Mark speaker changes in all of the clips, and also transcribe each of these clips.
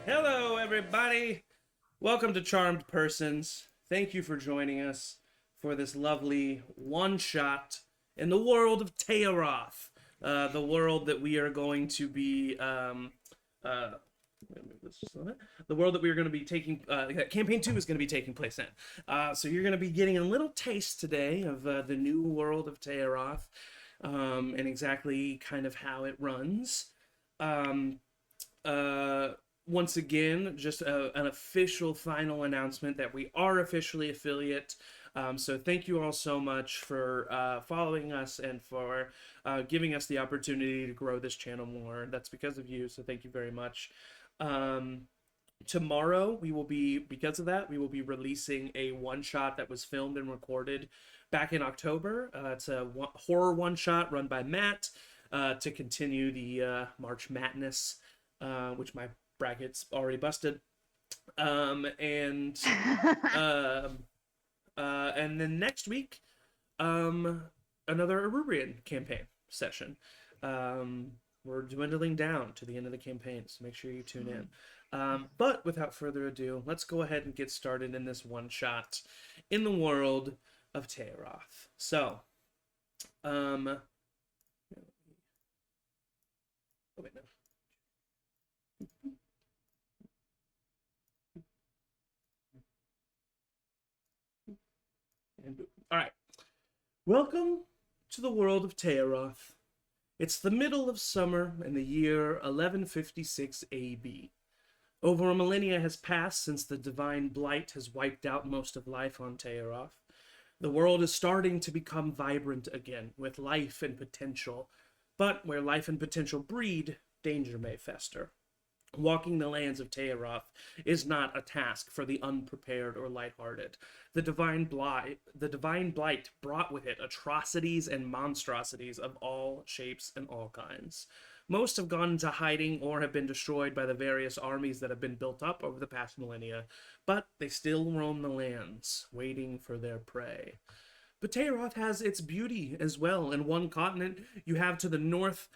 Speaker 1: Hello, everybody. Welcome to Charmed Persons. Thank you for joining us for this lovely one shot in the world of Tayaroth, the world that we are going to be. Uh, the world that we are going to be taking, that campaign 2 is going to be taking place in. So you're going to be getting a little taste today of the new world of Tayaroth, and exactly kind of how it runs. Um, uh, Once again, just an official final announcement that we are officially affiliate. So thank you all so much for following us and for giving us the opportunity to grow this channel more. That's because of you, so thank you very much. Um, Tomorrow we will be, because of that, we will be releasing a one shot that was filmed and recorded back in October. It's a horror one shot run by Matt to continue the March Madness, which my brackets already busted. And um, and then next week, um, another Arubrian campaign session. Um, we're dwindling down to the end of the campaign, so make sure you tune in. But without further ado, let's go ahead and get started in this one shot in the world of Tayaroth. So, oh wait, no. All right. Welcome to the world of Tayaroth. It's the middle of summer in the year 1156 AB. Over a millennia has passed since the divine blight has wiped out most of life on Tayaroth. The world is starting to become vibrant again, with life and potential. But where life and potential breed, danger may fester. Walking the lands of Tayaroth is not a task for the unprepared or lighthearted. The divine blight brought with it atrocities and monstrosities of all shapes and all kinds. Most have gone into hiding or have been destroyed by the various armies that have been built up over the past millennia, but they still roam the lands, waiting for their prey. But Tayaroth has its beauty as well. In one continent, you have to the north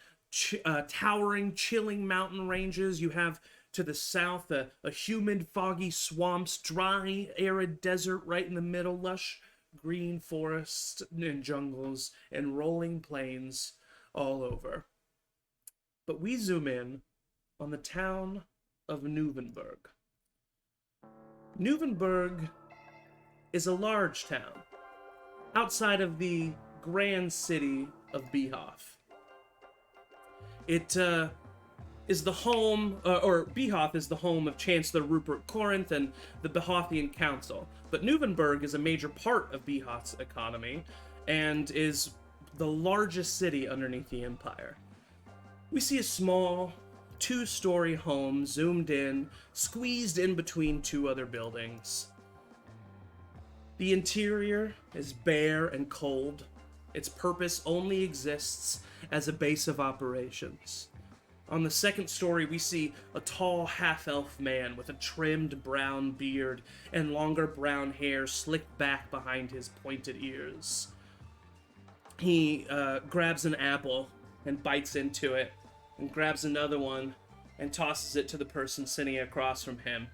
Speaker 1: towering, chilling mountain ranges. You have to the south a humid, foggy swamps, dry, arid desert right in the middle, lush green forests and jungles, and rolling plains all over. But we zoom in on the town of Nuvenberg. Nuvenberg is a large town outside of the grand city of Behoff. It is the home, or Behoff is the home of Chancellor Rupert Corinth and the Behothian Council. But Nuvenberg is a major part of Behoff's economy and is the largest city underneath the empire. We see a small, two-story home zoomed in, squeezed in between two other buildings. The interior is bare and cold. Its purpose only exists as a base of operations. On the second story, we see a tall half-elf man with a trimmed brown beard and longer brown hair slicked back behind his pointed ears. He grabs an apple and bites into it, and grabs another one and tosses it to the person sitting across from him.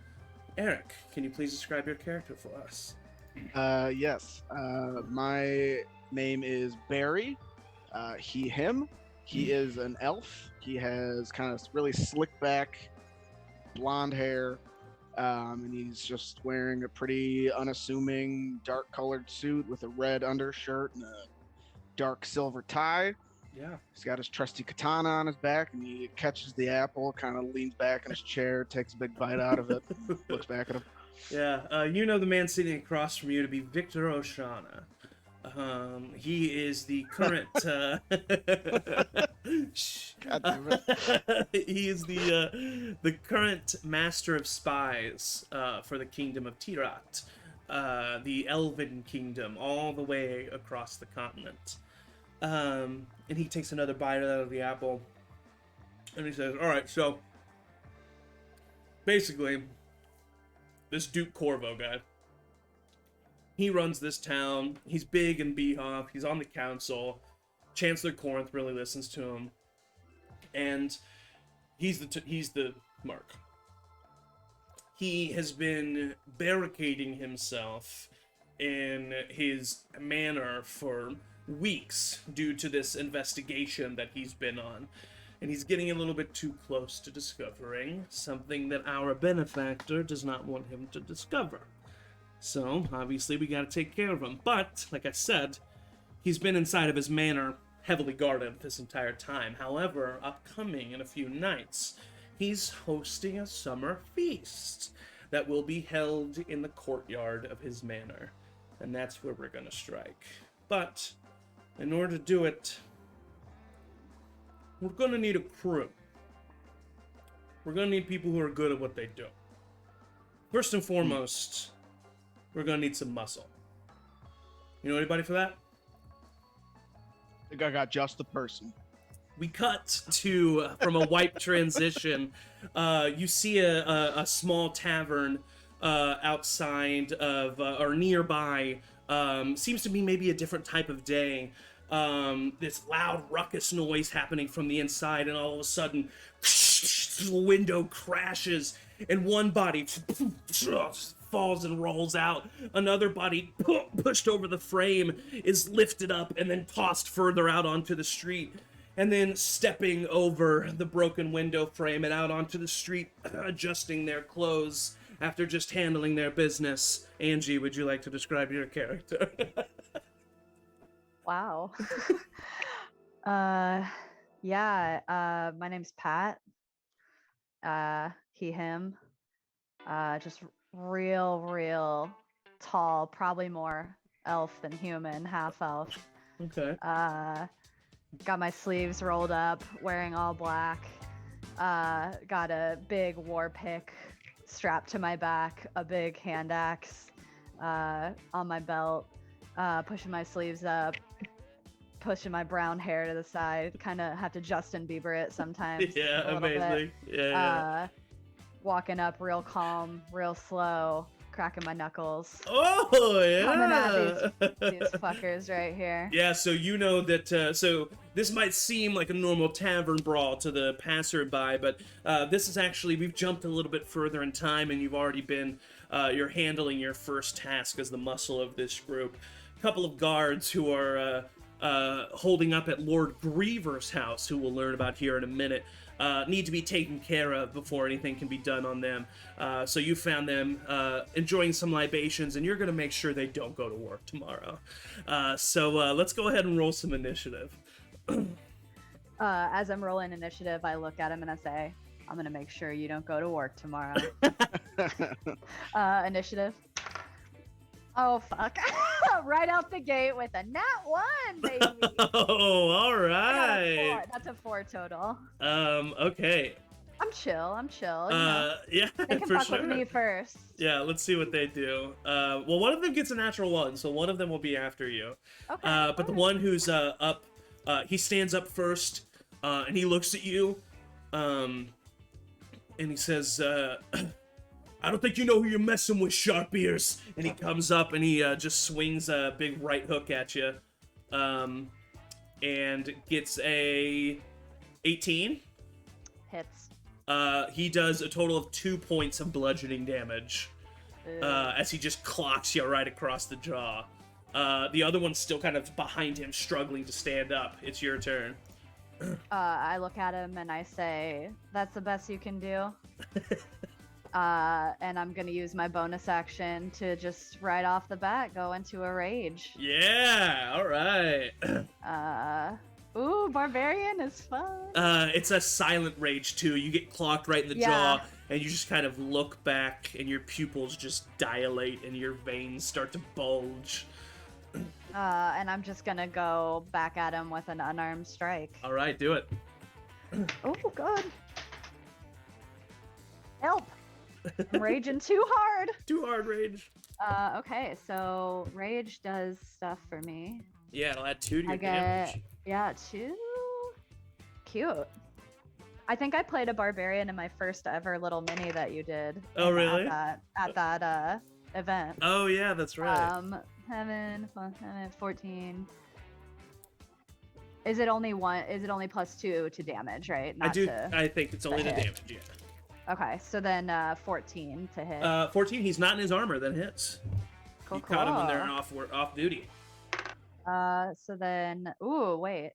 Speaker 1: Eric, can you please describe your character for us?
Speaker 2: Yes. My name is Barry. Him. He is an elf. He has kind of really slick back, blonde hair, and he's just wearing a pretty unassuming, dark-colored suit with a red undershirt and a dark silver tie.
Speaker 1: Yeah.
Speaker 2: He's got his trusty katana on his back, and he catches the apple, kind of leans back in his chair, takes a big bite out of it, looks back at him.
Speaker 1: Yeah, you know the man sitting across from you to be Victor Oshana. He is the current.
Speaker 2: God damn it.
Speaker 1: He is the current master of spies for the kingdom of Tirat, the Elven kingdom, all the way across the continent. And he takes another bite out of the apple, and he says, "All right, so basically, this Duke Corvo guy." He runs this town. He's big in Behoff. He's on the council. Chancellor Corinth really listens to him, and he's the mark. he has been barricading himself in his manor for weeks due to this investigation that he's been on. And he's getting a little bit too close to discovering something that our benefactor does not want him to discover. So, obviously, we gotta take care of him. But, like I said, he's been inside of his manor heavily guarded this entire time. However, upcoming in a few nights, he's hosting a summer feast that will be held in the courtyard of his manor. And that's where we're gonna strike. But, in order to do it, we're gonna need a crew. We're gonna need people who are good at what they do. First and foremost, we're gonna need some muscle. You know anybody for that?
Speaker 2: I think I got just the person.
Speaker 1: We cut to from a wipe transition. You see a small tavern outside of or nearby. Seems to be maybe a different type of day. This loud ruckus noise happening from the inside, and all of a sudden, the window crashes, and one body falls and rolls out. Another body pushed over the frame is lifted up and then tossed further out onto the street. And then stepping over the broken window frame and out onto the street, adjusting their clothes after just handling their business. Angie, would you like to describe your character?
Speaker 3: Wow. My name's Pat. He, him. Just real tall, probably more elf than human, half elf.
Speaker 1: Okay.
Speaker 3: Got my sleeves rolled up, wearing all black. Got a big war pick strapped to my back, a big hand axe on my belt, pushing my sleeves up, pushing my brown hair to the side. Kind of have to Justin Bieber it sometimes.
Speaker 1: Yeah, amazing. Yeah.
Speaker 3: Walking up real calm, real slow, cracking my knuckles.
Speaker 1: Oh, yeah.
Speaker 3: Coming at these fuckers right here.
Speaker 1: Yeah, so you know that, so this might seem like a normal tavern brawl to the passerby, but this is actually, we've jumped a little bit further in time, and you've already been, you're handling your first task as the muscle of this group. A couple of guards who are holding up at Lord Griever's house, who we'll learn about here in a minute, need to be taken care of before anything can be done on them. So you found them enjoying some libations, and you're going to make sure they don't go to work tomorrow. So let's go ahead and roll some initiative.
Speaker 3: As I'm rolling initiative, I look at him and I say, I'm going to make sure you don't go to work tomorrow. Initiative. Oh, fuck. Right out the gate with a nat 1, baby.
Speaker 1: Oh, all right.
Speaker 3: That's a 4 total.
Speaker 1: Okay.
Speaker 3: I'm chill. You know.
Speaker 1: Yeah,
Speaker 3: They can
Speaker 1: for
Speaker 3: fuck
Speaker 1: sure.
Speaker 3: with me first.
Speaker 1: Yeah, let's see what they do. Well, one of them gets a natural 1, so one of them will be after you.
Speaker 3: Okay.
Speaker 1: But the one who's up, he stands up first, and he looks at you, and he says, I don't think you know who you're messing with, sharp ears. And he comes up and he just swings a big right hook at you, and gets a 18.
Speaker 3: Hits.
Speaker 1: He does a total of 2 points of bludgeoning damage, as he just clocks you right across the jaw. The other one's still kind of behind him, struggling to stand up. It's your turn.
Speaker 3: I look at him and I say, that's the best you can do. And I'm gonna use my bonus action to just right off the bat go into a rage.
Speaker 1: Yeah, all right.
Speaker 3: Ooh, barbarian is fun.
Speaker 1: It's a silent rage too. You get clocked right in the jaw, and you just kind of look back, and your pupils just dilate, and your veins start to bulge.
Speaker 3: And I'm just gonna go back at him with an unarmed strike.
Speaker 1: All right, do it.
Speaker 3: Oh, good. Help! I'm raging too hard.
Speaker 1: Too hard rage.
Speaker 3: Okay, so rage does stuff for me.
Speaker 1: Yeah, it'll add 2 to your
Speaker 3: I
Speaker 1: damage.
Speaker 3: get 2. Cute. I think I played a barbarian in my first ever little mini that you did.
Speaker 1: Oh, really?
Speaker 3: At that event.
Speaker 1: Oh yeah, that's right.
Speaker 3: 7, 14. Is it only one? Is it only +2 to damage, right?
Speaker 1: I think it's only the damage. Yeah.
Speaker 3: Okay, so then 14 to hit.
Speaker 1: 14. He's not in his armor. That hits.
Speaker 3: Cool,
Speaker 1: You caught him when they're
Speaker 3: cool.
Speaker 1: off duty.
Speaker 3: So then, ooh, wait.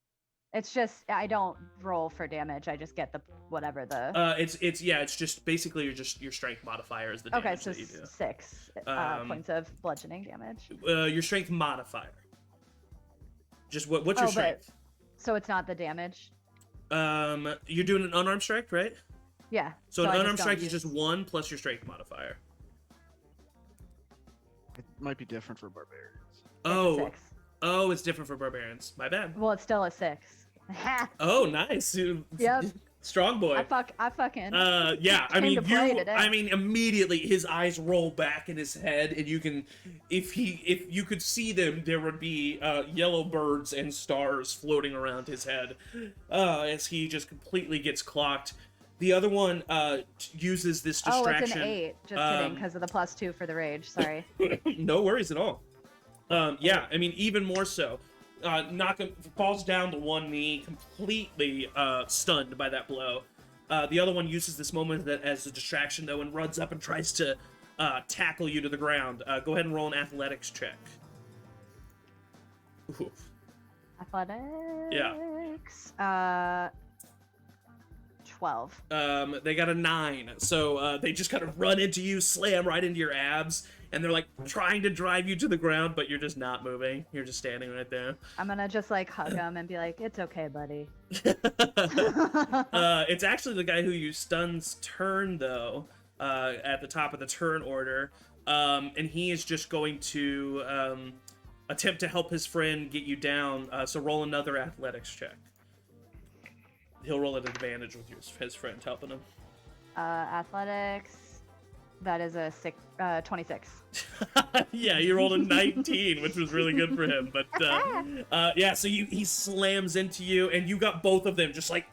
Speaker 3: It's just I don't roll for damage. I just get the whatever the.
Speaker 1: It's just basically your strength modifier is the damage
Speaker 3: Okay, so
Speaker 1: that you do.
Speaker 3: 6
Speaker 1: Um,
Speaker 3: points of bludgeoning damage.
Speaker 1: Your strength modifier. Just what's your
Speaker 3: Oh, but
Speaker 1: strength?
Speaker 3: so it's not the damage.
Speaker 1: You're doing an unarmed strike, right?
Speaker 3: Yeah.
Speaker 1: So an
Speaker 3: I just
Speaker 1: unarmed
Speaker 3: don't
Speaker 1: strike is
Speaker 3: use-
Speaker 1: just 1 plus your strength modifier.
Speaker 2: It might be different for barbarians.
Speaker 3: It's a
Speaker 1: Oh,
Speaker 3: 6.
Speaker 1: oh, it's different for barbarians. My bad.
Speaker 3: Well, it's still a 6.
Speaker 1: Oh, nice.
Speaker 3: Yep.
Speaker 1: Strong boy.
Speaker 3: I fucking.
Speaker 1: Yeah, I
Speaker 3: came
Speaker 1: mean,
Speaker 3: to play today.
Speaker 1: I mean, immediately his eyes roll back in his head, and you can, if you could see them, there would be yellow birds and stars floating around his head, as he just completely gets clocked. The other one uses this distraction.
Speaker 3: Oh, it's an 8. Just kidding, because of the +2 for the rage. Sorry.
Speaker 1: No worries at all. Yeah, I mean, even more so. Falls down to one knee, completely stunned by that blow. The other one uses this moment as a distraction, though, and runs up and tries to tackle you to the ground. Go ahead and roll an athletics check. Ooh.
Speaker 3: Athletics. 12.
Speaker 1: They got a 9, so they just kind of run into you, slam right into your abs, and they're like trying to drive you to the ground, but you're just not moving. You're just standing right there.
Speaker 3: I'm gonna just like hug him and be like, "It's okay, buddy."
Speaker 1: It's actually the guy who you stun's turn, though, at the top of the turn order, and he is just going to attempt to help his friend get you down. So roll another athletics check. He'll roll at advantage with his friend helping him.
Speaker 3: Athletics. That is a 26.
Speaker 1: Yeah, you rolled a 19, which was really good for him. But yeah, so he slams into you, and you got both of them just like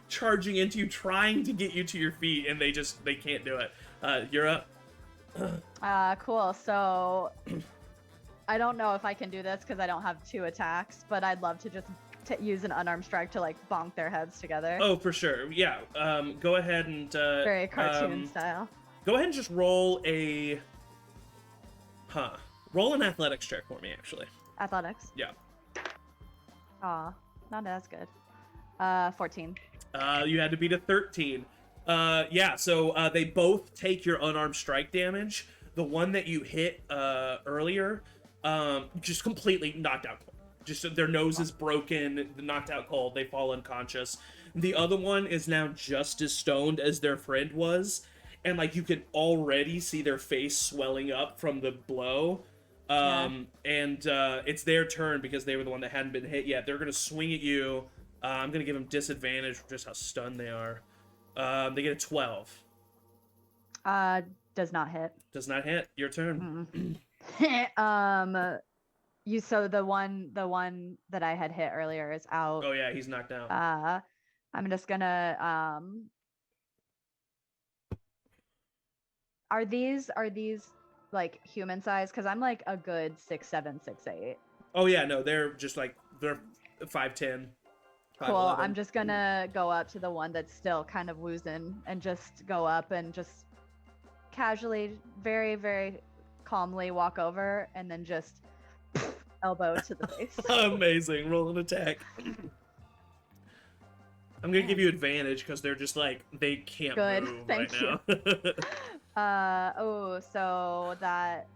Speaker 1: charging into you, trying to get you to your feet, and they can't do it. You're up.
Speaker 3: Cool. So I don't know if I can do this because I don't have 2 attacks, but I'd love to just use an unarmed strike to like bonk their heads together.
Speaker 1: Oh, for sure. Yeah. Go ahead and
Speaker 3: Very cartoon style.
Speaker 1: Go ahead and just roll a roll an athletics check for me, actually.
Speaker 3: Athletics.
Speaker 1: Yeah.
Speaker 3: Aw, not as good. 14.
Speaker 1: You had to beat a 13. Yeah, so they both take your unarmed strike damage. The one that you hit earlier, just completely knocked out cold. Just their nose is broken, knocked out cold. They fall unconscious. The other one is now just as stoned as their friend was, and like you can already see their face swelling up from the blow. And it's their turn because they were the one that hadn't been hit yet. They're gonna swing at you. I'm gonna give them disadvantage for just how stunned they are. They get a 12.
Speaker 3: Does not hit.
Speaker 1: Does not hit. Your turn.
Speaker 3: So the one that I had hit earlier is out.
Speaker 1: Oh yeah, he's knocked out.
Speaker 3: I'm just gonna Are these like human size? Because I'm like a good 6'7", 6'8".
Speaker 1: Oh yeah, no, they're 5'10".
Speaker 3: Cool. I'm just gonna go up to the one that's still kind of woozing and just go up and just casually, very, very calmly walk over and then just elbow to the face.
Speaker 1: Amazing. Roll an attack. I'm gonna give you advantage because they're just like they can't
Speaker 3: Good.
Speaker 1: move
Speaker 3: Thank
Speaker 1: right
Speaker 3: you.
Speaker 1: now.
Speaker 3: So that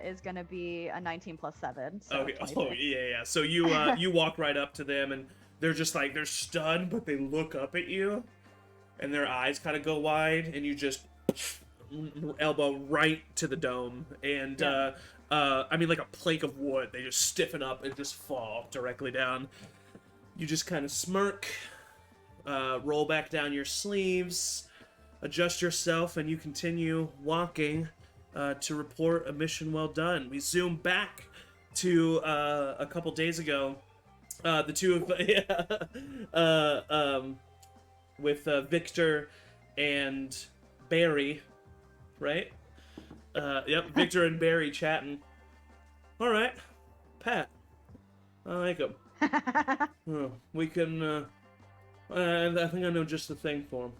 Speaker 3: is gonna be a 19 plus 7. So
Speaker 1: Okay.
Speaker 3: 26.
Speaker 1: Oh yeah. So you you walk right up to them and they're just like they're stunned, but they look up at you, and their eyes kind of go wide, and you just elbow right to the dome, and I mean like a plank of wood. They just stiffen up and just fall directly down. You just kind of smirk, roll back down your sleeves, adjust yourself, and you continue walking to report a mission well done. We zoom back to a couple days ago. The two of with Victor and Barry, right? Yep, Victor and Barry chatting. All right, Pat, I like him. We can I think I know just the thing for him.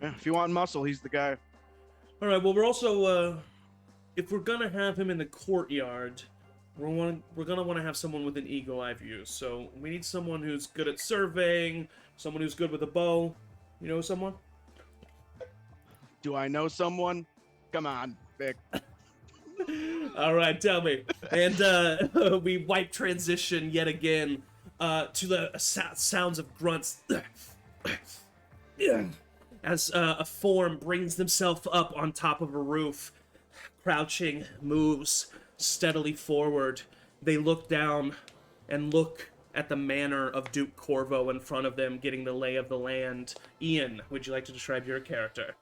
Speaker 2: Yeah, if you want muscle, he's the guy.
Speaker 1: All right. Well, we're also if we're gonna have him in the courtyard, we're gonna want to have someone with an eagle eye view. So we need someone who's good at surveying, someone who's good with a bow. You know someone?
Speaker 2: Do I know someone? Come on, Vic.
Speaker 1: All right, tell me. And we wipe transition yet again to the sounds of grunts. As a form brings themselves up on top of a roof, crouching, moves steadily forward. They look down and look at the manor of Duke Corvo in front of them, getting the lay of the land. Ian, would you like to describe your character?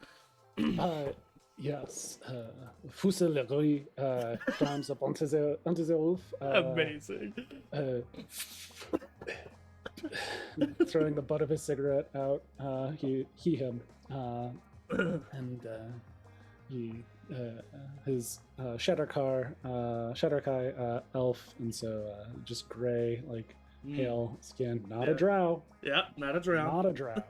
Speaker 4: Yes. Fuselerie climbs up onto the roof.
Speaker 1: Amazing.
Speaker 4: Throwing the butt of his cigarette out. Him. And his Shatterkai elf, and so just gray, like pale skin. Not a drow.
Speaker 1: Yeah, not a drow.
Speaker 4: Not a drow.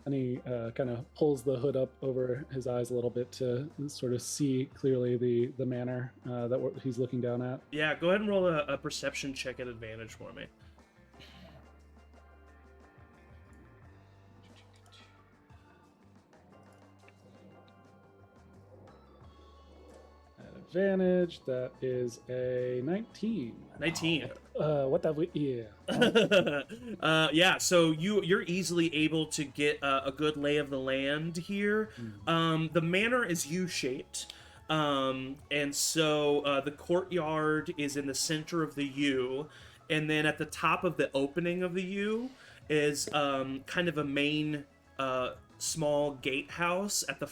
Speaker 4: And he kind of pulls the hood up over his eyes a little bit to sort of see clearly the manor that he's looking down at.
Speaker 1: Yeah, go ahead and roll a perception check at advantage for me.
Speaker 4: At advantage, that is a 19.
Speaker 1: 19.
Speaker 4: What that we
Speaker 1: Yeah, so you're easily able to get a good lay of the land here. The manor is U-shaped, and so the courtyard is in the center of the U, and then at the top of the opening of the U is kind of a main small gatehouse at the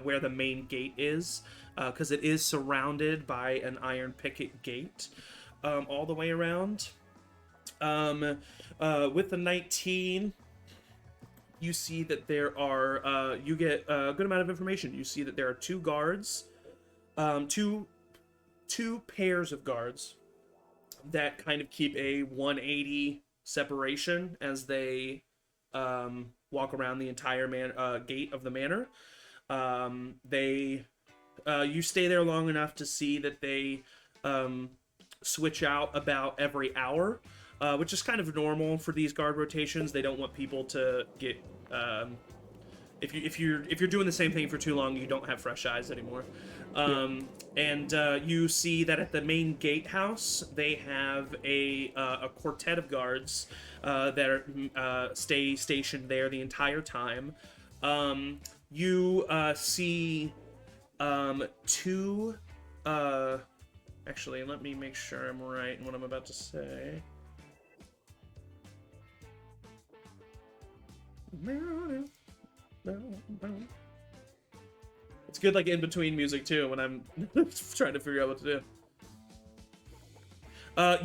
Speaker 1: where the main gate is, because it is surrounded by an iron picket gate. All the way around. With the 19, you see that there are, you get a good amount of information. You see that there are two guards, two pairs of guards that kind of keep a 180 separation as they walk around the entire gate of the manor. You stay there long enough to see that they switch out about every hour, which is kind of normal for these guard rotations. They don't want people to get if you're doing the same thing for too long, you don't have fresh eyes anymore. And you see that at the main gatehouse they have a quartet of guards that stay stationed there the entire time. You see two actually, let me make sure I'm right in what I'm about to say. It's good, like, in between music too, when I'm trying to figure out what to do.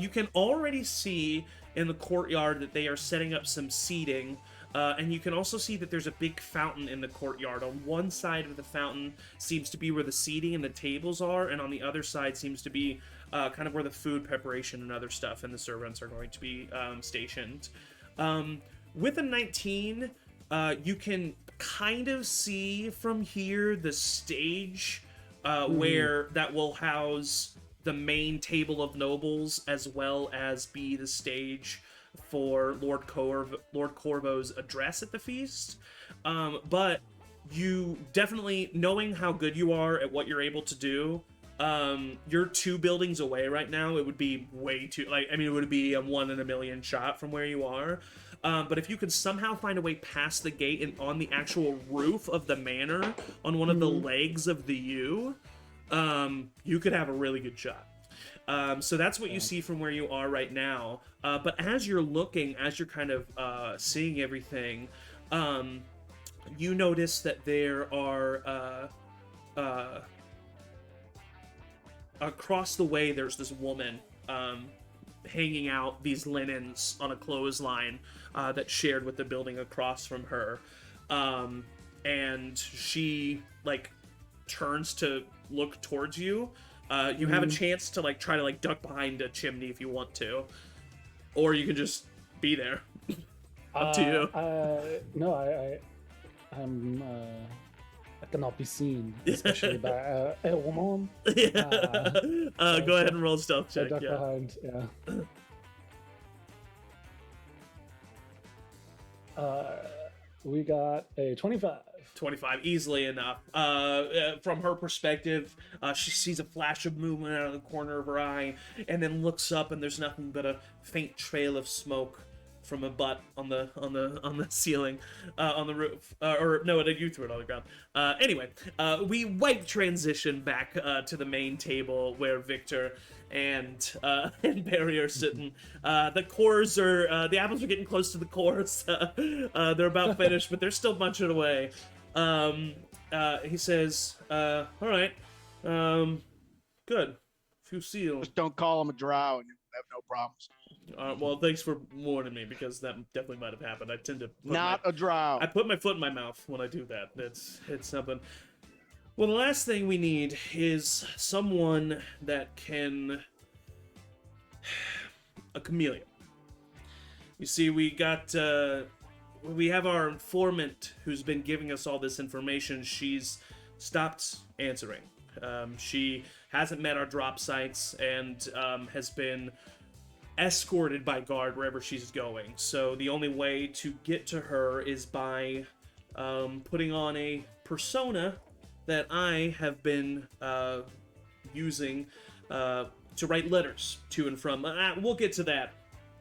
Speaker 1: You can already see in the courtyard that they are setting up some seating. And you can also see that there's a big fountain in the courtyard. On one side of the fountain seems to be where the seating and the tables are, and on the other side seems to be kind of where the food preparation and other stuff and the servants are going to be stationed. With a 19, you can kind of see from here the stage where that will house the main table of nobles, as well as be the stage for Lord Corvo's address at the feast. But you definitely, knowing how good you are at what you're able to do, you're 2 buildings away right now. It would be way too, it would be a 1 in a million shot from where you are. But if you could somehow find a way past the gate and on the actual roof of the manor, on one of the legs of the U, you could have a really good shot. So that's what you see from where you are right now. But as you're looking, as you're kind of seeing everything, you notice that there are across the way there's this woman hanging out these linens on a clothesline that's shared with the building across from her, and she turns to look towards you. You have a chance to try to duck behind a chimney if you want to. or you can just be there. Up to you.
Speaker 4: No, I'm. I cannot be seen, especially by a woman.
Speaker 1: Yeah.
Speaker 4: So
Speaker 1: Go ahead and roll a stealth
Speaker 4: I
Speaker 1: check.
Speaker 4: duck
Speaker 1: Yeah.
Speaker 4: behind. Yeah. We got a 25.
Speaker 1: 25, easily enough. From her perspective, she sees a flash of movement out of the corner of her eye, and then looks up, and there's nothing but a faint trail of smoke from a butt on the ceiling, on the roof, or no, you threw it on the ground. Anyway, we wipe transition back to the main table where Victor and Barry are sitting. The cores are the apples are getting close to the cores. They're about finished, but they're still munching away. He says, "All right, good. Fusil.
Speaker 2: Just don't call him a drow, and you have no problems.
Speaker 1: Well, thanks for warning me, because that definitely might have happened. I tend to
Speaker 2: A drow.
Speaker 1: I put my foot in my mouth when I do that. It's something. Well, the last thing we need is someone that can a chameleon. You see, we have our informant who's been giving us all this information. She's stopped answering. She hasn't met our drop sites and has been escorted by guard wherever she's going. So the only way to get to her is by putting on a persona that I have been using to write letters to and from. We'll get to that.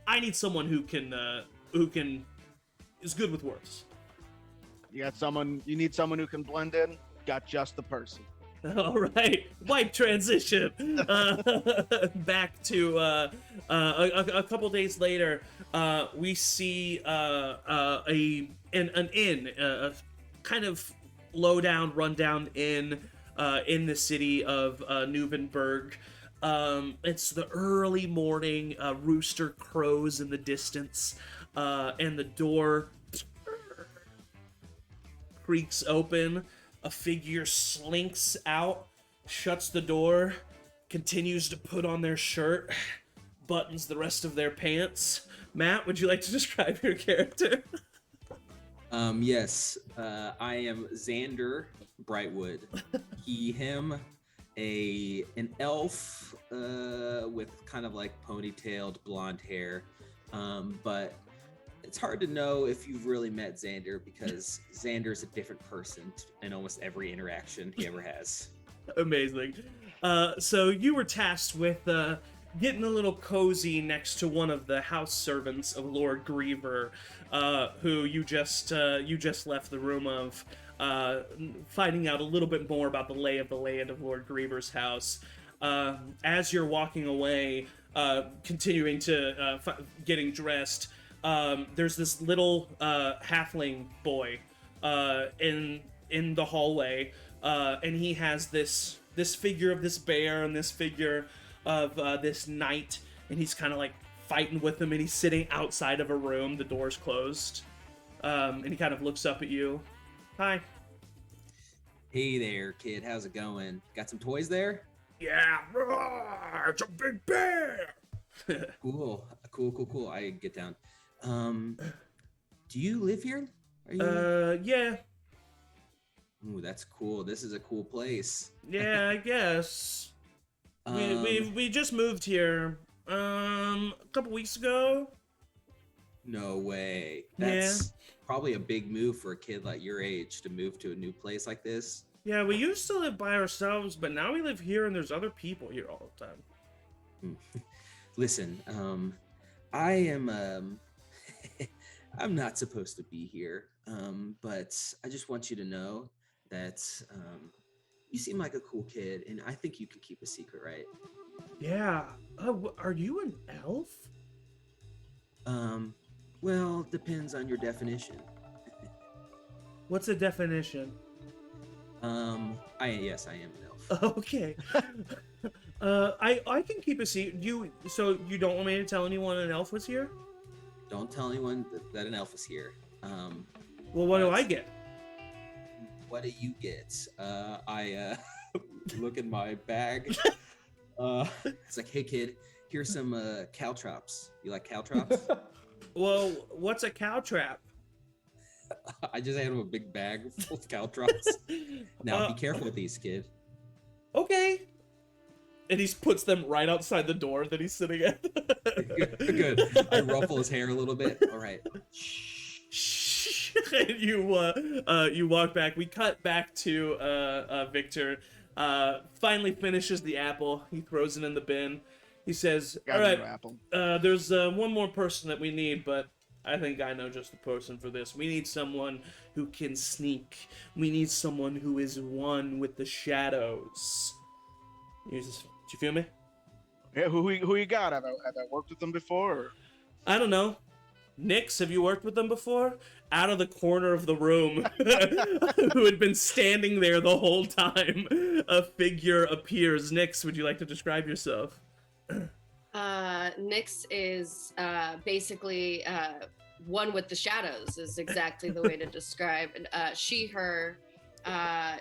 Speaker 1: I need someone who is good with words.
Speaker 2: You need someone who can blend in. Got just the person.
Speaker 1: All right, wipe transition. Back to a couple days later. We see an inn, a kind of low down, rundown inn in the city of Newvenberg. It's the early morning. Rooster crows in the distance, and the door creaks open. A figure slinks out, shuts the door, continues to put on their shirt, buttons the rest of their pants. Matt, would you like to describe your character?
Speaker 5: Yes. I am Xander Brightwood. He, him, an elf with kind of like ponytailed blonde hair. But it's hard to know if you've really met Xander, because Xander's a different person in almost every interaction he ever has.
Speaker 1: Amazing. So you were tasked with getting a little cozy next to one of the house servants of Lord Griever, who you just left the room of, finding out a little bit more about the lay of the land of Lord Griever's house. As you're walking away, continuing to getting dressed, there's this little halfling boy in the hallway, and he has this figure of this bear and this figure of this knight, and he's kind of like fighting with him, and he's sitting outside of a room, the door's closed, and he kind of looks up at you. Hi.
Speaker 5: Hey there, kid. How's it going? Got some toys there?
Speaker 1: Yeah, roar, it's a big bear.
Speaker 5: Cool. I get down. Do you live here? Are you...
Speaker 1: Yeah.
Speaker 5: Ooh, that's cool. This is a cool place.
Speaker 1: Yeah, I guess. We just moved here a couple weeks ago.
Speaker 5: No way. That's probably a big move for a kid like your age to move to a new place like this.
Speaker 1: Yeah, we used to live by ourselves, but now we live here and there's other people here all the time.
Speaker 5: Listen, I am I'm not supposed to be here, but I just want you to know that you seem like a cool kid, and I think you can keep a secret, right?
Speaker 1: Yeah. Are you an elf?
Speaker 5: Well, depends on your definition.
Speaker 1: What's a definition?
Speaker 5: Yes, I am an elf.
Speaker 1: Okay. I can keep a secret. So you don't want me to tell anyone an elf was here?
Speaker 5: Don't tell anyone that an elf is here.
Speaker 1: Well, what do I get?
Speaker 5: What do you get? I look in my bag. It's like, hey kid, Here's some caltrops. You like caltrops?
Speaker 1: Well, what's a cow trap?
Speaker 5: I just handed him a big bag full of caltrops. Now be careful with these, kid.
Speaker 1: Okay. And he puts them right outside the door that he's sitting at.
Speaker 5: Good. I ruffle his hair a little bit. All right.
Speaker 1: Shh. And you walk back. We cut back to Victor. Finally finishes the apple. He throws it in the bin. He says,
Speaker 2: Got
Speaker 1: "All
Speaker 2: a
Speaker 1: right,
Speaker 2: new apple.
Speaker 1: there's one more person that we need, but I think I know just the person for this. We need someone who can sneak. We need someone who is one with the shadows." Do you feel me?
Speaker 2: Yeah, who you got? Have I worked with them before? Or?
Speaker 1: I don't know. Nix, have you worked with them before? Out of the corner of the room, who had been standing there the whole time, a figure appears. Nix, would you like to describe yourself?
Speaker 6: Nyx is basically one with the shadows is exactly the way to describe. She, her,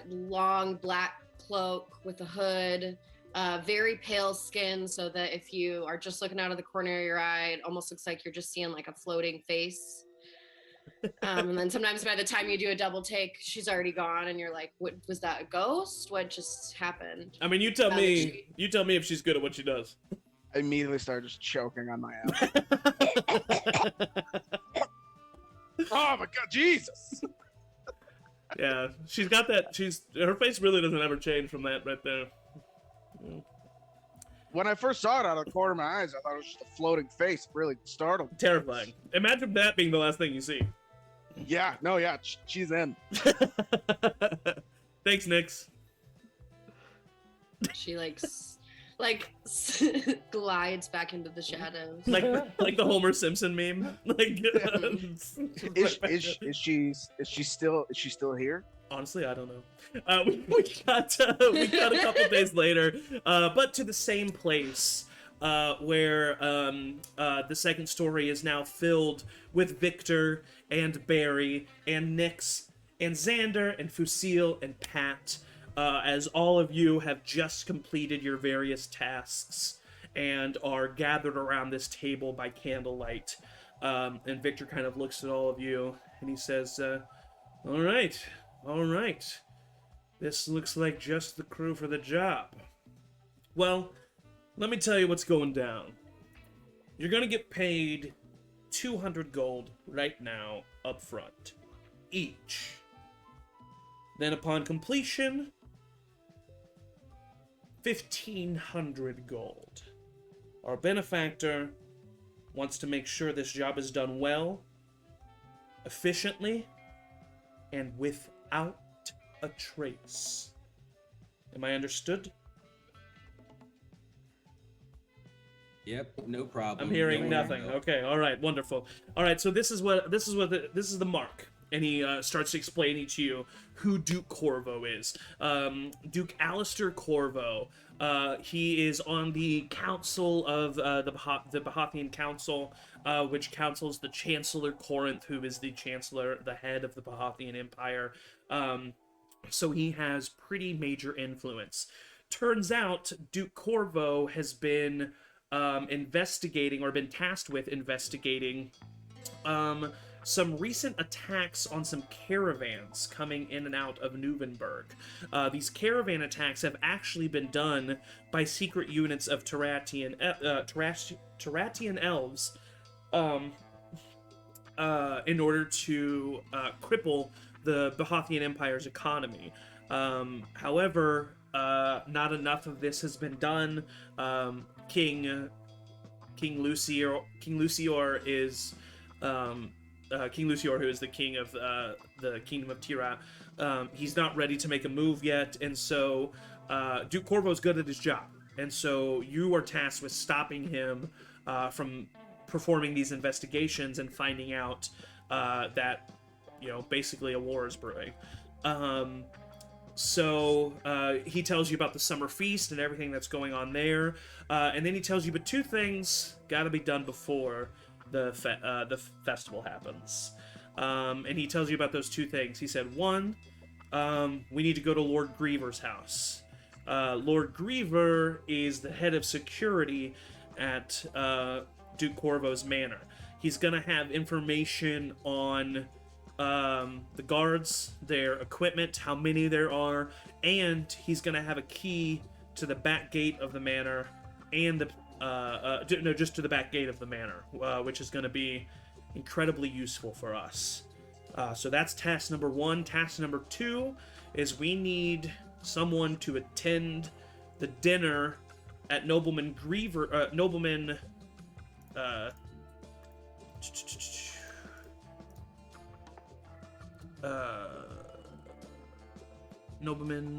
Speaker 6: long black cloak with a hood, very pale skin, so that if you are just looking out of the corner of your eye, it almost looks like you're just seeing like a floating face. And then sometimes by the time you do a double take, she's already gone, and you're like, "What was that? A ghost? What just happened?"
Speaker 1: I mean, you tell me. You tell me if she's good at what she does.
Speaker 2: I immediately started just choking on my apple. Oh my god, Jesus!
Speaker 1: Yeah, she's got that. Her face really doesn't ever change from that right there.
Speaker 2: When I first saw it out of the corner of my eyes, I thought it was just a floating face. It really startled me.
Speaker 1: Terrifying. Imagine that being the last thing you see.
Speaker 2: Yeah, no, yeah, she's in.
Speaker 1: Thanks, Nix.
Speaker 6: She glides back into the shadows.
Speaker 1: Like the Homer Simpson meme. Like,
Speaker 2: is she still here?
Speaker 1: honestly, I don't know. We got a couple days later, but to the same place. Where the second story is now filled with Victor and Barry and Nix and Xander and Fusil and Pat, as all of you have just completed your various tasks and are gathered around this table by candlelight. And Victor kind of looks at all of you and he says, all right. This looks like just the crew for the job. Well, let me tell you what's going down. You're gonna get paid 200 gold right now up front, each. Then upon completion, 1,500 gold. Our benefactor wants to make sure this job is done well, efficiently, and without a trace. Am I understood?
Speaker 5: Yep, no problem.
Speaker 1: I'm hearing
Speaker 5: No
Speaker 1: nothing.
Speaker 5: worry.
Speaker 1: Okay, all right, wonderful. All right, so this is the mark, and he starts explaining to you who Duke Corvo is. Duke Alistair Corvo. He is on the council of the Bahathian Council, which counsels the Chancellor Corinth, who is the Chancellor, the head of the Bahathian Empire. So he has pretty major influence. Turns out Duke Corvo has been investigating, or been tasked with investigating, some recent attacks on some caravans coming in and out of Nuvenberg. These caravan attacks have actually been done by secret units of Taratian elves in order to cripple the Bahathian Empire's economy. However, not enough of this has been done. King Lucior is King Lucior, who is the king of the kingdom of Tira. He's not ready to make a move yet, and so Duke Corvo's good at his job, and so you are tasked with stopping him from performing these investigations and finding out that, basically a war is brewing. So he tells you about the summer feast and everything that's going on there, and then he tells you, but two things got to be done before the festival happens. And he tells you about those two things. He said, one, we need to go to Lord Griever's house. Lord Griever is the head of security at Duke Corvo's manor. He's gonna have information on the guards, their equipment, how many there are, and he's gonna have a key to the back gate of the manor, and just to the back gate of the manor, which is gonna be incredibly useful for us. So that's task number 1. Task number 2 is we need someone to attend the dinner at Nobleman Nobleman,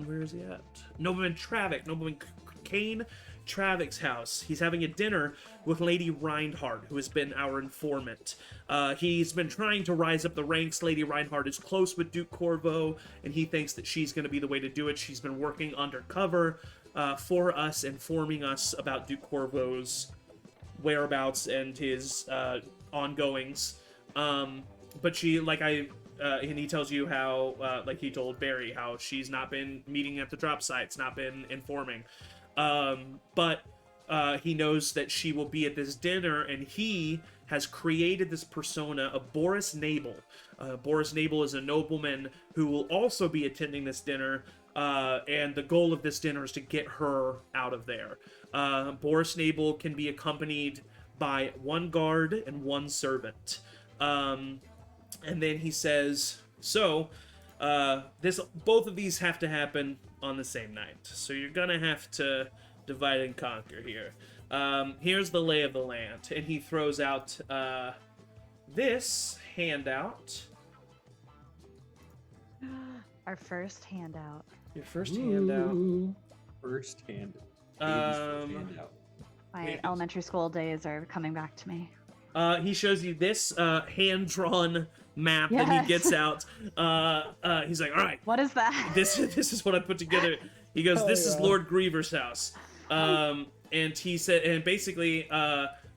Speaker 1: where is he at? Nobleman Travick, Nobleman Kane Travick's house. He's having a dinner with Lady Reinhardt, who has been our informant. He's been trying to rise up the ranks. Lady Reinhardt is close with Duke Corvo, and he thinks that she's going to be the way to do it. She's been working undercover for us, informing us about Duke Corvo's whereabouts and his ongoings. But she, and he tells you how, like he told Barry, how she's not been meeting at the drop sites, not been informing. But he knows that she will be at this dinner, and he has created this persona of Boris Nabel. Boris Nabel is a nobleman who will also be attending this dinner, and the goal of this dinner is to get her out of there. Boris Nabel can be accompanied by 1 guard and 1 servant. And then he says, both of these have to happen on the same night. So you're gonna have to divide and conquer here. Here's the lay of the land. And he throws out this handout.
Speaker 3: Our first handout.
Speaker 1: Your first handout.
Speaker 5: First hand. Handout.
Speaker 3: My elementary school days are coming back to me.
Speaker 1: He shows you this hand-drawn map that he gets out. He's like, all right.
Speaker 3: What is that?
Speaker 1: This is what I put together. He goes, this is Lord Griever's house. And he said, and basically,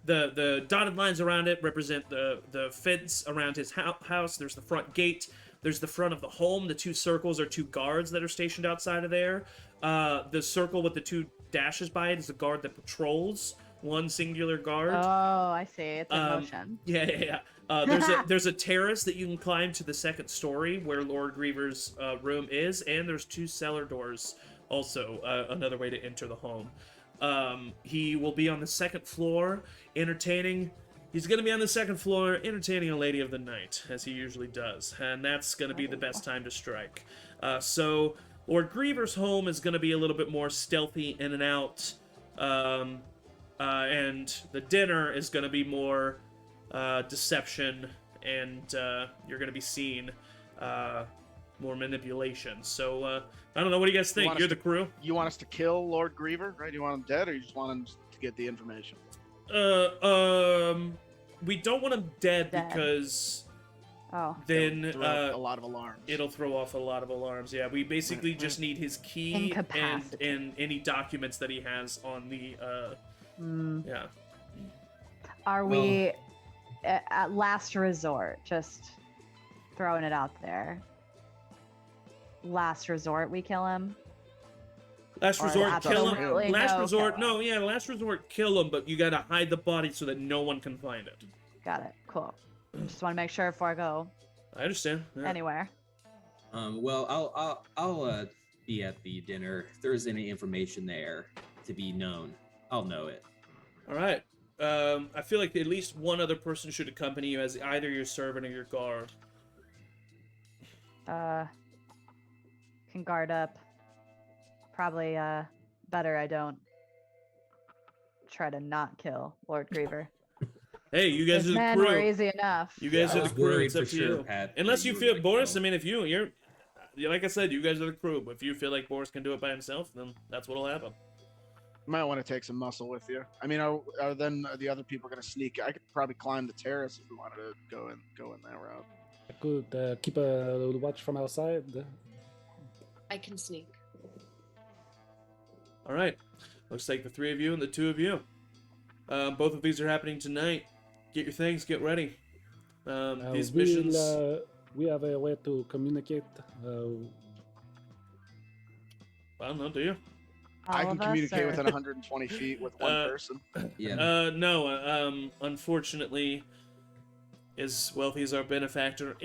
Speaker 1: the dotted lines around it represent the fence around his house. There's the front gate. There's the front of the home. The 2 circles are 2 guards that are stationed outside of there. The circle with the 2 dashes by it is a guard that patrols. 1 singular guard.
Speaker 3: Oh, I see. It's in motion.
Speaker 1: Yeah. There's a terrace that you can climb to the 2nd story where Lord Griever's room is, and there's 2 cellar doors also, another way to enter the home. He will be on the 2nd floor entertaining. He's going to be on the 2nd floor entertaining a lady of the night, as he usually does, and that's going to be the best time to strike. So Lord Griever's home is going to be a little bit more stealthy in and out. And the dinner is going to be more deception, and you're going to be seeing more manipulation. So, I don't know, what do you guys think? You're the crew?
Speaker 2: You want us to kill Lord Griever, right? You want him dead, or you just want him to get the information?
Speaker 1: We don't want him dead. Because then
Speaker 2: throw a lot of alarms.
Speaker 1: It'll throw off a lot of alarms. Yeah, we basically just need his key and any documents that he has on the yeah.
Speaker 3: Are we at last resort, just throwing it out there? Last resort, we kill him?
Speaker 1: Last resort, kill him.
Speaker 3: Absolutely
Speaker 1: Last
Speaker 3: no
Speaker 1: resort,
Speaker 3: kill him.
Speaker 1: no, yeah, last resort, kill him, but you gotta hide the body so that no one can find it.
Speaker 3: Got it. Cool. I just want to make sure before I go
Speaker 1: I understand. Yeah.
Speaker 3: anywhere.
Speaker 5: Well, I'll be at the dinner. If there's any information there to be known, I'll know it.
Speaker 1: All right. I feel like at least one other person should accompany you as either your servant or your guard.
Speaker 3: Can guard up. Probably better I don't try to not kill Lord Griever.
Speaker 1: Hey, you guys
Speaker 3: His
Speaker 1: are the
Speaker 3: men
Speaker 1: crew.
Speaker 3: were easy enough.
Speaker 1: You guys
Speaker 5: I
Speaker 1: are
Speaker 5: was
Speaker 1: the crew.
Speaker 5: worried
Speaker 1: It's up
Speaker 5: for
Speaker 1: to
Speaker 5: sure,
Speaker 1: you.
Speaker 5: Pat,
Speaker 1: Unless
Speaker 5: that
Speaker 1: you
Speaker 5: you
Speaker 1: feel
Speaker 5: would
Speaker 1: Boris.
Speaker 5: go.
Speaker 1: I mean, if you're like I said, you guys are the crew. But if you feel like Boris can do it by himself, then that's what'll happen.
Speaker 2: You might want to take some muscle with you. I mean, are then the other people going to sneak? I could probably climb the terrace if we wanted to go in that route.
Speaker 4: I could keep a watch from outside.
Speaker 6: I can sneak.
Speaker 1: All right. Looks like the 3 of you and the 2 of you. Both of these are happening tonight. Get your things. Get ready. These missions.
Speaker 4: We have a way to communicate.
Speaker 1: I don't know. Do you?
Speaker 2: I
Speaker 3: All
Speaker 2: can
Speaker 3: of us,
Speaker 2: communicate
Speaker 3: or-
Speaker 2: within 120 feet with one person.
Speaker 5: Yeah.
Speaker 1: No, unfortunately, he's our benefactor,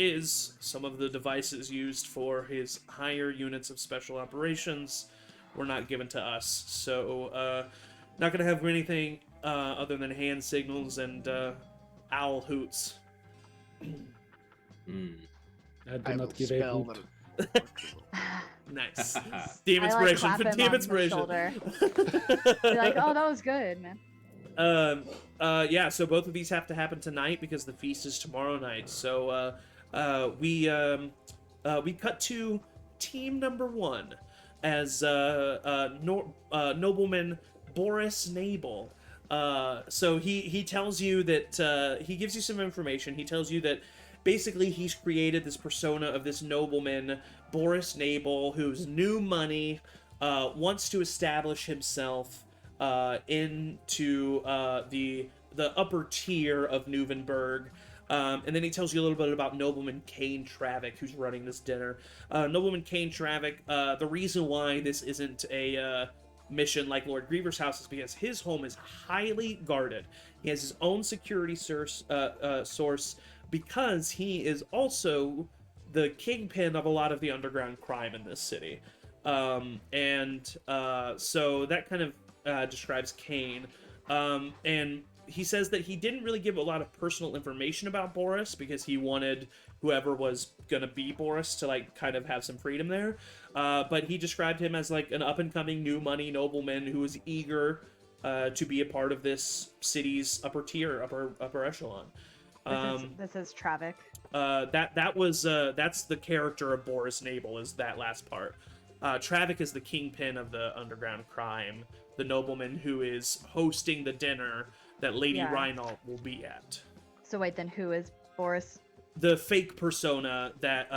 Speaker 1: some of the devices used for his higher units of special operations were not given to us. So, not gonna have anything other than hand signals and owl hoots.
Speaker 5: Mm.
Speaker 4: I
Speaker 2: I
Speaker 4: do
Speaker 2: have
Speaker 4: not
Speaker 2: a
Speaker 4: give a
Speaker 2: spell
Speaker 4: hoot.
Speaker 2: that.
Speaker 1: Nice. DM
Speaker 3: I like
Speaker 1: inspiration.
Speaker 3: clap him
Speaker 1: DM
Speaker 3: on the
Speaker 1: inspiration.
Speaker 3: shoulder. Be like, oh, that was good, man.
Speaker 1: Yeah, so both of these have to happen tonight because the feast is tomorrow night. So, we cut to team number 1 as nobleman Boris Nabel. So he tells you that he gives you some information. He tells you that basically he's created this persona of this nobleman Boris Nabel, who's new money, wants to establish himself into the upper tier of Nuvenberg. And then he tells you a little bit about Nobleman Kane Travick, who's running this dinner. Nobleman Kane Travick, the reason why this isn't a mission like Lord Griever's house is because his home is highly guarded. He has his own security source because he is also the kingpin of a lot of the underground crime in this city. So that kind of describes Kane. And he says that he didn't really give a lot of personal information about Boris because he wanted whoever was gonna be Boris to like kind of have some freedom there. But he described him as like an up-and-coming new money nobleman who was eager to be a part of this city's upper tier, upper echelon.
Speaker 3: This is Travick.
Speaker 1: That's the character of Boris Nabel, is that last part. Travick is the kingpin of the underground crime, the nobleman who is hosting the dinner that Lady
Speaker 3: Yeah.
Speaker 1: Reinald will be at.
Speaker 3: So wait, then who is Boris?
Speaker 1: The fake persona that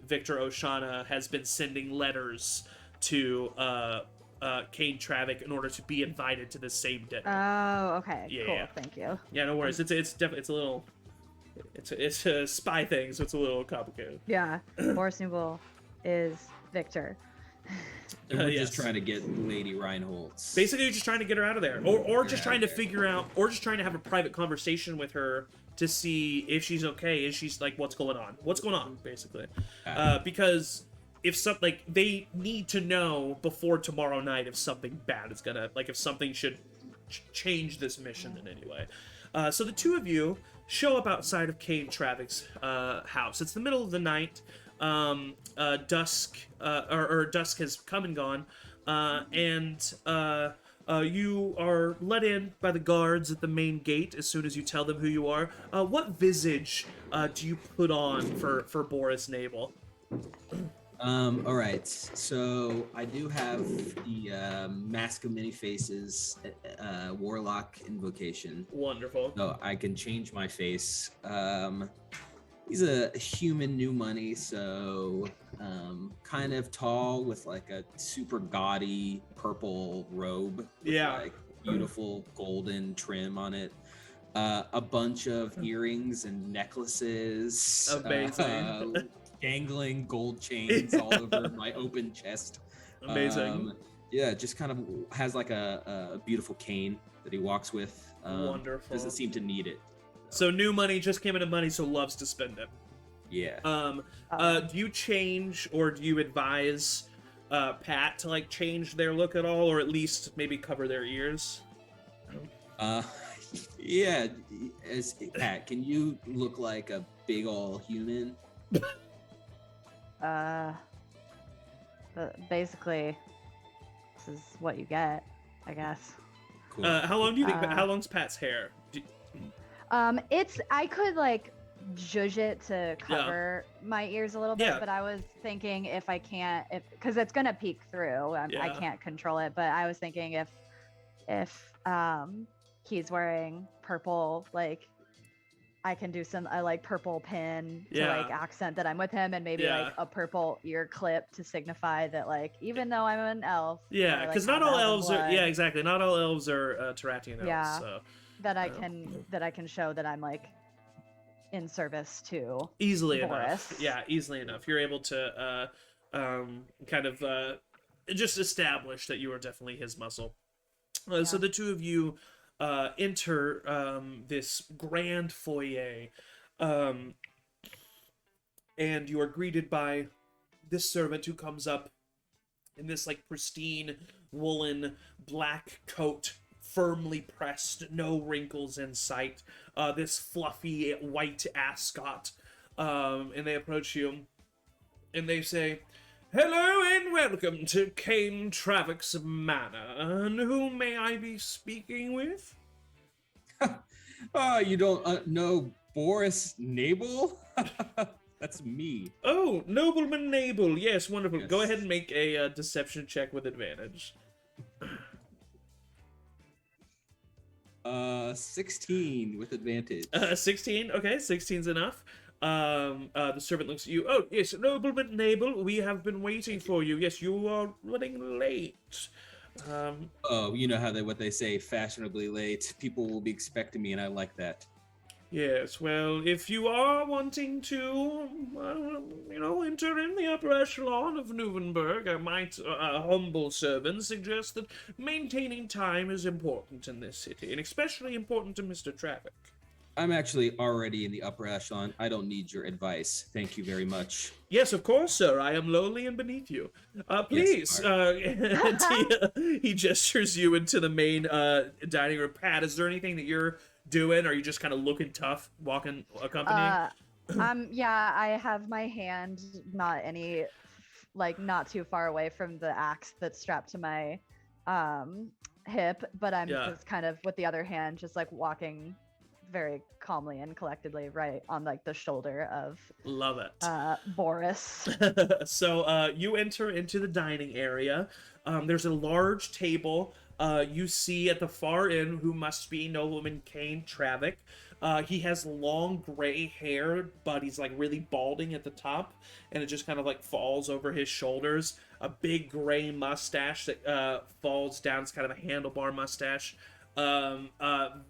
Speaker 1: Victor Oshana has been sending letters to Kane Travick in order to be invited to the same dinner.
Speaker 3: Oh, okay,
Speaker 1: Yeah,
Speaker 3: cool.
Speaker 1: yeah.
Speaker 3: Thank you.
Speaker 1: Yeah, no worries. It's definitely a little. It's a spy thing, so it's a little complicated.
Speaker 3: Yeah, Boris Newell is Victor.
Speaker 5: And we're
Speaker 1: Yes.
Speaker 5: just trying to get Lady Reinholtz.
Speaker 1: Basically, you're just trying to get her out of there, or just trying to figure out, or just trying to have a private conversation with her to see if she's okay. Is she's like, what's going on, basically, because if they need to know before tomorrow night if something bad is gonna, like, if something should change this mission in any way. So the two of you show up outside of Kane Travick's house. It's the middle of the night. Dusk has come and gone, and you are let in by the guards at the main gate as soon as you tell them who you are. What visage do you put on for Boris Nabel?
Speaker 5: All right. So I do have the Mask of Many Faces Warlock Invocation.
Speaker 1: Wonderful.
Speaker 5: So I can change my face. He's a human new money, so kind of tall with like a super gaudy purple robe with
Speaker 1: Yeah.
Speaker 5: like beautiful golden trim on it. A bunch of earrings and necklaces.
Speaker 1: Amazing.
Speaker 5: Dangling gold chains all over my open chest.
Speaker 1: Amazing.
Speaker 5: Yeah, just kind of has like a beautiful cane that he walks with.
Speaker 1: Wonderful.
Speaker 5: Doesn't seem to need it.
Speaker 1: So new money just came into money, so loves to spend it.
Speaker 5: Yeah.
Speaker 1: Do you change or do you advise Pat to like change their look at all, or at least maybe cover their ears?
Speaker 5: Yeah. Pat, can you look like a big ol' human?
Speaker 3: Basically, this is what you get, I guess.
Speaker 5: Cool.
Speaker 1: How long do you think? How long's Pat's hair?
Speaker 3: I could like zhuzh it to cover my ears a little bit,
Speaker 1: Yeah.
Speaker 3: but I was thinking if because it's gonna peek through, I
Speaker 1: Yeah.
Speaker 3: can't control it. But I was thinking if he's wearing purple, like I can do some like purple pin to
Speaker 1: Yeah.
Speaker 3: like accent that I'm with him, and maybe
Speaker 1: Yeah.
Speaker 3: like a purple ear clip to signify that like even though I'm an elf,
Speaker 1: Yeah,
Speaker 3: I, like,
Speaker 1: because not
Speaker 3: have
Speaker 1: all
Speaker 3: elven
Speaker 1: elves are.
Speaker 3: blood,
Speaker 1: Yeah, exactly. Not all elves are Teratian elves.
Speaker 3: Yeah.
Speaker 1: So
Speaker 3: that I can show that I'm like in service to
Speaker 1: easily
Speaker 3: Boris.
Speaker 1: enough. Yeah, easily enough. You're able to kind of just establish that you are definitely his muscle. So
Speaker 3: Yeah.
Speaker 1: the two of you enter this grand foyer, um, and you are greeted by this servant who comes up in this like pristine woolen black coat, firmly pressed, no wrinkles in sight. This fluffy white ascot, and they approach you and they say, "Hello and welcome to Cain Travick's Manor. And who may I be speaking with?"
Speaker 5: Oh, you don't know Boris Nabel? That's me.
Speaker 1: "Oh, Nobleman Nabel. Yes, wonderful.
Speaker 5: Yes.
Speaker 1: Go ahead and make a deception check with advantage."
Speaker 5: 16 with advantage.
Speaker 1: 16. Okay, 16's enough. The servant looks at you. "Oh, yes, Nobleman Nabel, we have been waiting for you. Yes, you are running late."
Speaker 5: Oh, you know how what they say, fashionably late. People will be expecting me, and I like that.
Speaker 1: Yes, well, if you are wanting to, enter in the upper echelon of Newenberg, I might, a humble servant, suggest that maintaining time is important in this city, and especially important to Mr. Travick.
Speaker 5: I'm actually already in the upper echelon. I don't need your advice. Thank you very much.
Speaker 1: "Yes, of course, sir. I am lowly and beneath you. Please." And he gestures you into the main dining room. Pat, is there anything that you're doing? Or are you just kind of looking tough, walking, accompanying?
Speaker 3: Yeah, I have my hand not too far away from the axe that's strapped to my hip, but I'm
Speaker 1: Yeah.
Speaker 3: just kind of with the other hand just like walking very calmly and collectedly right on like the shoulder of
Speaker 1: Love it.
Speaker 3: Boris.
Speaker 1: So you enter into the dining area. There's a large table. You see at the far end who must be Nobleman Cain Travick. He has long gray hair, but he's like really balding at the top, and it just kind of like falls over his shoulders. A big gray mustache that falls down. It's kind of a handlebar mustache.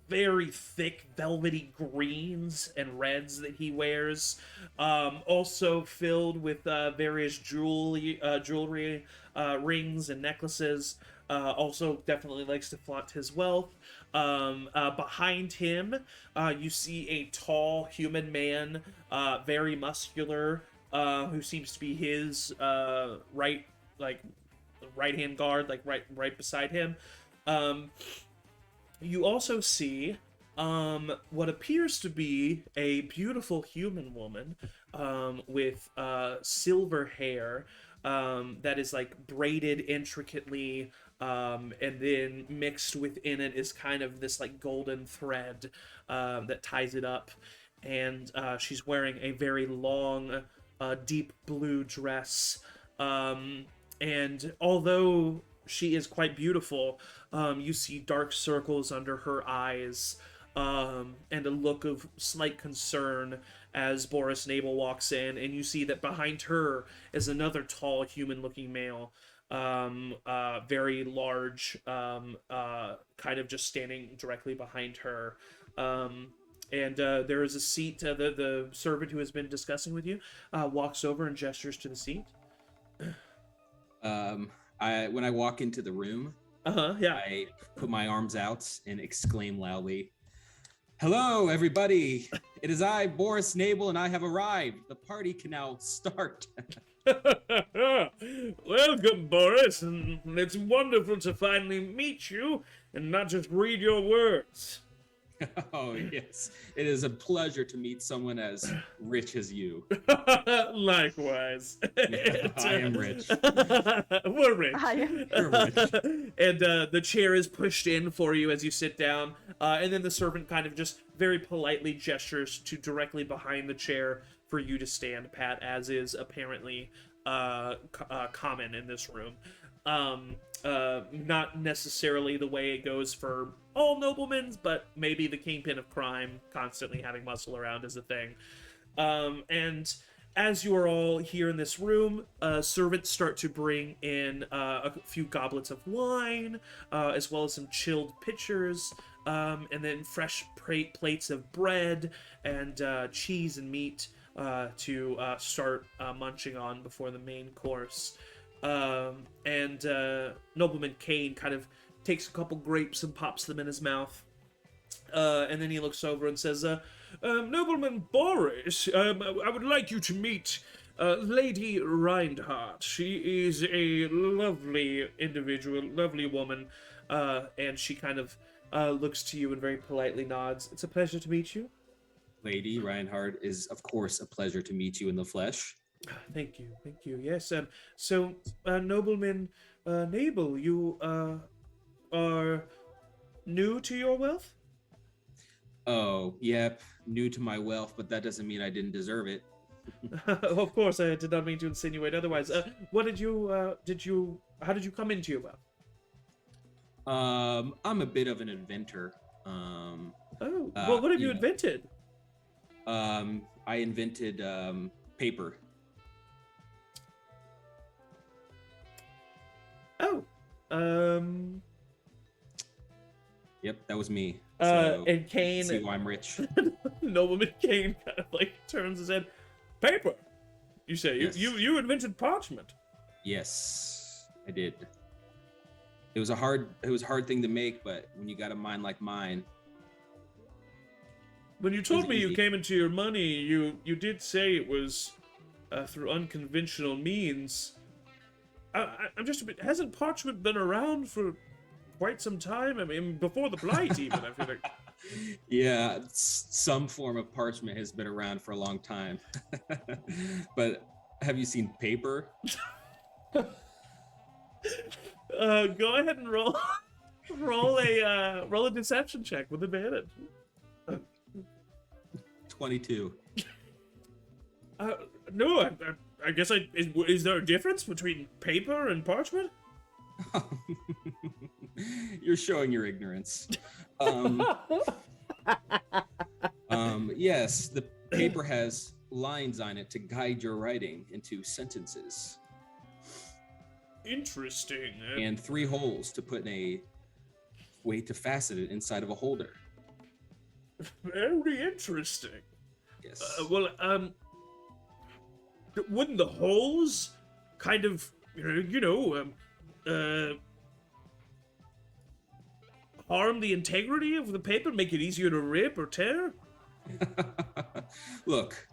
Speaker 1: Very thick velvety greens and reds that he wears, also filled with various jewelry, rings and necklaces. Also definitely likes to flaunt his wealth. Behind him, you see a tall human man, very muscular, who seems to be his right hand guard, like right beside him. You also see what appears to be a beautiful human woman with silver hair that is like braided intricately, and then mixed within it is kind of this like golden thread that ties it up. And she's wearing a very long, deep blue dress. And although she is quite beautiful, you see dark circles under her eyes, and a look of slight concern as Boris Nabel walks in, and you see that behind her is another tall human-looking male, very large, kind of just standing directly behind her. And there is a seat. The servant who has been discussing with you walks over and gestures to the seat.
Speaker 5: When I walk into the room,
Speaker 1: Yeah.
Speaker 5: I put my arms out and exclaim loudly, "Hello, everybody! It is I, Boris Nabel, and I have arrived. The party can now start."
Speaker 1: Welcome, Boris, and it's wonderful to finally meet you and not just read your words.
Speaker 5: Oh, yes. It is a pleasure to meet someone as rich as you.
Speaker 1: Likewise.
Speaker 5: I am rich.
Speaker 1: We're rich.
Speaker 5: You're rich.
Speaker 1: And the chair is pushed in for you as you sit down, and then the servant kind of just very politely gestures to directly behind the chair for you to stand, Pat, as is apparently common in this room. Not necessarily the way it goes for all noblemen, but maybe the kingpin of crime constantly having muscle around is a thing. And as you are all here in this room, servants start to bring in a few goblets of wine, as well as some chilled pitchers, and then fresh plates of bread and cheese and meat to start munching on before the main course. And Nobleman Kane kind of takes a couple grapes and pops them in his mouth. And then he looks over and says, Nobleman Boris, I would like you to meet Lady Reinhardt. She is a lovely individual, lovely woman, and she kind of looks to you and very politely nods. It's a pleasure to meet you.
Speaker 5: Lady Reinhardt, is of course a pleasure to meet you in the flesh.
Speaker 1: Thank you, thank you. Yes, so, Nobleman Nabel, you are new to your wealth?
Speaker 5: Oh, yep, new to my wealth, but that doesn't mean I didn't deserve it.
Speaker 1: Of course, I did not mean to insinuate otherwise. What did you, how did you come into your wealth?
Speaker 5: I'm a bit of an inventor.
Speaker 1: Oh, well, what have you
Speaker 5: know,
Speaker 1: invented?
Speaker 5: I invented paper.
Speaker 1: Oh,
Speaker 5: Yep, that was me.
Speaker 1: and Kane,
Speaker 5: see why I'm rich.
Speaker 1: Nobleman Kane kind of like turns his head. Paper, you say?
Speaker 5: Yes.
Speaker 1: You invented parchment.
Speaker 5: Yes, I did. It was a hard thing to make, but when you got a mind like mine,
Speaker 1: When you told
Speaker 5: was
Speaker 1: me you
Speaker 5: easy.
Speaker 1: came into your money, you did say it was through unconventional means. I'm just a bit. Hasn't parchment been around for quite some time? I mean, before the blight, even. I feel like.
Speaker 5: yeah, some form of parchment has been around for a long time. But have you seen paper?
Speaker 1: Go ahead and roll roll a deception check with advantage.
Speaker 5: 22.
Speaker 1: No, I guess is there a difference between paper and parchment?
Speaker 5: You're showing your ignorance. Yes, the paper has lines on it to guide your writing into sentences,
Speaker 1: Interesting.
Speaker 5: and 3 holes to put in a way to fasten it inside of a holder.
Speaker 1: Very interesting.
Speaker 5: Yes.
Speaker 1: Well, wouldn't the holes kind of, harm the integrity of the paper, make it easier to rip or tear?
Speaker 5: Look,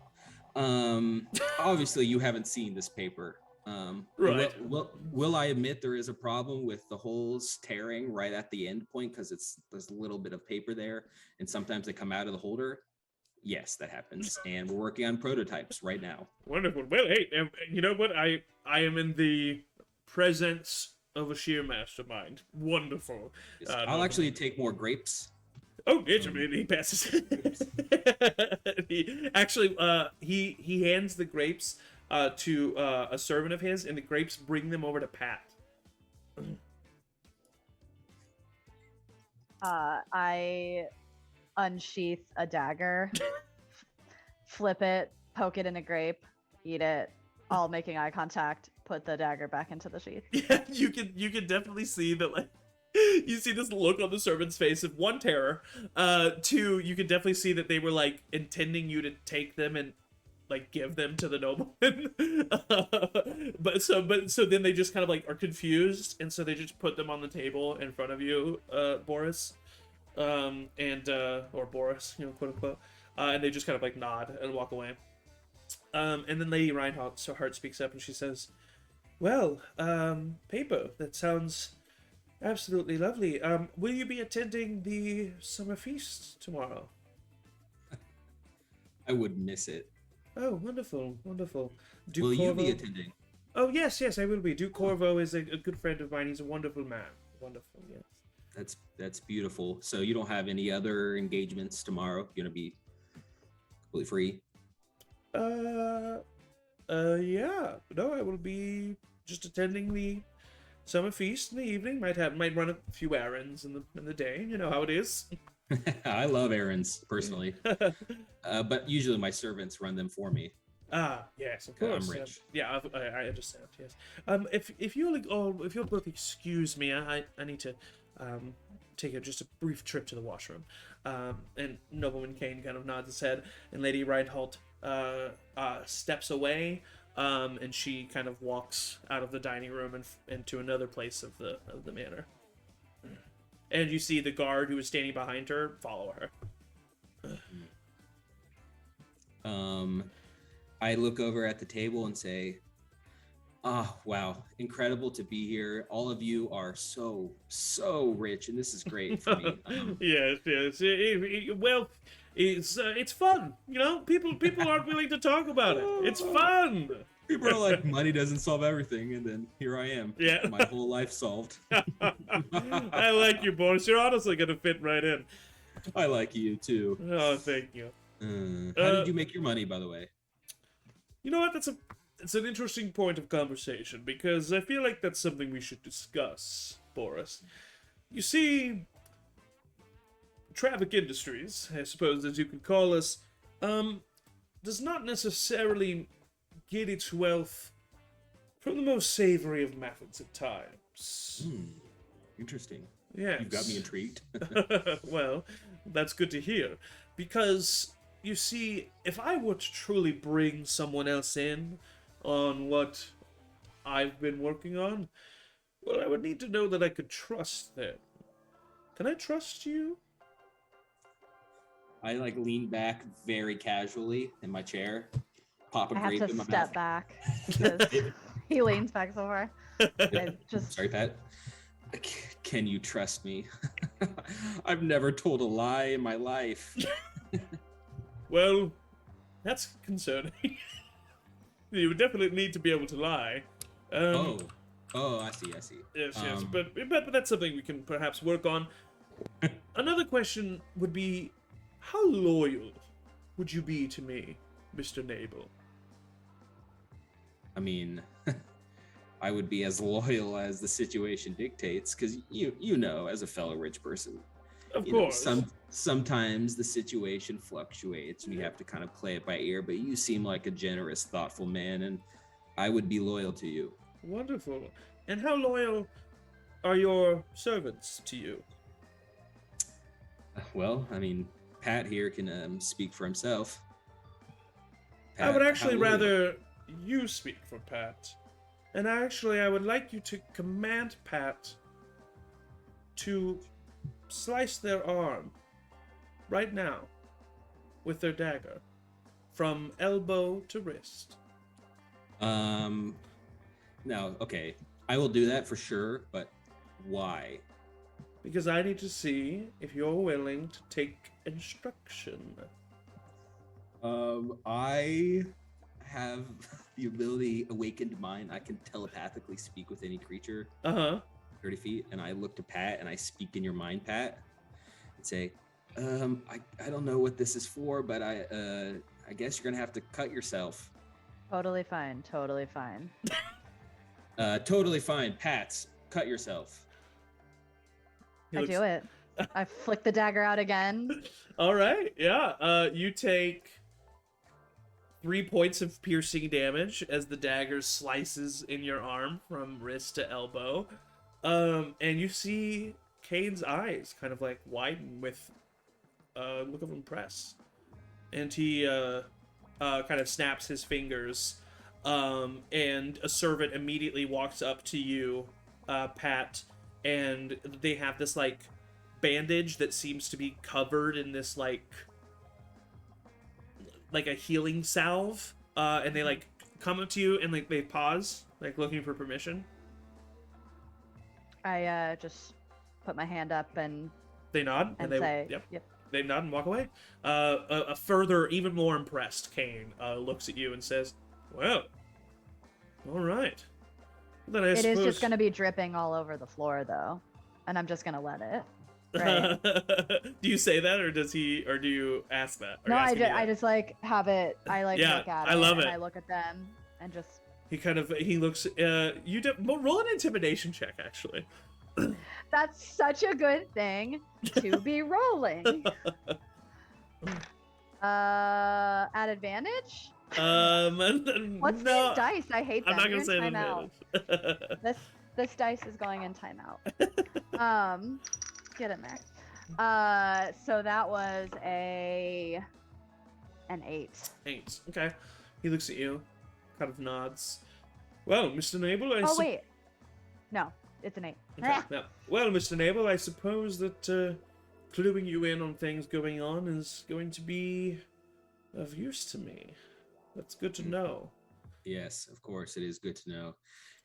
Speaker 5: obviously you haven't seen this paper.
Speaker 1: Right.
Speaker 5: Will I admit there is a problem with the holes tearing right at the end point because there's a little bit of paper there, and sometimes they come out of the holder? Yes, that happens, and we're working on prototypes right now.
Speaker 1: Wonderful. Well, hey, you know what? I am in the presence of a sheer mastermind. Wonderful.
Speaker 5: Yes, I'll actually take more grapes.
Speaker 1: Oh, he passes. He hands the grapes to a servant of his, and the grapes bring them over to Pat.
Speaker 3: I unsheath a dagger, flip it, poke it in a grape, eat it, all making eye contact, put the dagger back into the sheath.
Speaker 1: Yeah, you can definitely see that, like, you see this look on the servant's face of 1, terror, 2, you can definitely see that they were like intending you to take them and like give them to the nobleman. but so then they just kind of like are confused, and so they just put them on the table in front of you, Boris, or Boris, quote unquote, and they just kind of like nod and walk away. And then Lady Reinhardt speaks up and she says, "Well, paper, that sounds absolutely lovely. Will you be attending the summer feast tomorrow?"
Speaker 5: I would miss it.
Speaker 1: Oh, wonderful, wonderful. Duke
Speaker 5: Will you be
Speaker 1: Corvo-
Speaker 5: attending?
Speaker 1: Oh, yes, I will be. Duke Corvo is a good friend of mine. He's a wonderful man. Wonderful, yes.
Speaker 5: That's beautiful. So you don't have any other engagements tomorrow? You're gonna be completely free?
Speaker 1: Yeah. No, I will be just attending the summer feast in the evening. Might run a few errands in the day. You know how it is.
Speaker 5: I love errands personally, but usually my servants run them for me.
Speaker 1: Ah, yes, of
Speaker 5: I'm
Speaker 1: course.
Speaker 5: rich.
Speaker 1: Yeah, I understand. Yes. If you'll both excuse me, I need to take just a brief trip to the washroom. And Nobleman Kane kind of nods his head, and Lady Reinhardt steps away And she kind of walks out of the dining room and into another place of the manor. And you see the guard who is standing behind her follow her.
Speaker 5: I look over at the table and say, "Oh, wow, incredible to be here. All of you are so rich, and this is great for me."
Speaker 1: Yes. Well, it's fun. You know, people aren't willing to talk about it. It's fun.
Speaker 5: People are like, money doesn't solve everything, and then here I am.
Speaker 1: Yeah.
Speaker 5: My whole life solved.
Speaker 1: I like you, Boris. You're honestly gonna fit right in.
Speaker 5: I like you too.
Speaker 1: Oh, thank you.
Speaker 5: How did you make your money, by the way?
Speaker 1: You know what? It's an interesting point of conversation because I feel like that's something we should discuss, Boris. You see, Traffic Industries, I suppose as you could call us, does not necessarily get its wealth from the most savory of methods at times.
Speaker 5: Interesting.
Speaker 1: Yes.
Speaker 5: You've got me intrigued.
Speaker 1: Well, that's good to hear. Because, you see, if I were to truly bring someone else in on what I've been working on, well, I would need to know that I could trust them. Can I trust you?
Speaker 5: I lean back very casually in my chair, pop a
Speaker 3: I have
Speaker 5: grape
Speaker 3: to
Speaker 5: in my
Speaker 3: step
Speaker 5: mouth.
Speaker 3: back because he leans back so far. I just
Speaker 5: Sorry, Pat. Can you trust me? I've never told a lie in my life.
Speaker 1: Well, that's concerning. You would definitely need to be able to lie.
Speaker 5: Oh, I see.
Speaker 1: Yes, but that's something we can perhaps work on. Another question would be, how loyal would you be to me, Mr. Nabel?
Speaker 5: I mean, I would be as loyal as the situation dictates, because you know, as a fellow rich person,
Speaker 1: Of
Speaker 5: you know,
Speaker 1: course.
Speaker 5: sometimes the situation fluctuates and you have to kind of play it by ear, but you seem like a generous, thoughtful man, and I would be loyal to you.
Speaker 1: Wonderful. And how loyal are your servants to you?
Speaker 5: Well, I mean, Pat here can speak for himself.
Speaker 1: I would
Speaker 5: Pat,
Speaker 1: actually
Speaker 5: how loyal?
Speaker 1: rather you speak for Pat. And I would like you to command Pat to slice their arm right now with their dagger from elbow to wrist.
Speaker 5: No, okay. I will do that for sure, but why?
Speaker 1: Because I need to see if you're willing to take instruction.
Speaker 5: I have the ability Awakened Mind. I can telepathically speak with any creature
Speaker 1: Uh-huh.
Speaker 5: 30 feet, and I look to Pat and I speak in your mind, Pat, and say, I don't know what this is for, but I guess you're gonna have to cut yourself.
Speaker 3: totally fine. Totally fine.
Speaker 5: Totally fine. Pats, cut yourself.
Speaker 1: He
Speaker 3: I
Speaker 1: looks-
Speaker 3: do it. I flick the dagger out again.
Speaker 1: All right, yeah. You take 3 points of piercing damage as the dagger slices in your arm from wrist to elbow. And you see Kane's eyes kind of widen with a look of impress. And he kind of snaps his fingers. And a servant immediately walks up to you, Pat, and they have this bandage that seems to be covered in this like a healing salve, and they come up to you and they pause, looking for permission.
Speaker 3: I just put my hand up and
Speaker 1: They nod
Speaker 3: and
Speaker 1: they
Speaker 3: say,
Speaker 1: yep. They nod and walk away. A further, even more impressed Kane looks at you and says, "Well, all right. Then I
Speaker 3: It
Speaker 1: suppose
Speaker 3: is just going to be dripping all over the floor, though, and I'm just going to let it. Right?
Speaker 1: Do you say that, or do you ask that? Or
Speaker 3: No,
Speaker 1: ask him
Speaker 3: I
Speaker 1: that?
Speaker 3: just have it. I
Speaker 1: Yeah,
Speaker 3: look at
Speaker 1: I
Speaker 3: it.
Speaker 1: love
Speaker 3: and
Speaker 1: it.
Speaker 3: I look at them and just.
Speaker 1: He looks. Roll an intimidation check, actually.
Speaker 3: That's such a good thing to be rolling. At advantage? What's
Speaker 1: no,
Speaker 3: these dice? I hate them.
Speaker 1: I'm not
Speaker 3: You're
Speaker 1: gonna say
Speaker 3: in
Speaker 1: an
Speaker 3: timeout.
Speaker 1: advantage.
Speaker 3: This dice is going in timeout. Get in there. So that was an 8.
Speaker 1: 8. Okay. He looks at you, kind of nods. Well, Mr. Nabel,
Speaker 3: Oh wait, no, it's an 8.
Speaker 1: Okay, yeah. Well, Mr. Nabel, I suppose that cluing you in on things going on is going to be of use to me. That's good to know.
Speaker 5: Yes, of course, it is good to know.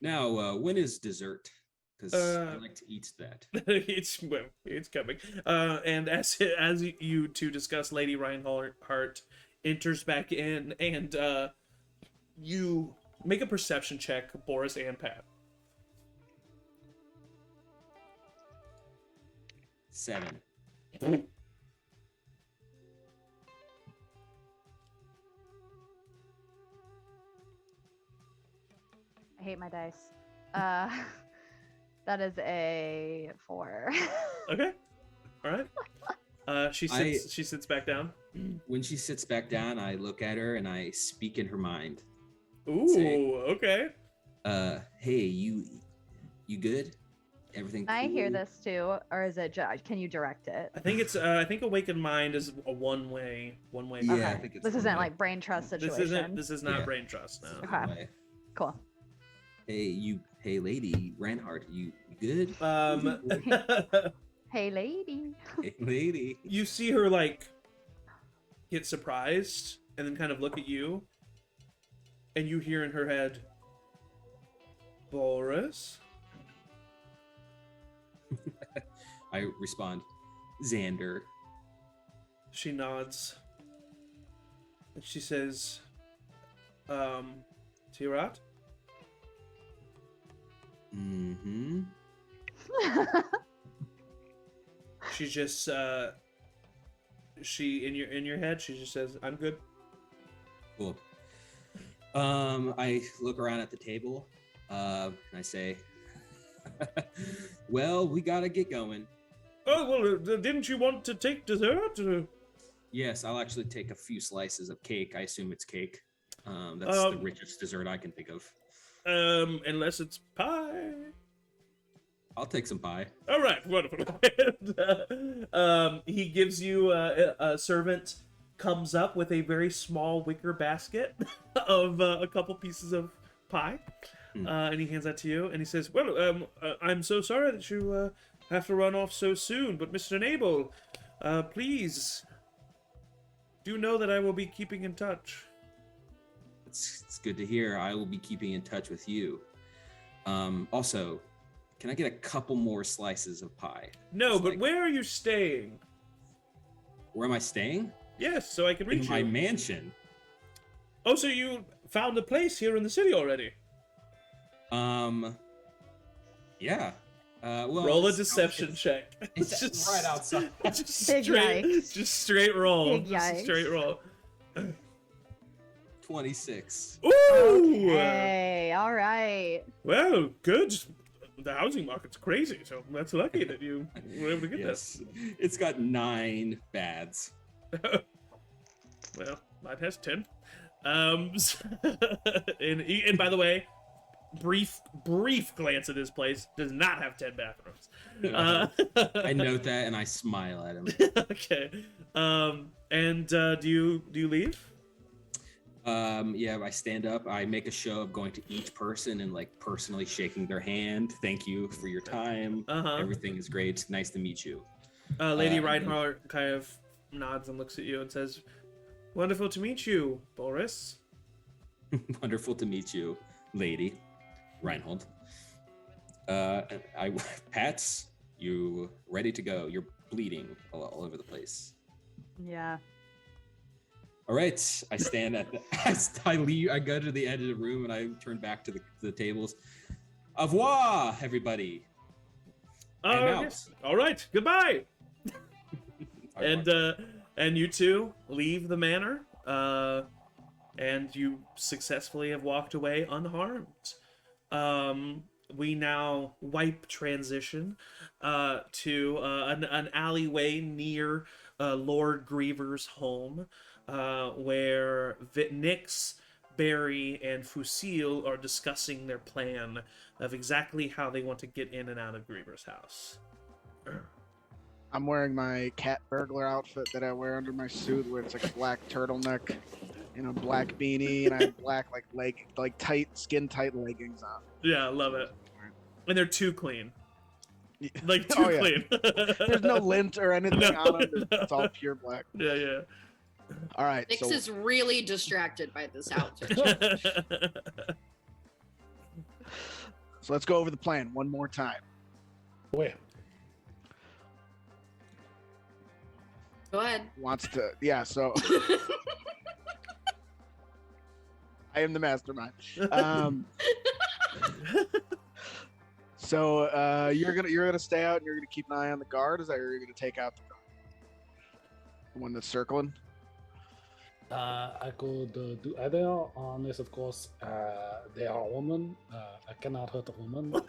Speaker 5: Now, when is dessert? Because I like to eat that.
Speaker 1: it's coming. And as you two discuss, Lady Reinhardt enters back in, and you make a perception check, Boris and Pat.
Speaker 5: 7.
Speaker 3: I hate my dice. That is a 4.
Speaker 1: Okay. All right. She sits back down.
Speaker 5: When she sits back down, I look at her and I speak in her mind.
Speaker 1: Ooh,
Speaker 5: Say,
Speaker 1: okay.
Speaker 5: Hey, you good? Everything cool?
Speaker 3: I hear this too, or is it? Can you direct it?
Speaker 1: I think it's. I think Awakened Mind is a one-way.
Speaker 5: Yeah,
Speaker 3: Okay.
Speaker 5: I think it's
Speaker 3: This
Speaker 5: one
Speaker 3: isn't
Speaker 5: way.
Speaker 3: like brain trust situation.
Speaker 1: This is not
Speaker 5: Yeah.
Speaker 1: brain trust. No.
Speaker 3: Okay.
Speaker 5: One way.
Speaker 3: Cool.
Speaker 5: Hey, lady Reinhardt, you good?
Speaker 3: Hey, lady.
Speaker 5: Hey, lady.
Speaker 1: You see her like get surprised and then kind of look at you, and you hear in her head, Boris.
Speaker 5: I respond, Xander.
Speaker 1: She nods. And she says, Tayaroth?
Speaker 5: Mm-hmm.
Speaker 1: She just, she, in your head, she just says, I'm good.
Speaker 5: Cool. I look around at the table, and I say, well, we gotta get going.
Speaker 1: Oh, well, didn't you want to take dessert?
Speaker 5: Yes, I'll actually take a few slices of cake. I assume it's cake. That's the richest dessert I can think of.
Speaker 1: Unless it's pie.
Speaker 5: I'll take some pie.
Speaker 1: All right, wonderful. He gives you a servant comes up with a very small wicker basket of a couple pieces of pie, and he hands that to you. And he says, "Well, I'm so sorry that you have to run off so soon, but Mr. Nabel, please do know that I will be keeping in touch."
Speaker 5: It's good to hear. I will be keeping in touch with you. Also, can I get a couple more slices of pie?
Speaker 1: No,
Speaker 5: It's
Speaker 1: but
Speaker 5: like-
Speaker 1: where are you staying?
Speaker 5: Where am I staying?
Speaker 1: Yes, so I can reach
Speaker 5: In my
Speaker 1: you.
Speaker 5: mansion.
Speaker 1: Oh, so you found a place here in the city already?
Speaker 5: Yeah. Well,
Speaker 1: Roll a
Speaker 5: it's-
Speaker 1: deception check.
Speaker 5: It's right outside.
Speaker 1: Just
Speaker 3: Big
Speaker 1: straight,
Speaker 3: yikes.
Speaker 1: just straight roll.
Speaker 3: Big
Speaker 1: Just a straight
Speaker 3: yikes.
Speaker 1: roll.
Speaker 5: 26.
Speaker 1: Ooh!
Speaker 3: Hey, all right.
Speaker 1: Well, good. The housing market's crazy, so that's lucky that you were able to get
Speaker 5: Yes. It's got 9 bads.
Speaker 1: this. Well, mine has 10. And by the way, brief glance at this place does not have 10 bathrooms.
Speaker 5: I note that and I smile at him.
Speaker 1: Okay. And do you leave?
Speaker 5: Yeah, I stand up. I make a show of going to each person and like personally shaking their hand. Thank you for your time.
Speaker 1: Uh-huh.
Speaker 5: Everything is great. Nice to meet you.
Speaker 1: Lady
Speaker 5: and then-
Speaker 1: Reinhardt kind of nods and looks at you and says, "Wonderful to meet you, Boris."
Speaker 5: Wonderful to meet you, lady Reinhold. Pats, you ready to go? You're bleeding all over the place.
Speaker 3: Yeah.
Speaker 5: All right, I stand at the. I leave. I go to the end of the room and I turn back to the tables. Au revoir, everybody. I'm out.
Speaker 1: Yes. All right. Goodbye.
Speaker 5: I walk.
Speaker 1: And you two leave the manor. And you successfully have walked away unharmed. We now wipe transition to an alleyway near Lord Griever's home, where Nix, Barry, and Fusile are discussing their plan of exactly how they want to get in and out of Griever's house.
Speaker 2: I'm wearing my cat burglar outfit that I wear under my suit, where it's like a black turtleneck, black beanie, and I have black like tight skin tight leggings on.
Speaker 1: Yeah, I love it. And they're too clean.
Speaker 2: Yeah.
Speaker 1: Like too
Speaker 2: Oh, yeah.
Speaker 1: clean.
Speaker 2: There's no lint or anything
Speaker 1: No,
Speaker 2: on them.
Speaker 1: no.
Speaker 2: It's all pure black.
Speaker 1: Yeah.
Speaker 2: All right.
Speaker 6: Nix
Speaker 2: So
Speaker 6: is really distracted by this outfit.
Speaker 2: let's go over the plan one more time.
Speaker 4: Wait.
Speaker 6: Go ahead.
Speaker 2: Wants to, yeah. So I am the mastermind. So you're gonna stay out and you're gonna keep an eye on the guard. Is that or you're gonna take out the one that's circling?
Speaker 4: I could do either, unless of course they are a woman. I cannot hurt a woman.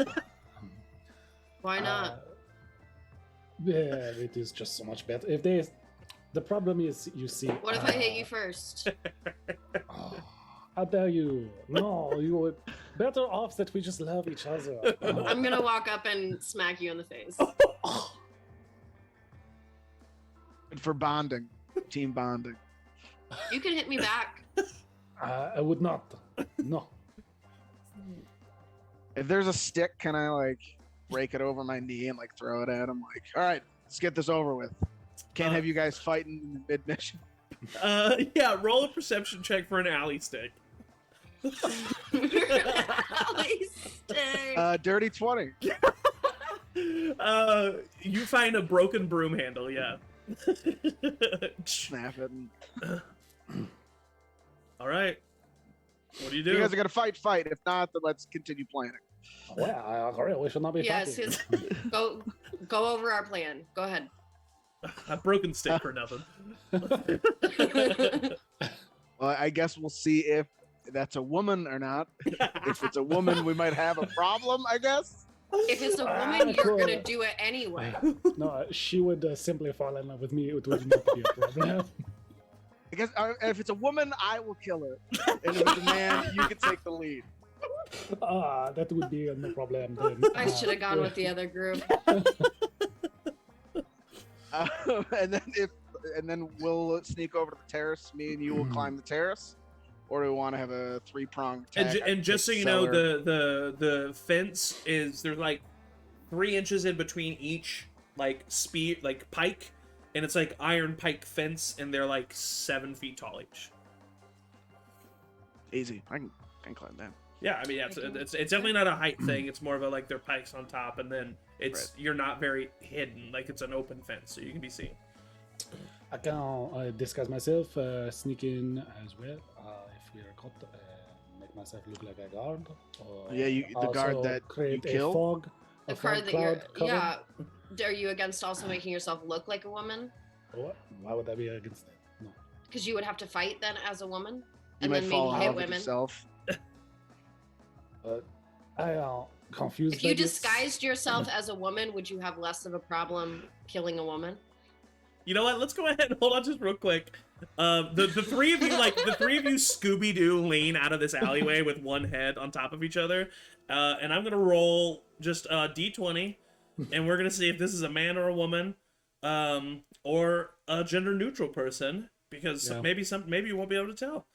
Speaker 6: Why not?
Speaker 4: Yeah, it is just so much better. The problem is, you see.
Speaker 6: What if I hit you first?
Speaker 4: How dare you? No, you were better off that we just love each other.
Speaker 6: I'm gonna walk up and smack you in the face.
Speaker 2: Good for bonding, team bonding.
Speaker 6: You can hit me back.
Speaker 4: I would not. No.
Speaker 2: If there's a stick, can I like break it over my knee and like throw it at him? Like, all right, let's get this over with. Can't have you guys fighting in mid mission.
Speaker 1: Yeah, roll a perception check for an alley stick.
Speaker 6: Alley stick.
Speaker 2: Dirty 20.
Speaker 1: You find a broken broom handle, yeah.
Speaker 2: Snap it. And...
Speaker 1: All right. What do you do?
Speaker 2: You guys are gonna fight. If not, then let's continue planning.
Speaker 4: Yeah, I agree. We should not be
Speaker 6: Yes,
Speaker 4: fighting.
Speaker 6: go over our plan. Go ahead.
Speaker 1: A broken stick for nothing.
Speaker 2: Well, I guess we'll see if that's a woman or not. If it's a woman, we might have a problem, I guess.
Speaker 6: If it's a woman, you're gonna do it anyway.
Speaker 4: No, she would simply fall in love with me. It would not be a problem.
Speaker 2: I guess if it's a woman, I will kill her. And if it's a man, you can take the lead.
Speaker 4: That would be no problem then.
Speaker 6: I should have gone with the other group.
Speaker 2: And then we'll sneak over to the terrace. Me and you will climb the terrace, or do we want to have a 3-pronged attack?
Speaker 1: And just so you know, the fence is there's like 3 inches in between each like pike, and it's like iron pike fence, and they're like 7 feet tall each.
Speaker 2: Easy. I can climb that.
Speaker 1: Yeah, I mean, yeah, it's definitely not a height thing. It's more of a like their pikes on top, and then it's you're not very hidden. Like it's an open fence, so you can be seen.
Speaker 4: I can disguise myself, sneak in as well. If we are caught, make myself look like a guard. Or
Speaker 2: Yeah, the guard
Speaker 4: also
Speaker 2: that you
Speaker 4: create a
Speaker 2: kill?
Speaker 4: fog.
Speaker 6: The
Speaker 4: a fog
Speaker 6: card that you're,
Speaker 4: cloud cover.
Speaker 6: yeah. Are you against also making yourself look like a woman?
Speaker 4: What? Why would I be against that? No.
Speaker 6: Because you would have to fight then as a woman,
Speaker 2: You
Speaker 6: and
Speaker 2: might
Speaker 6: then
Speaker 2: fall
Speaker 6: maybe
Speaker 2: in
Speaker 6: hit
Speaker 2: love with
Speaker 6: women.
Speaker 2: yourself.
Speaker 4: I am confused.
Speaker 6: If you
Speaker 4: by this.
Speaker 6: disguised yourself as a woman, would you have less of a problem killing a woman?
Speaker 1: You know what? Let's go ahead and hold on just real quick. The 3 of you, like the 3 of you, Scooby-Doo lean out of this alleyway with one head on top of each other, and I'm gonna roll just a d20, and we're gonna see if this is a man or a woman, or a gender-neutral person, because maybe you won't be able to tell.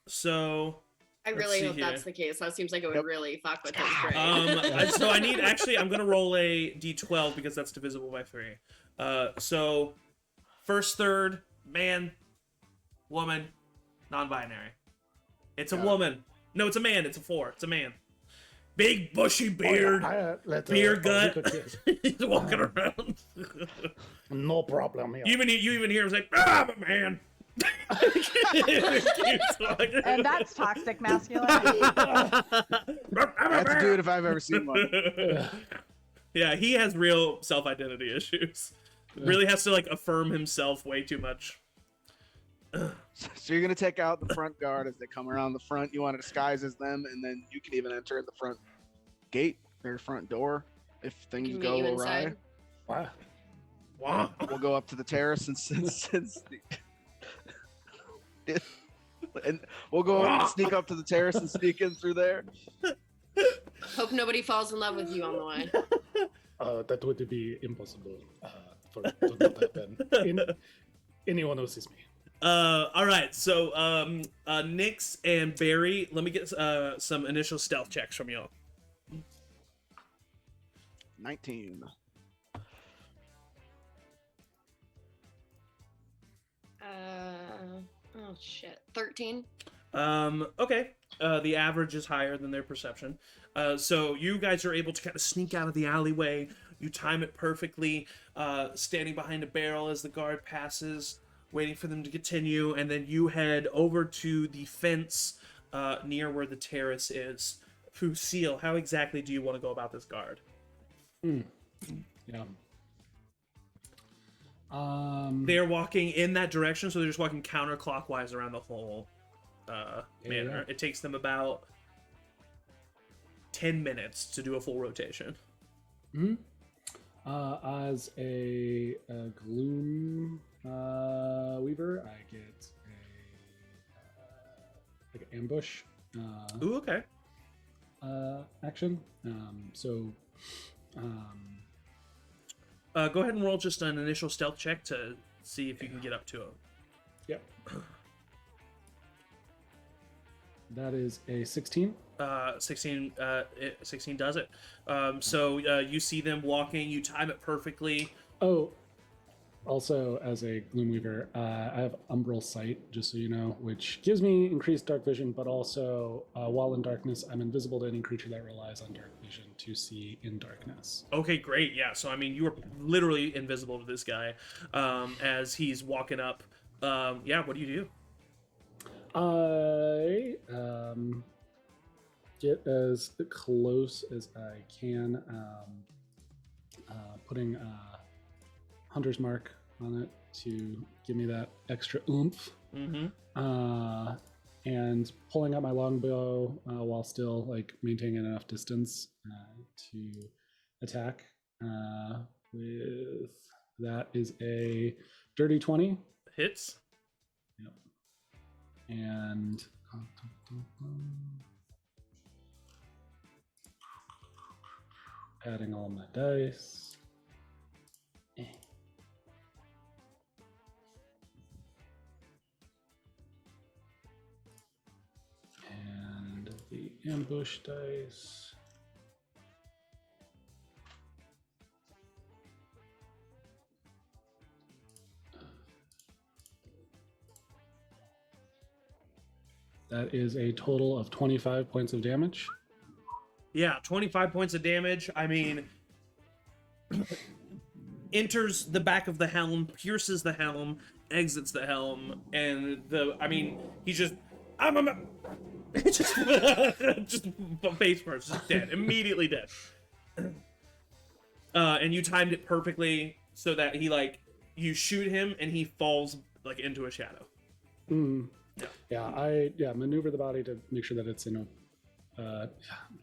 Speaker 1: So.
Speaker 6: I
Speaker 1: Let's
Speaker 6: really
Speaker 1: see
Speaker 6: hope
Speaker 1: here.
Speaker 6: that's the case. That seems like it would
Speaker 2: Yep.
Speaker 6: really fuck with his brain.
Speaker 1: So I need I'm gonna roll a d12 because that's divisible by 3. So first third, man, woman, non-binary. It's a woman. No, it's a man. It's a 4. It's a man. Big bushy beard, beer gut. He's walking around.
Speaker 4: No problem here.
Speaker 1: You even hear him say, "I'm a man."
Speaker 3: And that's toxic masculinity.
Speaker 2: That's a dude if I've ever seen one.
Speaker 1: Yeah, he has real self-identity issues. Really has to like affirm himself way too much.
Speaker 2: So you're gonna take out the front guard as they come around the front. You want to disguise as them, and then you can even enter the front gate or front door if things
Speaker 6: Can
Speaker 2: go
Speaker 6: meet you
Speaker 2: awry.
Speaker 6: inside.
Speaker 4: Wow.
Speaker 1: Wow.
Speaker 2: We'll go up to the terrace and we'll go and sneak up to the terrace and sneak in through there.
Speaker 6: Hope nobody falls in love with you on the way.
Speaker 4: That would be impossible for it to not happen. Anyone who sees me.
Speaker 1: All right. So, Nyx and Barry, let me get some initial stealth checks from y'all.
Speaker 2: 19.
Speaker 6: Oh shit. 13.
Speaker 1: Okay. The average is higher than their perception. So you guys are able to kind of sneak out of the alleyway. You time it perfectly, standing behind a barrel as the guard passes, waiting for them to continue, and then you head over to the fence near where the terrace is. Lucille, how exactly do you want to go about this guard?
Speaker 4: Yeah.
Speaker 1: They're walking in that direction, so they're just walking counterclockwise around the whole manor.
Speaker 4: Yeah.
Speaker 1: It takes them about 10 minutes to do a full rotation.
Speaker 4: As a gloom weaver, I get a like an ambush
Speaker 1: Ooh, okay.
Speaker 4: action.
Speaker 1: Go ahead and roll just an initial stealth check to see if you can get up to him.
Speaker 4: Yep. That is a 16.
Speaker 1: 16 does it. So you see them walking, you time it perfectly.
Speaker 4: Oh, also as a Gloomweaver, I have Umbral Sight, just so you know, which gives me increased dark vision, but also while in darkness, I'm invisible to any creature that relies on dark vision to see in darkness.
Speaker 1: Okay, great. Yeah, so I mean, you are literally invisible to this guy as he's walking up. Yeah, what do you do?
Speaker 4: I get as close as I can, putting Hunter's Mark on it to give me that extra oomph.
Speaker 1: Mm-hmm.
Speaker 4: And pulling out my longbow while still like maintaining enough distance to attack. With that is a dirty 20.
Speaker 1: Hits.
Speaker 4: Yep. And adding all my dice. And the ambush dice. That is a total of 25 points of damage.
Speaker 1: Yeah, 25 points of damage. I mean, enters the back of the helm, pierces the helm, exits the helm, and he's just, just face first, just dead, immediately dead. And you timed it perfectly so that you shoot him and he falls into a shadow.
Speaker 4: Yeah, I maneuver the body to make sure that it's in a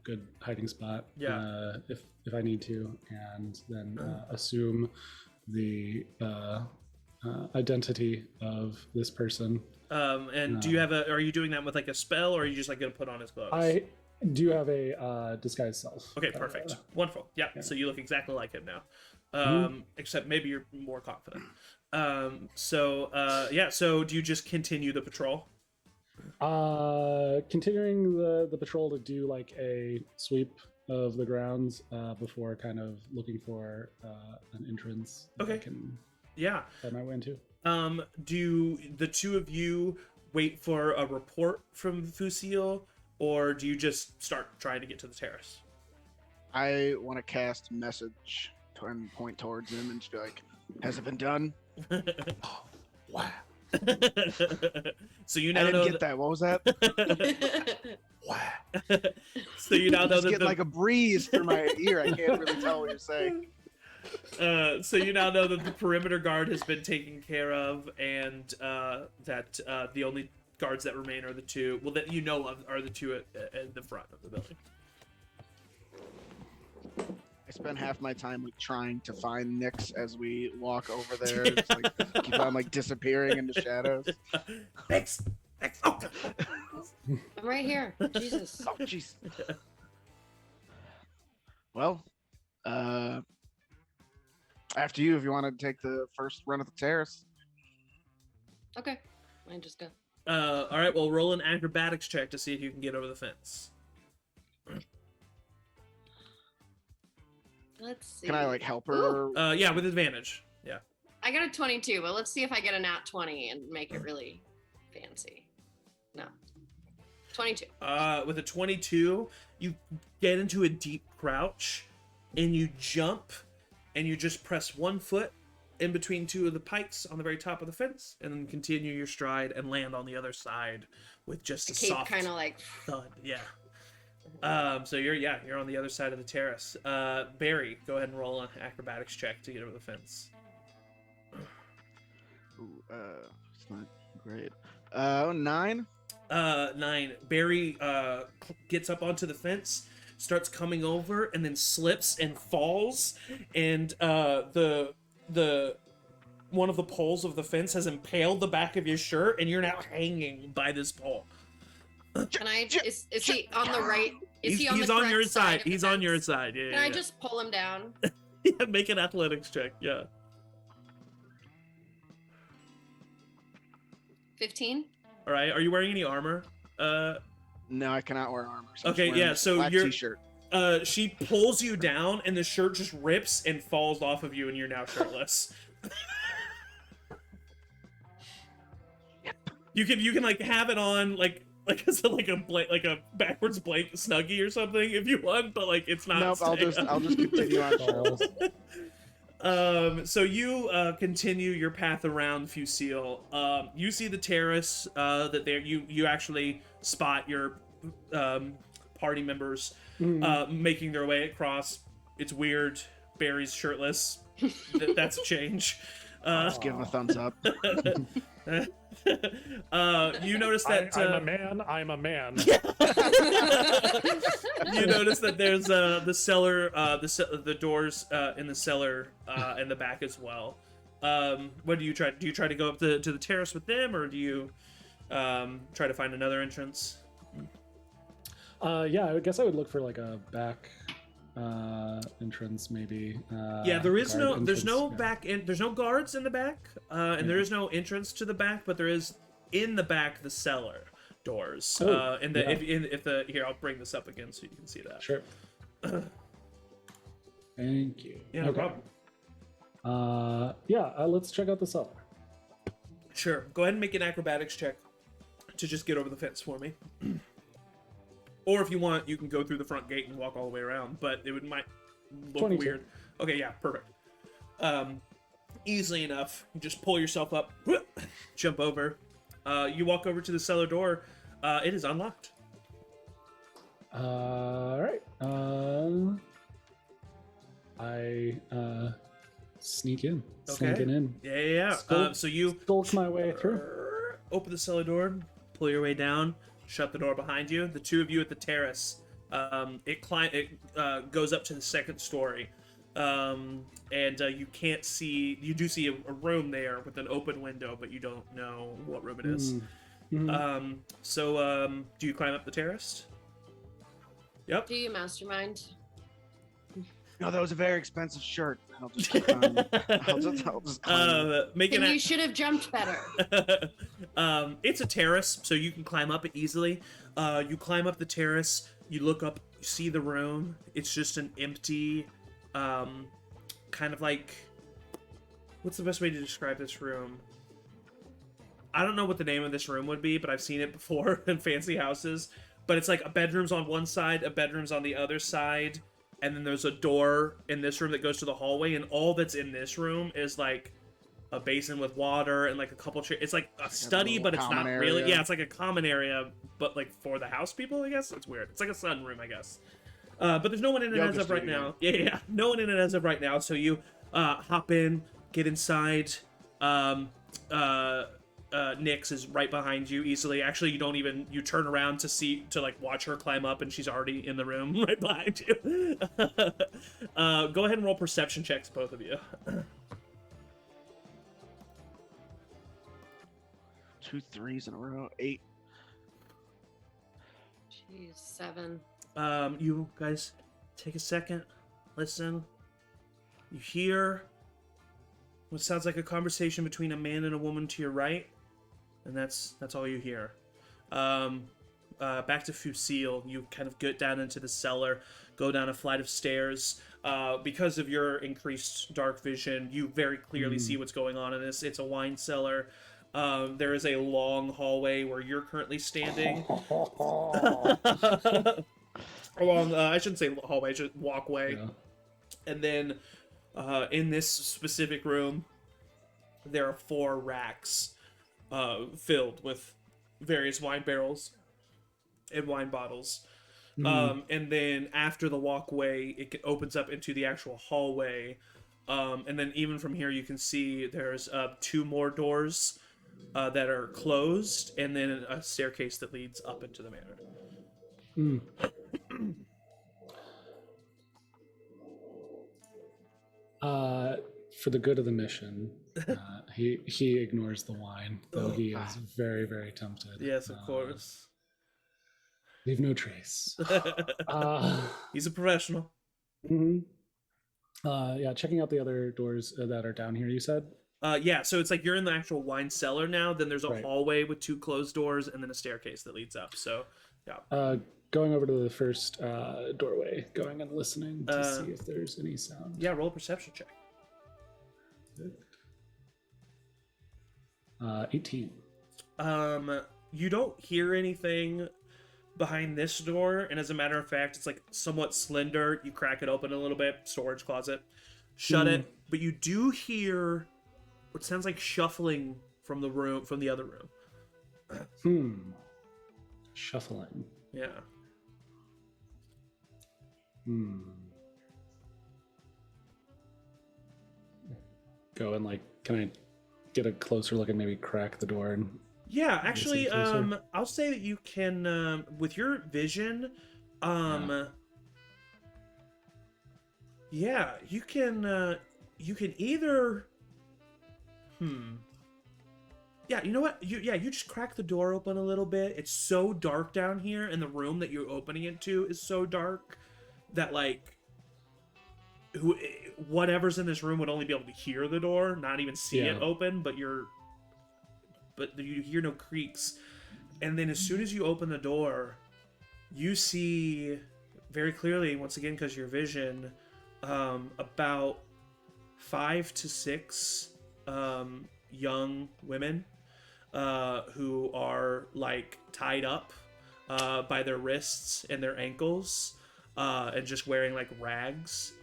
Speaker 4: good hiding spot.
Speaker 1: Yeah.
Speaker 4: If I need to, and then assume the identity of this person.
Speaker 1: And do you have are you doing that with a spell, or are you just gonna put on his clothes?
Speaker 4: I do have a disguise self.
Speaker 1: Okay, perfect. Wonderful. Yeah, so you look exactly like him now. Except maybe you're more confident. So do you just continue the patrol?
Speaker 4: Continuing the patrol to do a sweep of the grounds before kind of looking for an entrance that I can find my way into.
Speaker 1: Do the two of you wait for a report from Fusil, or do you just start trying to get to the terrace?
Speaker 2: I want to cast message and point towards him and just be like, "Has it been done?" Oh, wow.
Speaker 1: So you now
Speaker 2: I didn't
Speaker 1: know
Speaker 2: get that. What was that? Wow.
Speaker 1: So you now know
Speaker 2: just
Speaker 1: that
Speaker 2: getting like a breeze through my ear. I can't really tell what you're saying.
Speaker 1: So you now know that the perimeter guard has been taken care of, and that the only guards that remain are the two. Well, that you know of are the two at the front of the building.
Speaker 2: I spend half my time trying to find Nyx as we walk over there. It's keep on disappearing into shadows.
Speaker 1: Nyx! Oh.
Speaker 6: I'm right here. Jesus.
Speaker 2: Oh, jeez. Well, after you, if you want to take the first run at the terrace.
Speaker 6: Okay. I just go.
Speaker 1: All right. Well, roll an acrobatics check to see if you can get over the fence.
Speaker 6: Let's see.
Speaker 2: Can I like help
Speaker 6: Ooh,
Speaker 2: her?
Speaker 1: Yeah, with advantage. Yeah.
Speaker 6: I got a 22, but let's see if I get a nat 20 and make it really fancy. No. 22.
Speaker 1: With a 22, you get into a deep crouch, and you jump, and you just press one foot in between two of the pikes on the very top of the fence, and then continue your stride and land on the other side with just a
Speaker 6: Cape
Speaker 1: soft
Speaker 6: kind of like.
Speaker 1: thud. Yeah. So you're on the other side of the terrace. Barry, go ahead and roll an acrobatics check to get over the fence.
Speaker 2: Ooh, it's not great. 9.
Speaker 1: 9. Barry gets up onto the fence, starts coming over, and then slips and falls, and the one of the poles of the fence has impaled the back of your shirt, and you're now hanging by this pole.
Speaker 6: Can I? Is he on the right? Is he on
Speaker 1: he's
Speaker 6: the
Speaker 1: on your
Speaker 6: correct
Speaker 1: side.
Speaker 6: of the
Speaker 1: He's on your
Speaker 6: fence?
Speaker 1: side. Yeah.
Speaker 6: Can I just pull him down?
Speaker 1: Yeah, make an athletics check. Yeah.
Speaker 6: 15.
Speaker 1: All right. Are you wearing any armor?
Speaker 2: No, I cannot wear armor. So I'm just
Speaker 1: Okay,
Speaker 2: wearing
Speaker 1: yeah,
Speaker 2: a
Speaker 1: so
Speaker 2: black
Speaker 1: you're-
Speaker 2: t-shirt.
Speaker 1: She pulls you down, and the shirt just rips and falls off of you, and you're now shirtless. You can like have it on like it's like a backwards blank snuggie or something if you want, but like it's not.
Speaker 2: Nope, I'll just continue on
Speaker 4: Balls.
Speaker 2: shirtless.
Speaker 1: So you continue your path around Fusil. You see the terrace that there you actually spot your party members making their way across. It's weird. Barry's shirtless. That's a change.
Speaker 2: Just give him a thumbs up.
Speaker 1: You notice that
Speaker 7: I'm a man. I'm a man.
Speaker 1: you notice that there's the cellar, the doors in the cellar in the back as well. What do you try? Do you try to go up to the terrace with them, or do you try to find another entrance?
Speaker 4: Yeah, I guess I would look for like a back entrance, maybe.
Speaker 1: Yeah, there is
Speaker 4: guard
Speaker 1: there's no
Speaker 4: entrance, yeah.
Speaker 1: back in, there's no guards in the back, and there is no entrance to the back, but there is in the back the cellar doors.
Speaker 4: Oh,
Speaker 1: And the
Speaker 4: yeah.
Speaker 1: if the here I'll bring this up again so you can see that.
Speaker 4: Sure. Thank you.
Speaker 1: Yeah, no
Speaker 4: Okay.
Speaker 1: problem.
Speaker 4: Yeah, let's check out the cellar.
Speaker 1: Sure. Go ahead and make an acrobatics check to just get over the fence for me. Or if you want, you can go through the front gate and walk all the way around, but it might look
Speaker 4: 22.
Speaker 1: weird. Okay, yeah, perfect. Easily enough. You just pull yourself up, jump over. You walk over to the cellar door. It is unlocked.
Speaker 4: All right. I sneak in.
Speaker 1: Okay.
Speaker 4: Sneaking in.
Speaker 1: Yeah.
Speaker 4: Skulk-
Speaker 1: So you
Speaker 4: Skulk my way through.
Speaker 1: open the cellar door, pull your way down, shut the door behind you. The two of you at the terrace. It goes up to the second story, and you can't see. You do see a room there with an open window, but you don't know what room it is.
Speaker 4: Mhm.
Speaker 1: Do you climb up the terrace? Yep.
Speaker 6: Do you mastermind?
Speaker 2: No, that was a very expensive shirt. I'll just climb. I'll just climb.
Speaker 1: Make
Speaker 6: Then
Speaker 1: an.
Speaker 6: you should have jumped better.
Speaker 1: It's a terrace, so you can climb up it easily. You climb up the terrace, you look up, you see the room. It's just an empty, kind of like, what's the best way to describe this room? I don't know what the name of this room would be, but I've seen it before in fancy houses. But it's like a bedroom's on one side, a bedroom's on the other side, and then there's a door in this room that goes to the hallway, and all that's in this room is like a basin with water and like a couple chairs. It's like a study,
Speaker 2: little
Speaker 1: but it's not
Speaker 2: common
Speaker 1: really.
Speaker 2: area.
Speaker 1: Yeah, it's like a common area, but like for the house people, I guess. It's weird. It's like a sunroom, I guess. But there's no one in it
Speaker 2: Yoga
Speaker 1: as of right
Speaker 2: studio.
Speaker 1: now. Yeah, no one in it as of right now. So you hop in, get inside. Nyx is right behind you easily. Actually, you turn around to like watch her climb up, and she's already in the room right behind you. Go ahead and roll perception checks, both of you.
Speaker 2: 2 3s in a row. 8.
Speaker 6: Jeez, 7.
Speaker 1: You guys take a second, listen. You hear what sounds like a conversation between a man and a woman to your right, and that's all you hear. Back to Fusil, you kind of get down into the cellar, go down a flight of stairs. Because of your increased dark vision, you very clearly see what's going on in this. It's a wine cellar. There is a long hallway where you're currently standing. Along, I shouldn't say hallway, just walkway.
Speaker 4: Yeah.
Speaker 1: And then in this specific room, there are 4 racks filled with various wine barrels and wine bottles. And then after the walkway, it opens up into the actual hallway. And then even from here, you can see there's 2 more doors that are closed, and then a staircase that leads up into the manor.
Speaker 4: For the good of the mission, he ignores the wine, though he is very, very tempted.
Speaker 1: Yes, of course.
Speaker 4: Leave no trace.
Speaker 1: He's a professional.
Speaker 4: Yeah, checking out the other doors that are down here, you said?
Speaker 1: Yeah, so it's like you're in the actual wine cellar now, then there's a
Speaker 4: Right.
Speaker 1: hallway with 2 closed doors, and then a staircase that leads up. So, yeah.
Speaker 4: Going over to the first doorway, going and listening to see if there's any sound.
Speaker 1: Yeah, roll a perception check.
Speaker 4: 18.
Speaker 1: You don't hear anything behind this door, and as a matter of fact, it's like somewhat slender. You crack it open a little bit, storage closet, shut it, but you do hear what sounds like shuffling from the other room.
Speaker 4: Shuffling.
Speaker 1: Yeah.
Speaker 4: Go and can I get a closer look and maybe crack the door and
Speaker 1: Yeah, actually,
Speaker 4: Listen closer.
Speaker 1: I'll say that you can, with your vision, yeah, you can either, yeah, you know what? You just crack the door open a little bit. It's so dark down here, and the room that you're opening it to is so dark that, like, whatever's in this room would only be able to hear the door, not even see it open, but you hear no creaks. And then as soon as you open the door, you see very clearly, once again, because your vision, about 5 to 6 young women who are like tied up by their wrists and their ankles and just wearing like rags,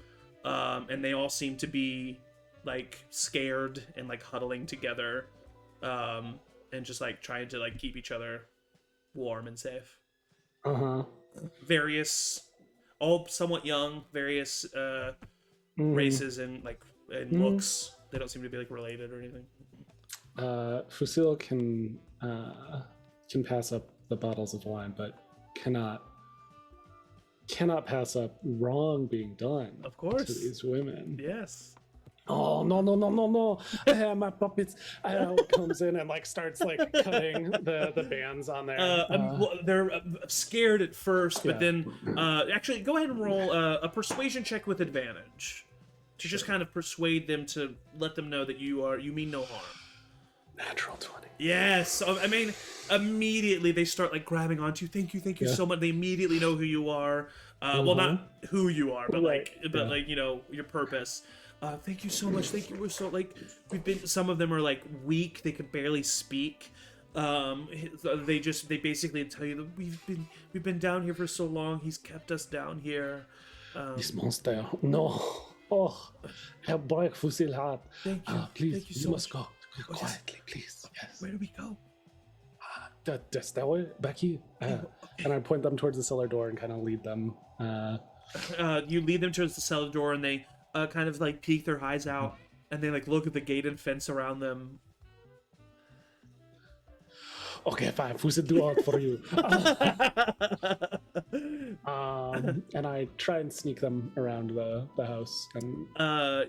Speaker 1: and they all seem to be like scared and like huddling together, and just like trying to like keep each other warm and safe. Various, all somewhat young, various races and like looks. They don't seem to be like related or anything.
Speaker 4: Fusil can pass up the bottles of wine, but cannot pass up wrong being done.
Speaker 1: Of course.
Speaker 4: To these women.
Speaker 1: Yes.
Speaker 4: Oh no! My puppets! Comes in and like starts like cutting the bands on there.
Speaker 1: Well, they're scared at first, but then actually go ahead and roll a persuasion check with advantage to just kind of persuade them, to let them know that you mean no harm.
Speaker 4: Natural 20.
Speaker 1: Yes. So, I mean, immediately they start like grabbing onto you. Thank you so much. They immediately know who you are. Well, not who you are, but like you know, your purpose. Thank you so much. Thank you. We're so like, some of them are like weak. They can barely speak. They basically tell you that we've been down here for so long. He's kept us down here.
Speaker 4: This monster. No. Oh, Herr Borg Fusilhat.
Speaker 1: Thank you.
Speaker 4: Please,
Speaker 1: Thank you
Speaker 4: you
Speaker 1: so
Speaker 4: must
Speaker 1: much.
Speaker 4: go. Quietly, please. Yes.
Speaker 1: Where do we go?
Speaker 4: That way, back here. And I point them towards the cellar door and kind of lead them.
Speaker 1: You lead them towards the cellar door, and they kind of like peek their eyes out, and they like look at the gate and fence around them.
Speaker 4: Okay, fine. Fusil do all for you. And I try and sneak them around the house. And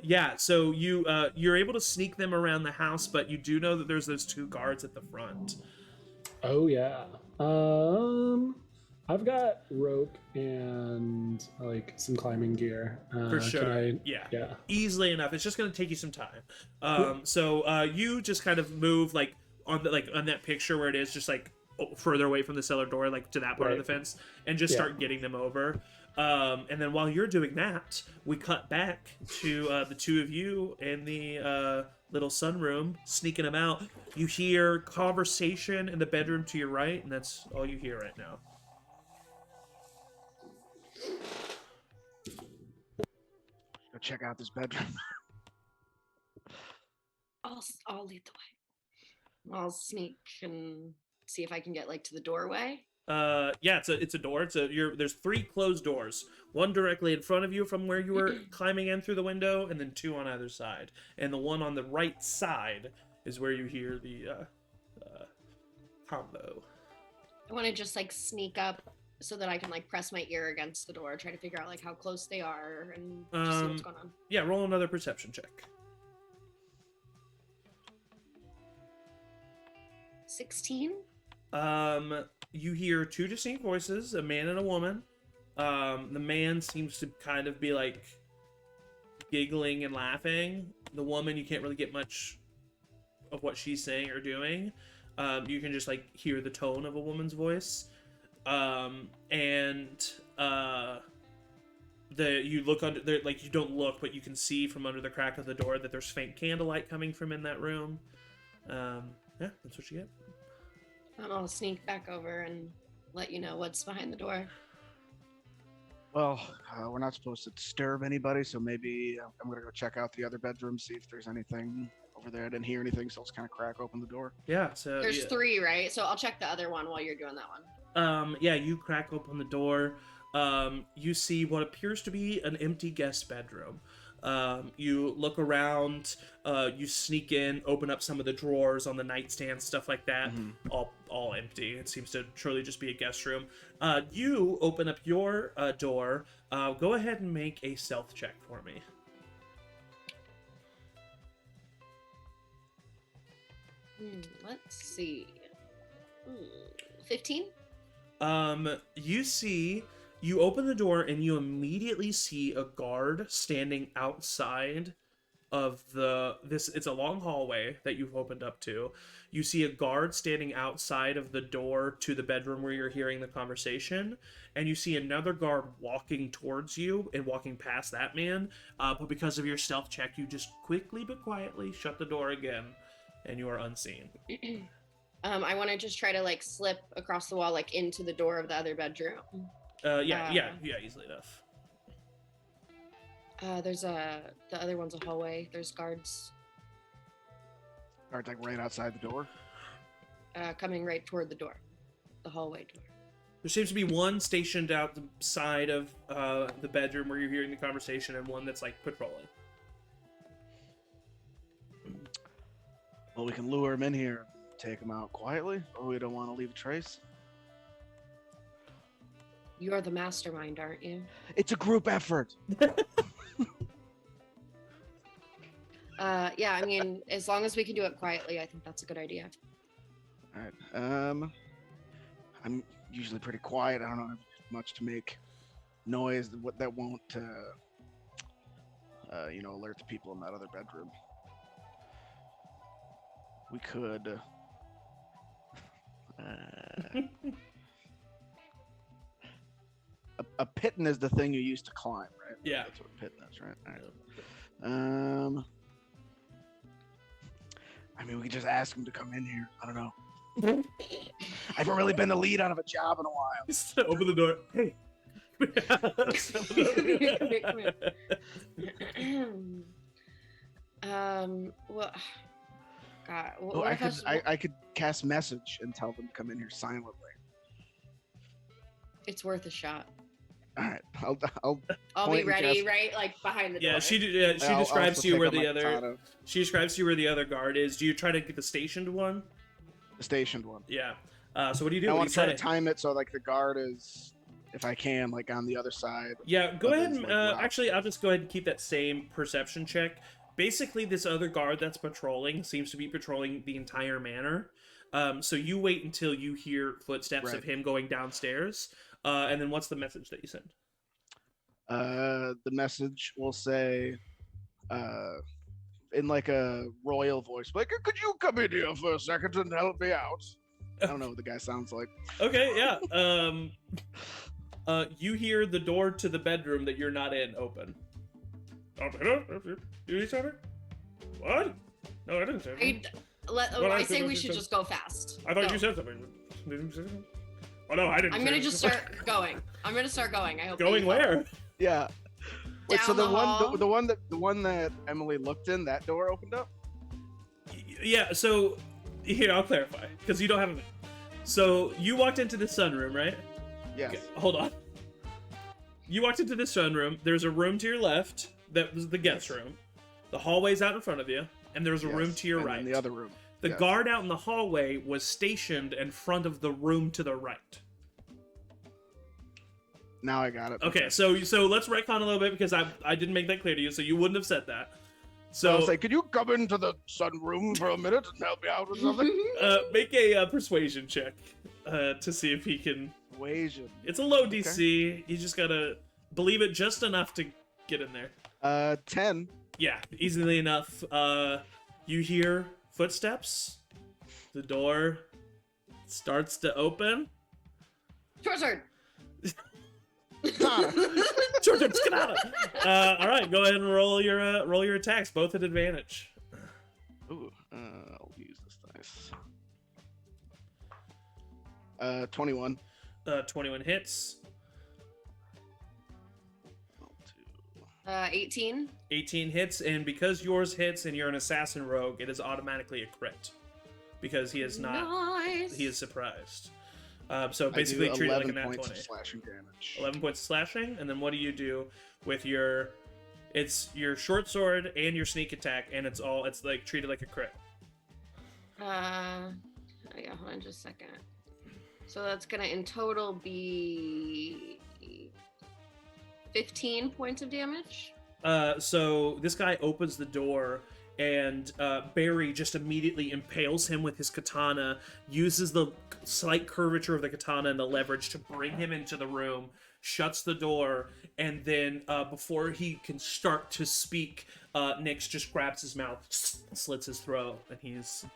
Speaker 1: yeah. So you're able to sneak them around the house, but you do know that there's those 2 guards at the front.
Speaker 4: Oh yeah. I've got rope and like some climbing gear.
Speaker 1: For sure.
Speaker 4: Yeah.
Speaker 1: Easily enough. It's just going to take you some time. So you just kind of move like on the on that picture where it is just like further away from the cellar door, like to that part of
Speaker 4: Right.
Speaker 1: the fence, and just start getting them over. And then while you're doing that, we cut back to the two of you in the little sunroom, sneaking them out. You hear conversation in the bedroom to your right, and that's all you hear right now.
Speaker 2: Go check out this bedroom.
Speaker 6: I'll lead the way. I'll sneak and see if I can get like to the doorway.
Speaker 1: Yeah, it's a door. There's 3 closed doors. One directly in front of you from where you were climbing in through the window, and then 2 on either side. And the one on the right side is where you hear the combo.
Speaker 6: I want to just like sneak up so that I can like press my ear against the door, try to figure out like how close they are and just see what's going on.
Speaker 1: Yeah, roll another perception check.
Speaker 6: 16?
Speaker 1: You hear 2 distinct voices, a man and a woman. The man seems to kind of be like giggling and laughing. The woman, you can't really get much of what she's saying or doing. You can just like hear the tone of a woman's voice. You look under there, like you don't look, but you can see from under the crack of the door that there's faint candlelight coming from in that room. Yeah, that's what you get.
Speaker 6: I'll sneak back over and let you know what's behind the door.
Speaker 2: Well, we're not supposed to disturb anybody, so maybe I'm gonna go check out the other bedroom, see if there's anything over there. I didn't hear anything, so let's kind of crack open the door.
Speaker 1: Yeah, so
Speaker 6: There's 3, right? So I'll check the other one while you're doing that one.
Speaker 1: Yeah, you crack open the door. You see what appears to be an empty guest bedroom. You look around, you sneak in, open up some of the drawers on the nightstand, stuff like that, all empty. It seems to truly just be a guest room. You open up your door. Go ahead and make a stealth check for me.
Speaker 6: Let's see. 15?
Speaker 1: You open the door and you immediately see a guard standing outside of it's a long hallway that you've opened up to. You see a guard standing outside of the door to the bedroom where you're hearing the conversation, and you see another guard walking towards you and walking past that man, but because of your stealth check, you just quickly but quietly shut the door again, and you are unseen.
Speaker 6: I want to just try to like slip across the wall, like into the door of the other bedroom.
Speaker 1: Yeah, easily enough.
Speaker 6: The other one's a hallway. There's guards
Speaker 2: Guards like right outside the door.
Speaker 6: coming right toward the door, the hallway door.
Speaker 1: There seems to be one stationed out the side of the bedroom where you're hearing the conversation, and one that's like patrolling.
Speaker 2: Well, we can lure him in here, take him out quietly, or we don't want to leave a trace.
Speaker 6: You're the mastermind, aren't you?
Speaker 2: It's a group effort.
Speaker 6: Yeah, I mean, as long as we can do it quietly, I think that's a good idea.
Speaker 2: All right. I'm usually pretty quiet. I don't have much to make noise that won't, alert the people in that other bedroom. We could. A piton is the thing you use to climb, right?
Speaker 1: Yeah.
Speaker 2: That's what a piton is, right? All right. I mean, we could just ask him to come in here. I don't know. I haven't really been the lead out of a job in a while.
Speaker 1: Just open the door. Hey.
Speaker 6: Well, God,
Speaker 2: Oh, I could cast message and tell them to come in here silently.
Speaker 6: it's worth a shot.
Speaker 2: All right, I'll
Speaker 6: I'll
Speaker 2: point
Speaker 6: be
Speaker 2: and
Speaker 6: ready,
Speaker 2: cast-
Speaker 6: right, like behind the door.
Speaker 1: Yeah, she
Speaker 2: I'll
Speaker 1: describes
Speaker 2: also
Speaker 1: to you
Speaker 2: take
Speaker 1: where
Speaker 2: out
Speaker 1: the
Speaker 2: my
Speaker 1: other
Speaker 2: katana,
Speaker 1: she describes to you where the other guard is. Do you try to get the stationed one?
Speaker 2: the stationed one.
Speaker 1: Yeah. So what do you do?
Speaker 2: I
Speaker 1: What
Speaker 2: want
Speaker 1: do
Speaker 2: to
Speaker 1: you
Speaker 2: try to
Speaker 1: say?
Speaker 2: time it so like the guard is, if I can, like on the other side.
Speaker 1: Yeah, go
Speaker 2: But
Speaker 1: ahead
Speaker 2: it's
Speaker 1: and
Speaker 2: like rough.
Speaker 1: actually, I'll just go ahead and keep that same perception check. Basically, this other guard that's patrolling seems to be patrolling the entire manor. So you wait until you hear footsteps of
Speaker 2: Right.
Speaker 1: him going downstairs, and then what's the message that you send?
Speaker 2: The message will say, in like a royal voice, like, could you come in here for a second and help me out? I don't know what the guy sounds like.
Speaker 1: Okay, yeah. You hear the door to the bedroom that you're not in open. Oh, hello? You need something? What? No, I didn't say anything.
Speaker 6: I say we should just go fast.
Speaker 1: I thought
Speaker 6: Go.
Speaker 1: you said something. Didn't you say something? Oh no, I didn't.
Speaker 6: I'm
Speaker 1: say
Speaker 6: gonna
Speaker 1: anything.
Speaker 6: just start going. I hope.
Speaker 1: Going
Speaker 6: you
Speaker 1: where?
Speaker 2: Yeah. Wait, so
Speaker 6: Down
Speaker 2: the
Speaker 6: the hall.
Speaker 2: one that Emily looked in, that door opened up?
Speaker 1: Yeah. So here, I'll clarify because you don't have a. So you walked into the sunroom, right?
Speaker 2: Yes.
Speaker 1: Okay, hold on. You walked into the sunroom. There's a room to your left that was the guest room. The hallway's out in front of you, and there's a room
Speaker 2: Yes,
Speaker 1: to your
Speaker 2: and
Speaker 1: right.
Speaker 2: then the other room.
Speaker 1: The
Speaker 2: yes.
Speaker 1: guard out in the hallway was stationed in front of the room to the right.
Speaker 2: Now I got it.
Speaker 1: Okay, so let's retcon a little bit because I didn't make that clear to you, so you wouldn't have said that.
Speaker 2: So I
Speaker 1: So
Speaker 2: was like, could you come into the sunroom for a minute and help me out with something?
Speaker 1: make a persuasion check to see if he can.
Speaker 2: Persuasion.
Speaker 1: It's a low DC. You just gotta believe it just enough to get in there.
Speaker 2: 10.
Speaker 1: Yeah, easily enough. You hear footsteps. The door starts to open.
Speaker 6: Short sword.
Speaker 1: Sure, just get out of. All right, go ahead and roll your attacks, both at advantage.
Speaker 2: Ooh, I'll use this dice. 21.
Speaker 1: 21 hits.
Speaker 6: 18.
Speaker 1: 18 hits, and because yours hits and you're an assassin rogue, it is automatically a crit because he is not.
Speaker 6: Nice.
Speaker 1: He is surprised. So basically,
Speaker 2: I do
Speaker 1: treat it like
Speaker 2: 11
Speaker 1: a nat
Speaker 2: points
Speaker 1: 20.
Speaker 2: of slashing damage.
Speaker 1: 11 points of slashing, and then what do you do with your? It's your short sword and your sneak attack, and it's like treated like a crit.
Speaker 6: Yeah, hold on just a second. So that's gonna in total be 15 points of damage.
Speaker 1: So this guy opens the door, and Barry just immediately impales him with his katana, uses the slight curvature of the katana and the leverage to bring him into the room, shuts the door, and then before he can start to speak, Nyx just grabs his mouth, slits his throat, and he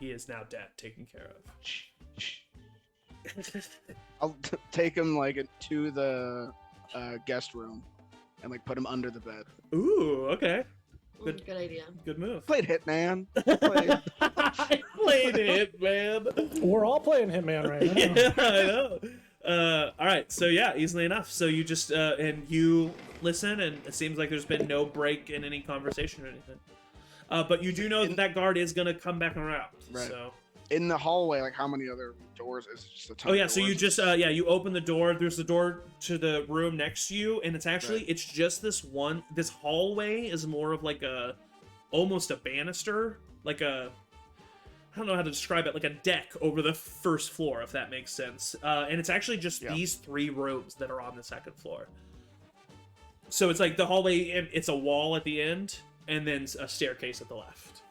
Speaker 1: is now dead, taken care of.
Speaker 2: I'll take him like to the guest room and like put him under the bed.
Speaker 1: Ooh, okay. Good.
Speaker 6: Good idea.
Speaker 1: Good move.
Speaker 2: Played Hitman. Played...
Speaker 1: I played it, man.
Speaker 4: We're all playing Hitman right now.
Speaker 1: Yeah, I know. All right, so yeah, easily enough. So you just and you listen, and it seems like there's been no break in any conversation or anything. But you do know that guard is gonna come back around.
Speaker 2: Right.
Speaker 1: So.
Speaker 2: In the hallway, like how many other doors is it? Just a ton
Speaker 1: Oh
Speaker 2: of
Speaker 1: yeah, so you
Speaker 2: doors?
Speaker 1: just you open the door. There's the door to the room next to you, and it's actually
Speaker 2: Right.
Speaker 1: it's just this one. This hallway is more of like almost a banister, like a. I don't know how to describe it, like a deck over the first floor, if that makes sense. And it's actually just
Speaker 2: Yeah.
Speaker 1: these 3 rooms that are on the second floor. So it's like the hallway, it's a wall at the end, and then a staircase at the left.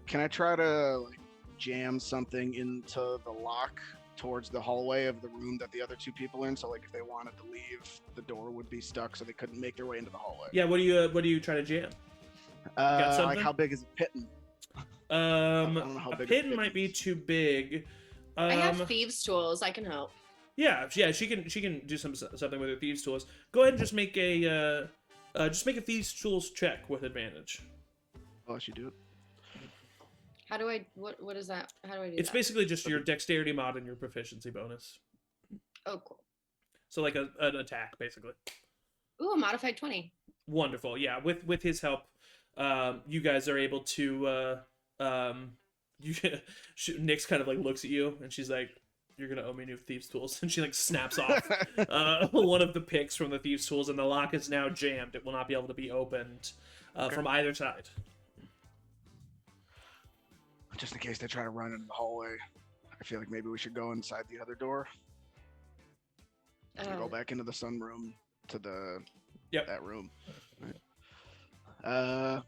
Speaker 2: Can I try to like jam something into the lock towards the hallway of the room that the other 2 people are in? So like if they wanted to leave, the door would be stuck, so they couldn't make their way into the hallway.
Speaker 1: Yeah, what do you try to jam?
Speaker 2: Like
Speaker 1: something?
Speaker 2: how big is a pitten? don't know how
Speaker 1: A
Speaker 2: big a
Speaker 1: pit
Speaker 2: pit
Speaker 1: might be
Speaker 2: is.
Speaker 1: too big.
Speaker 6: I have thieves' tools. I can help.
Speaker 1: Yeah, she can do something with her thieves tools. Go ahead and just make a thieves tools check with advantage.
Speaker 2: I'll let you do it.
Speaker 6: How do I? What is that? How do I do
Speaker 1: It's
Speaker 6: that?
Speaker 1: basically just your dexterity mod and your proficiency bonus.
Speaker 6: Oh, cool.
Speaker 1: So like an attack, basically.
Speaker 6: Ooh, a modified 20.
Speaker 1: Wonderful. Yeah, with his help, you guys are able to. Nyx kind of like looks at you and she's like, "You're gonna owe me new thieves tools," and she like snaps off one of the picks from the thieves tools, and the lock is now jammed. It will not be able to be opened from either side.
Speaker 2: Just in case they try to run into the hallway, I feel like maybe we should go inside the other door. And go back into the sunroom to the that room. Right.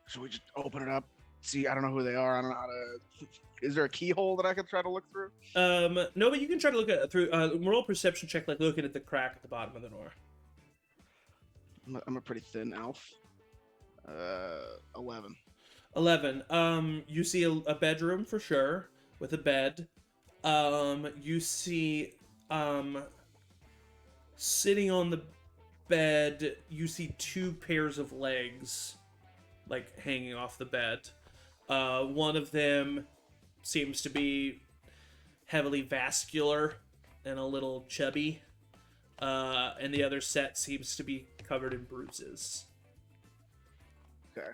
Speaker 2: Should we just open it up? See, I don't know who they are. I don't know how to. Is there a keyhole that I could try to look through?
Speaker 1: No, but you can try to look at through. Roll a perception check, like looking at the crack at the bottom of the door.
Speaker 2: I'm a pretty thin elf. 11.
Speaker 1: 11. You see a bedroom for sure with a bed. You see, sitting on the bed, you see 2 pairs of legs, like, hanging off the bed. One of them seems to be heavily vascular and a little chubby. And the other set seems to be covered in bruises.
Speaker 2: Okay.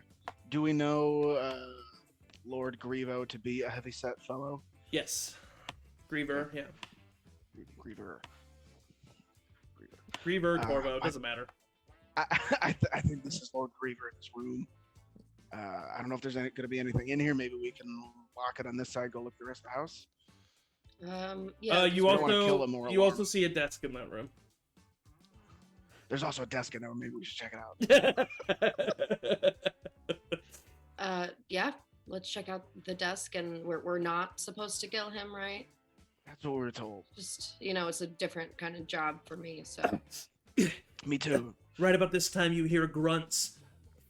Speaker 2: Do we know Lord Grievo to be a heavyset fellow?
Speaker 1: Yes. Griever, yeah.
Speaker 2: Griever.
Speaker 1: Griever, Corvo, doesn't matter.
Speaker 2: I think this is Lord Griever in this room. I don't know if there's going to be anything in here. Maybe we can lock it on this side, go look the rest of the house.
Speaker 6: Yeah.
Speaker 1: You
Speaker 2: don't wanna kill him or
Speaker 1: also
Speaker 2: alarm him.
Speaker 1: see a desk in that room.
Speaker 2: There's also a desk in there. Maybe we should check it out.
Speaker 6: Yeah. Let's check out the desk, and we're not supposed to kill him, right?
Speaker 2: That's what we were told.
Speaker 6: Just it's a different kind of job for me. So
Speaker 2: Me too.
Speaker 1: Right about this time, you hear grunts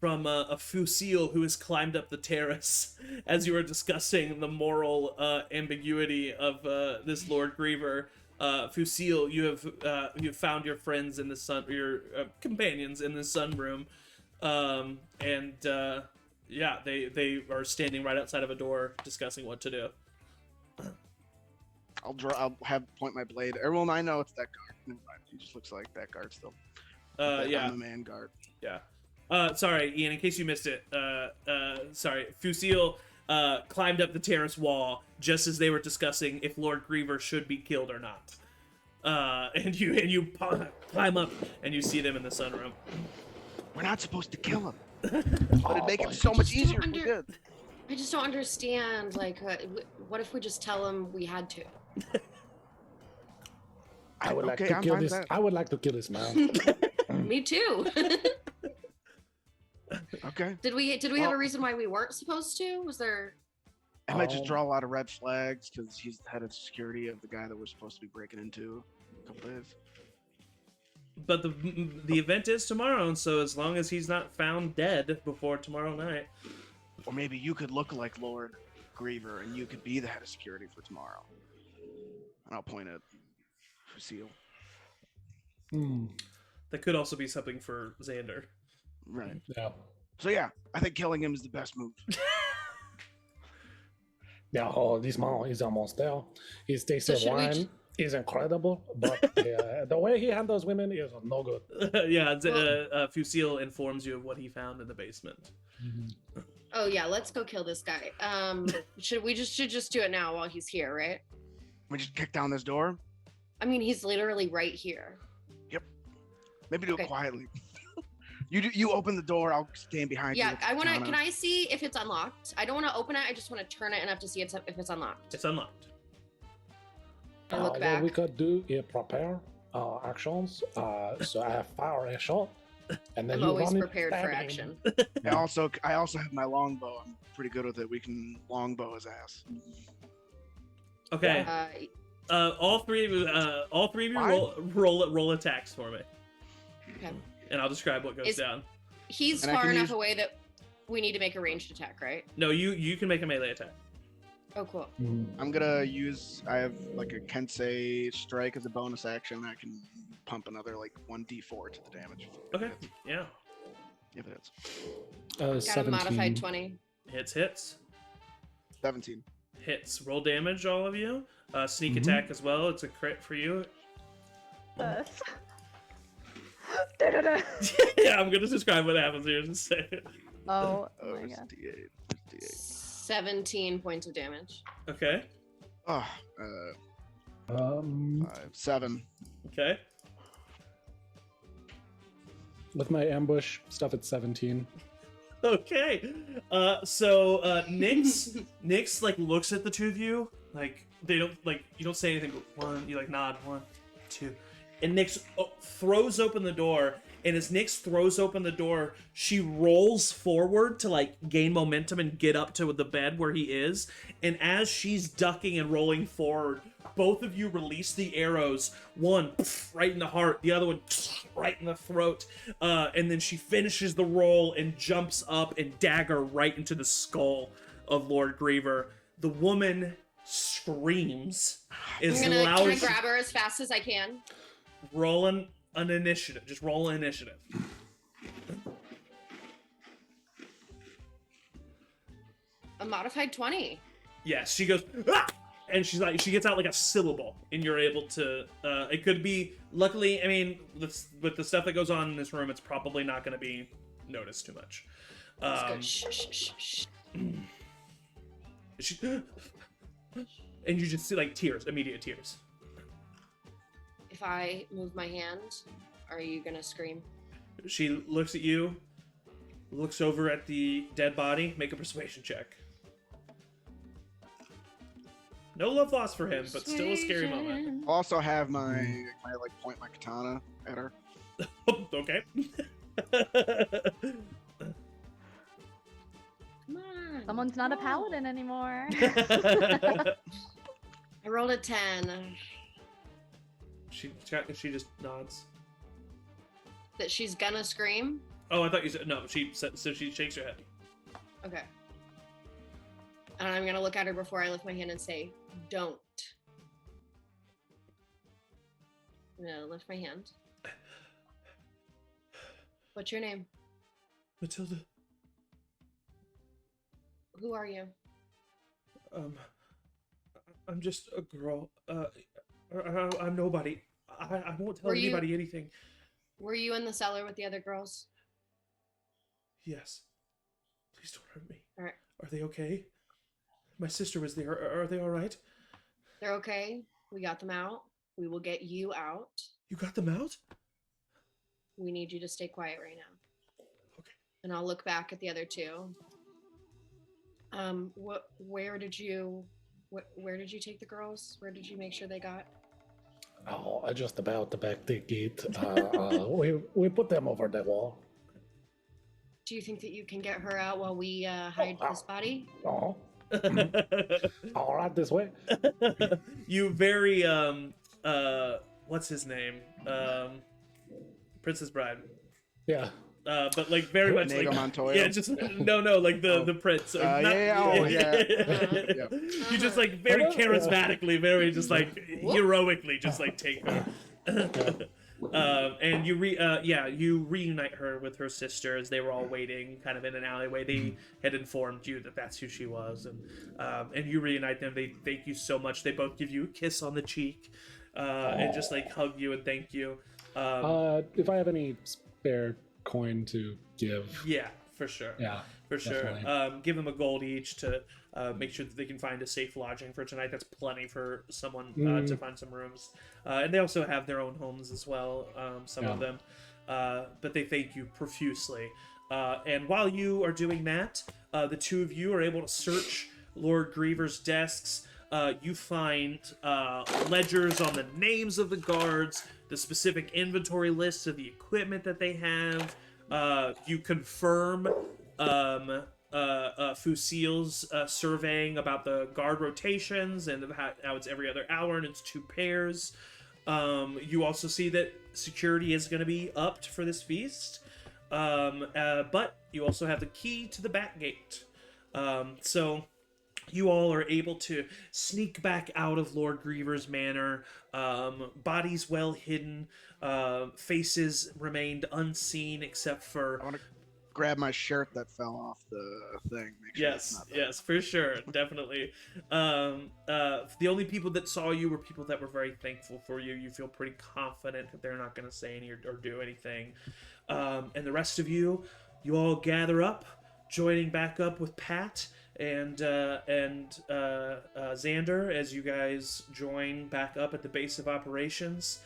Speaker 1: from a Fusil who has climbed up the terrace as you are discussing the moral ambiguity of this Lord Griever. Fusil, you have found your friends in the sun, your companions in the sunroom, and yeah, they are standing right outside of a door discussing what to do.
Speaker 2: I'll have point my blade. Everyone, I know it's that guard. Never mind. He just looks like that guard still.
Speaker 1: Yeah.
Speaker 2: I'm a man guard.
Speaker 1: Yeah. Sorry, Ian, in case you missed it. Sorry. Fusil climbed up the terrace wall just as they were discussing if Lord Griever should be killed or not. And you climb up and you see them in the sunroom.
Speaker 2: We're not supposed to kill him. But it'd make it so much easier if we did.
Speaker 6: I just don't understand. Like, what if we just tell him we had to?
Speaker 4: I would like
Speaker 2: Okay,
Speaker 4: to
Speaker 2: I'm
Speaker 4: kill
Speaker 2: fine with
Speaker 4: this.
Speaker 2: that.
Speaker 4: I would like to kill this man.
Speaker 6: Me too.
Speaker 2: Okay.
Speaker 6: Did we have
Speaker 2: Well-
Speaker 6: a reason why we weren't supposed to? Was there?
Speaker 2: I might just draw a lot of red flags because he's the head of security of the guy that we're supposed to be breaking into in a couple days.
Speaker 1: But the event is tomorrow, and so as long as he's not found dead before tomorrow night.
Speaker 2: Or maybe you could look like Lord Griever and you could be the head of security for tomorrow. And I'll point at Fusil.
Speaker 1: That could also be something for Xander.
Speaker 2: Right.
Speaker 4: Yeah.
Speaker 2: So yeah, I think killing him is the best move.
Speaker 4: Yeah, oh, this man is almost there. His taste
Speaker 6: So
Speaker 4: of
Speaker 6: should we
Speaker 4: wine is incredible, but the way he handles women is no good.
Speaker 1: Yeah, Fusil informs you of what he found in the basement.
Speaker 6: Oh yeah, let's go kill this guy. Should just do it now while he's here, right?
Speaker 2: We just kick down this door.
Speaker 6: I mean, he's literally right here.
Speaker 2: Maybe do
Speaker 6: Okay.
Speaker 2: it quietly. You open the door. I'll stand behind you.
Speaker 6: Yeah,
Speaker 2: with
Speaker 6: I want to.
Speaker 2: katana.
Speaker 6: Can I see if it's unlocked? I don't want to open it. I just want to turn it enough to see if it's unlocked.
Speaker 1: It's unlocked.
Speaker 6: I look
Speaker 4: What
Speaker 6: back.
Speaker 4: we could do is prepare our actions. So I have fire a shot, and then
Speaker 6: I'm
Speaker 4: you
Speaker 6: always
Speaker 4: run it,
Speaker 6: prepared
Speaker 4: stab
Speaker 6: for
Speaker 4: him.
Speaker 6: action.
Speaker 2: I also have my longbow. I'm pretty good with it. We can longbow his ass.
Speaker 1: Okay. All three of you
Speaker 2: Fine.
Speaker 1: roll attacks for me,
Speaker 6: Okay.
Speaker 1: and I'll describe what goes
Speaker 6: Is-
Speaker 1: down.
Speaker 6: He's
Speaker 2: And I
Speaker 6: far
Speaker 2: can
Speaker 6: enough
Speaker 2: use-
Speaker 6: away that we need to make a ranged attack, right?
Speaker 1: No, you can make a melee attack.
Speaker 6: Oh, cool.
Speaker 2: I'm gonna use. I have like a Kensei strike as a bonus action. I can pump another like 1d4 to the damage.
Speaker 1: Okay. Yeah.
Speaker 2: If it is
Speaker 6: Got a
Speaker 4: 17.
Speaker 6: modified 20.
Speaker 1: Hits.
Speaker 2: 17.
Speaker 1: Hits. Roll damage, all of you. Sneak
Speaker 4: Mhm.
Speaker 1: attack as well. It's a crit for you.
Speaker 3: Da-da-da.
Speaker 1: Yeah, I'm gonna describe what happens here in a second.
Speaker 3: Oh
Speaker 2: Oh,
Speaker 3: my
Speaker 2: it's
Speaker 3: god.
Speaker 2: d8. It's d8.
Speaker 6: 17 points of damage.
Speaker 1: Okay.
Speaker 2: Oh, 7.
Speaker 1: Okay.
Speaker 4: With my ambush stuff at 17.
Speaker 1: Okay. So Nyx like looks at the two of you, like they don't like you don't say anything but one, you like nod, 1, 2. And Nyx throws open the door, and as Nyx throws open the door, she rolls forward to like gain momentum and get up to the bed where he is. And as she's ducking and rolling forward, both of you release the arrows. One right in the heart, the other one right in the throat. And then she finishes the roll and jumps up and dagger right into the skull of Lord Griever. The woman screams as
Speaker 6: Can
Speaker 1: loud
Speaker 6: I
Speaker 1: as
Speaker 6: grab her as fast as I can?
Speaker 1: rolling an initiative. Just roll an initiative.
Speaker 6: A modified 20.
Speaker 1: Yes, she goes, "Ah!" And she's like, she gets out like a syllable, and you're able to. It could be. Luckily, I mean, with the stuff that goes on in this room, it's probably not going to be noticed too much.
Speaker 6: Let's go. Shh, shh, shh, shh.
Speaker 1: She, and you just see like tears, immediate tears.
Speaker 6: If I move my hand, are you gonna scream?
Speaker 1: She looks at you, looks over at the dead body. Make a persuasion check. No love lost for him, but still a scary moment.
Speaker 2: I also have my like point my katana at her.
Speaker 1: Okay.
Speaker 6: Come on.
Speaker 3: Someone's not a paladin anymore.
Speaker 6: I rolled a 10.
Speaker 1: She just nods.
Speaker 6: That she's gonna scream?
Speaker 1: Oh, I thought you said no. So she shakes her head.
Speaker 6: Okay. And I'm gonna look at her before I lift my hand and say, don't. I'm gonna lift my hand. What's your name?
Speaker 1: Matilda.
Speaker 6: Who are you?
Speaker 1: I'm just a girl. I'm nobody. I won't tell
Speaker 6: Were you-
Speaker 1: anybody anything.
Speaker 6: Were you in the cellar with the other girls?
Speaker 1: Yes. Please don't hurt me.
Speaker 6: All right.
Speaker 1: Are they okay? My sister was there. Are they all right?
Speaker 6: They're okay. We got them out. We will get you out.
Speaker 1: You got them out?
Speaker 6: We need you to stay quiet right now.
Speaker 1: Okay.
Speaker 6: And I'll look back at the other two. Where did you take the girls? Where did you make sure they got?
Speaker 4: Oh, just about the back the gate. We put them over the wall.
Speaker 6: Do you think that you can get her out while we hide this body?
Speaker 4: Oh. All right, this way.
Speaker 1: You very what's his name? Princess Bride.
Speaker 4: Yeah.
Speaker 1: But like very much
Speaker 2: Inigo
Speaker 1: like
Speaker 2: Montoya?
Speaker 1: yeah, just no, like the prince.
Speaker 2: Yeah.
Speaker 1: You just like very charismatically, very just like heroically, just like take her. And you reunite her with her sister as they were all waiting, kind of in an alleyway. They had informed you that that's who she was, and you reunite them. They thank you so much. They both give you a kiss on the cheek, and just like hug you and thank you.
Speaker 4: If I have any spare coin to give.
Speaker 1: Yeah, for sure.
Speaker 4: Yeah,
Speaker 1: for sure.
Speaker 4: definitely.
Speaker 1: Give them a gold each to make sure that they can find a safe lodging for tonight. That's plenty for someone to find some rooms. And they also have their own homes as well, some of them. But they thank you profusely. And while you are doing that, the two of you are able to search Lord Griever's desks. You find ledgers on the names of the guards, the specific inventory lists of the equipment that they have. You confirm Fusil's surveying about the guard rotations and how it's every other hour and it's 2 pairs. You also see that security is going to be upped for this feast. But you also have the key to the back gate. So you all are able to sneak back out of Lord Griever's manor. Bodies well hidden. Faces remained unseen except for...
Speaker 2: I want to grab my shirt that fell off the thing. Make sure it's not there.
Speaker 1: Yes, for sure, definitely. The only people that saw you were people that were very thankful for you. You feel pretty confident that they're not going to say any or do anything. And the rest of you all gather up, joining back up with Pat and Xander as you guys join back up at the base of operations.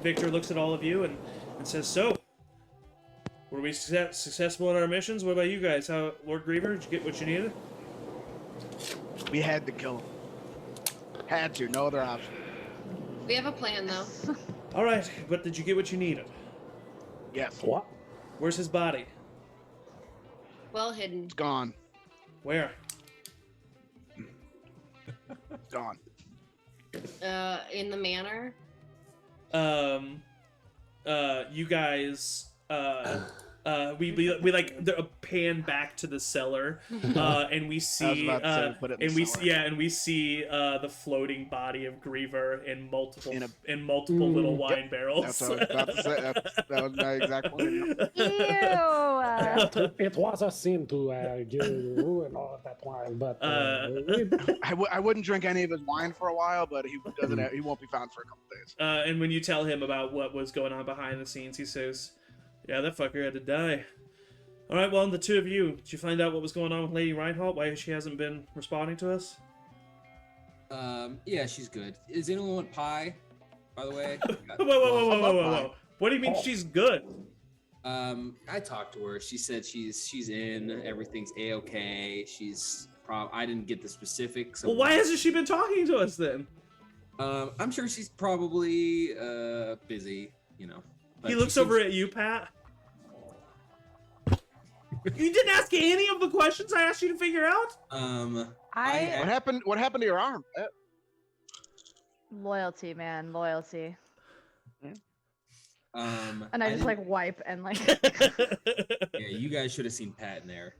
Speaker 1: Victor looks at all of you and says, "So, were we successful in our missions? What about you guys? How, Lord Griever, did you get what you needed?"
Speaker 2: We had to kill him. Had to. No other option.
Speaker 6: We have a plan, though.
Speaker 1: All right, but did you get what you needed?
Speaker 2: Yes.
Speaker 4: What?
Speaker 1: Where's his body?
Speaker 6: Well hidden.
Speaker 2: It's gone.
Speaker 1: Where?
Speaker 2: gone.
Speaker 6: In the manor.
Speaker 1: You guys we like pan back to the cellar, and we see
Speaker 2: I was about to say, put it in
Speaker 1: and
Speaker 2: the
Speaker 1: we
Speaker 2: cellar.
Speaker 1: and we see the floating body of Griever in multiple
Speaker 2: In a-
Speaker 1: little
Speaker 4: Mm.
Speaker 1: wine barrels.
Speaker 2: That's what I was about to say. That was my exact point.
Speaker 3: Ew.
Speaker 4: It was a sin to ruin all of that wine, but
Speaker 2: I wouldn't drink any of his wine for a while, but he doesn't. He won't be found for a couple days.
Speaker 1: And when you tell him about what was going on behind the scenes, he says, "Yeah, that fucker had to die." All right, well, the two of you, did you find out what was going on with Lady Reinhold? Why she hasn't been responding to us?
Speaker 5: Yeah, she's good. Does anyone want pie? By the way.
Speaker 1: Whoa. What do you mean she's good?
Speaker 5: I talked to her. She said she's in. Everything's a-okay. I didn't get the specifics.
Speaker 1: Well, why hasn't she been talking to us then?
Speaker 5: I'm sure she's probably busy. But
Speaker 1: He
Speaker 5: she
Speaker 1: looks
Speaker 5: seems-
Speaker 1: over at you, Pat. You didn't ask any of the questions I asked you to figure out?
Speaker 3: I
Speaker 2: What happened to your arm?
Speaker 3: loyalty, man, loyalty.
Speaker 5: And
Speaker 3: And I just like wipe and like.
Speaker 5: Yeah, you guys should have seen Pat in there.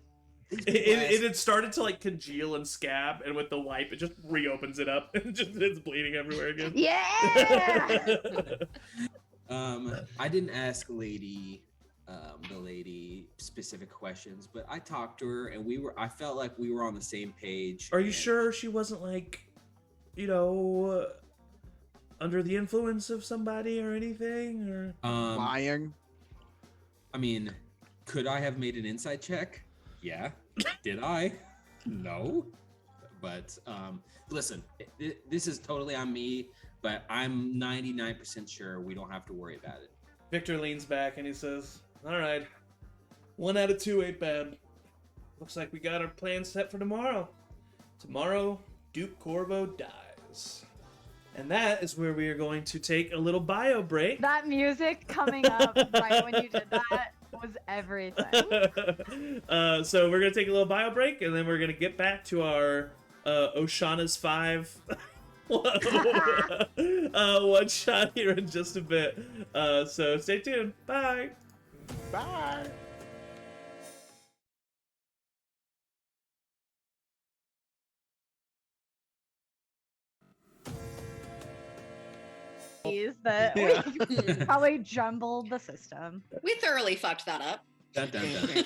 Speaker 1: It had started to like congeal and scab, and with the wipe, it just reopens it up, and it's bleeding everywhere again.
Speaker 3: Yeah.
Speaker 5: I didn't ask the lady specific questions, but I talked to her, and I felt like we were on the same page.
Speaker 1: Are you
Speaker 5: and-
Speaker 1: sure she wasn't like, under the influence of somebody or anything? Or
Speaker 2: Lying.
Speaker 5: I mean, could I have made an insight check? Yeah. Did I? No. But listen, this is totally on me, but I'm 99% sure we don't have to worry about it.
Speaker 1: Victor leans back and he says, "All right, 1 out of 2 ain't bad. Looks like we got our plan set for tomorrow. Tomorrow, Duke Corvo dies." And that is where we are going to take a little bio break.
Speaker 3: That music coming up right when you did that was everything.
Speaker 1: So we're gonna take a little bio break, and then we're gonna get back to our Oshana's 5 one shot here in just a bit. So stay tuned. Bye.
Speaker 2: Bye.
Speaker 3: That
Speaker 2: Yeah.
Speaker 3: we probably jumbled the system.
Speaker 6: We thoroughly fucked that up.
Speaker 5: Dun, dun, dun.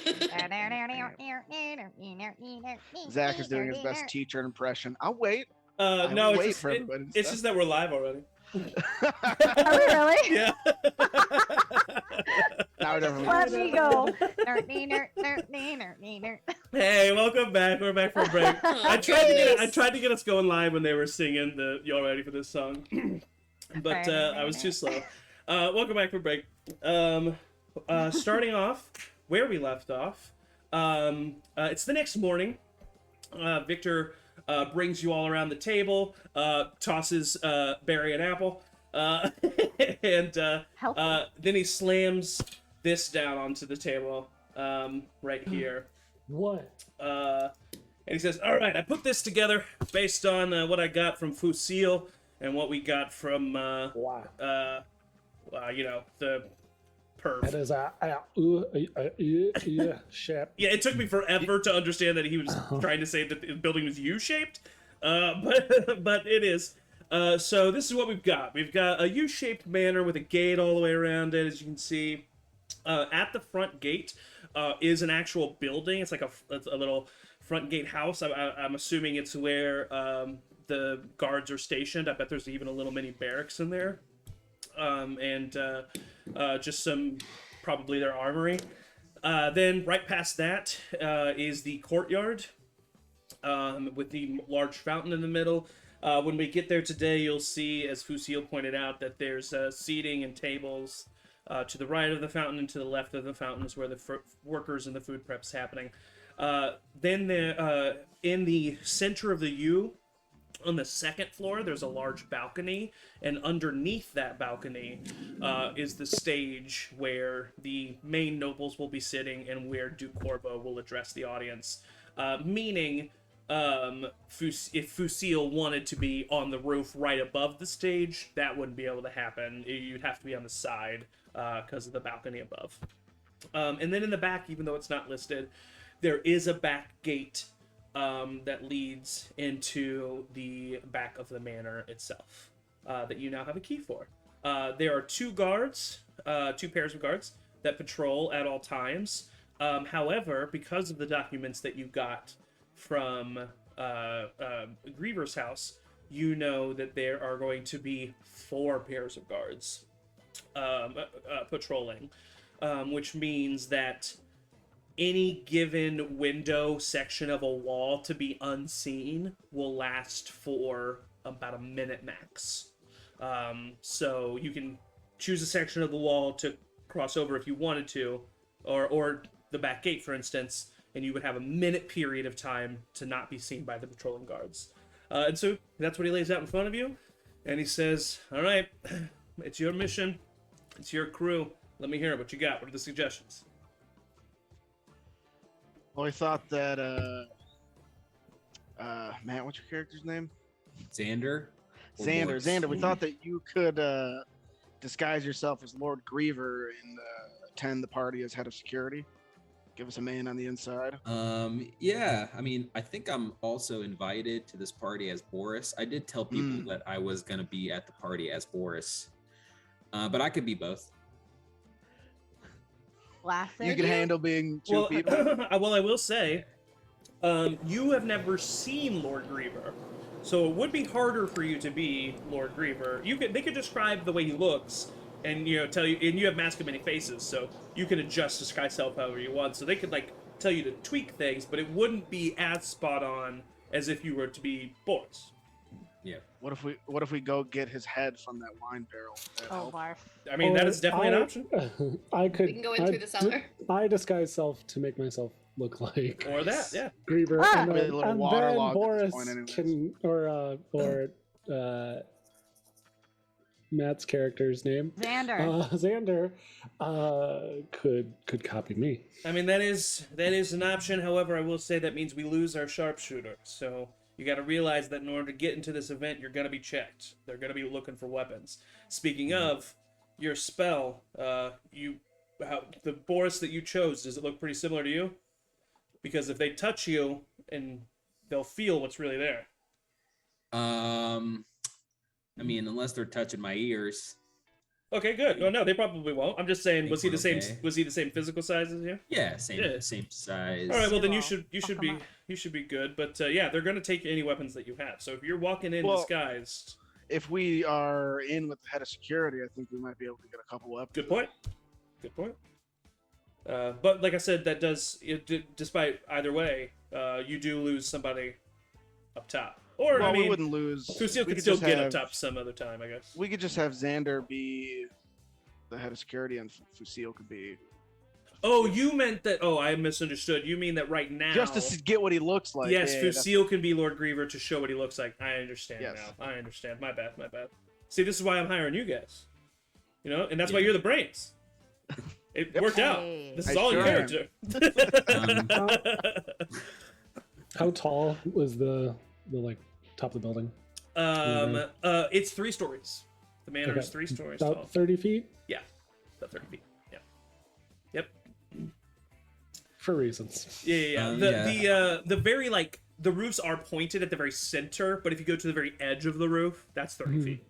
Speaker 2: Zach is doing his best teacher impression. I'll wait.
Speaker 1: No,
Speaker 2: wait
Speaker 1: it's
Speaker 2: for
Speaker 1: just,
Speaker 2: everybody to
Speaker 1: it's
Speaker 2: stop.
Speaker 1: just that we're live already.
Speaker 3: Are we really?
Speaker 1: Yeah.
Speaker 2: Now we're definitely.
Speaker 3: Let me go.
Speaker 1: Hey, welcome back. We're back from break. I tried to get us going live when they were singing the "You All Ready for This" song, but I was too slow. Welcome back from break. Starting off where we left off. It's the next morning. Victor brings you all around the table, tosses Barry an apple, and then he slams this down onto the table right here.
Speaker 4: what?
Speaker 1: And he says, "All right, I put this together based on what I got from Fusil and what we got from,
Speaker 4: Wow.
Speaker 1: the perf."
Speaker 4: That is shit.
Speaker 1: Yeah, it took me forever to understand that he was trying to say that the building was U-shaped, but it is. So this is what we've got. We've got a U-shaped manor with a gate all the way around it, as you can see. At the front gate is an actual building. It's like a little front gate house. I'm assuming it's where the guards are stationed. I bet there's even a little mini barracks in there. And just some, probably their armory. Then right past that is the courtyard with the large fountain in the middle. When we get there today, you'll see, as Fusil pointed out, that there's seating and tables to the right of the fountain, and to the left of the fountain is where the workers and the food prep's happening. Then in the center of the U, on the second floor, there's a large balcony, and underneath that balcony is the stage where the main nobles will be sitting and where Duke Corvo will address the audience. Meaning, if Fusil wanted to be on the roof right above the stage, that wouldn't be able to happen. You'd have to be on the side because of the balcony above. And then in the back, even though it's not listed, there is a back gate that leads into the back of the manor itself that you now have a key for. There are two pairs of guards that patrol at all times. However, because of the documents that you got from Griever's house, you know that there are going to be 4 pairs of guards patrolling, which means that any given window section of a wall to be unseen will last for about a minute max. So you can choose a section of the wall to cross over if you wanted to, or the back gate, for instance, and you would have a minute period of time to not be seen by the patrolling guards. And so that's what he lays out in front of you, and he says, all right, it's your mission, it's your crew, let me hear what you got. What are the suggestions?
Speaker 2: Well, we thought that, Matt, what's your character's name?
Speaker 5: Xander. Or
Speaker 2: Xander.
Speaker 5: Boris?
Speaker 2: Xander, we thought that you could disguise yourself as Lord Griever and attend the party as head of security. Give us a man on the inside.
Speaker 5: Yeah, I mean, I think I'm also invited to this party as Boris. I did tell people that I was gonna be at the party as Boris, but I could be both.
Speaker 3: Laughing.
Speaker 2: You can handle being two
Speaker 1: Well,
Speaker 2: people.
Speaker 1: well, I will say, you have never seen Lord Griever, so it would be harder for you to be Lord Griever. They could describe the way he looks, and tell you, and you have Mask of Many Faces, so you can adjust disguise self however you want. So they could tell you to tweak things, but it wouldn't be as spot on as if you were to be Boris.
Speaker 5: Yeah.
Speaker 2: What if we go get his head from that wine barrel? That
Speaker 3: Oh,
Speaker 2: help?
Speaker 3: barf.
Speaker 1: I mean, that is definitely an option.
Speaker 4: I could.
Speaker 6: We can go in through the cellar.
Speaker 4: I disguise self to make myself look like
Speaker 1: Or that, yeah.
Speaker 4: Griever,
Speaker 3: Ah!
Speaker 4: and
Speaker 2: Maybe a
Speaker 4: then,
Speaker 2: little
Speaker 4: and
Speaker 2: waterlogged
Speaker 4: then
Speaker 2: at this
Speaker 4: Boris
Speaker 2: point anyways.
Speaker 4: can, or Matt's character's name,
Speaker 3: Xander.
Speaker 4: Xander, could copy me.
Speaker 1: I mean, that is an option. However, I will say that means we lose our sharpshooter. So you got to realize that in order to get into this event, you're going to be checked. They're going to be looking for weapons. Speaking of your spell, the Boris that you chose, does it look pretty similar to you? Because if they touch you, and they'll feel what's really there.
Speaker 5: I mean, unless they're touching my ears.
Speaker 1: Okay, good. Oh no, they probably won't. I'm just saying,
Speaker 5: Think
Speaker 1: was he
Speaker 5: we're
Speaker 1: the same?
Speaker 5: okay.
Speaker 1: Was he the same physical size as you?
Speaker 5: Yeah, same
Speaker 1: Yeah.
Speaker 5: same size.
Speaker 1: All right, well then you
Speaker 3: Well,
Speaker 1: should
Speaker 3: fuck 'em
Speaker 1: be
Speaker 3: up.
Speaker 1: you should be good. But yeah, they're gonna take any weapons that you have. So if you're walking in
Speaker 2: Well,
Speaker 1: disguised,
Speaker 2: If we are in with the head of security, I think we might be able to get a couple weapons.
Speaker 1: good point. Good point. But like I said, that does despite either way, you do lose somebody up top. Or
Speaker 2: Well,
Speaker 1: I mean,
Speaker 2: we wouldn't lose.
Speaker 1: Fusil
Speaker 2: we
Speaker 1: could still
Speaker 2: just
Speaker 1: get up
Speaker 2: have-
Speaker 1: top some other time, I guess.
Speaker 2: We could just have Xander be the head of security, and Fusil could be
Speaker 1: Oh, you meant that. Oh, I misunderstood. You mean that right now?
Speaker 2: just to get what he looks like.
Speaker 1: Yes,
Speaker 2: yeah, that's-
Speaker 1: Fusil can be Lord Griever to show what he looks like. I understand
Speaker 2: Yes.
Speaker 1: now. I understand. My bad. My bad. See, this is why I'm hiring you guys. And that's why
Speaker 5: Yeah.
Speaker 1: you're the brains. It worked out.
Speaker 3: Hey.
Speaker 1: This is
Speaker 2: I
Speaker 1: all in
Speaker 2: sure am.
Speaker 1: character.
Speaker 4: How tall was the top of the building?
Speaker 1: It's 3 stories. The manor is 3 stories
Speaker 4: About
Speaker 1: tall.
Speaker 4: 30 feet
Speaker 1: Yeah, about 30 feet. Yeah. Yep.
Speaker 4: for reasons.
Speaker 1: Yeah. The very the roofs are pointed at the very center, but if you go to the very edge of the roof, that's 30 feet.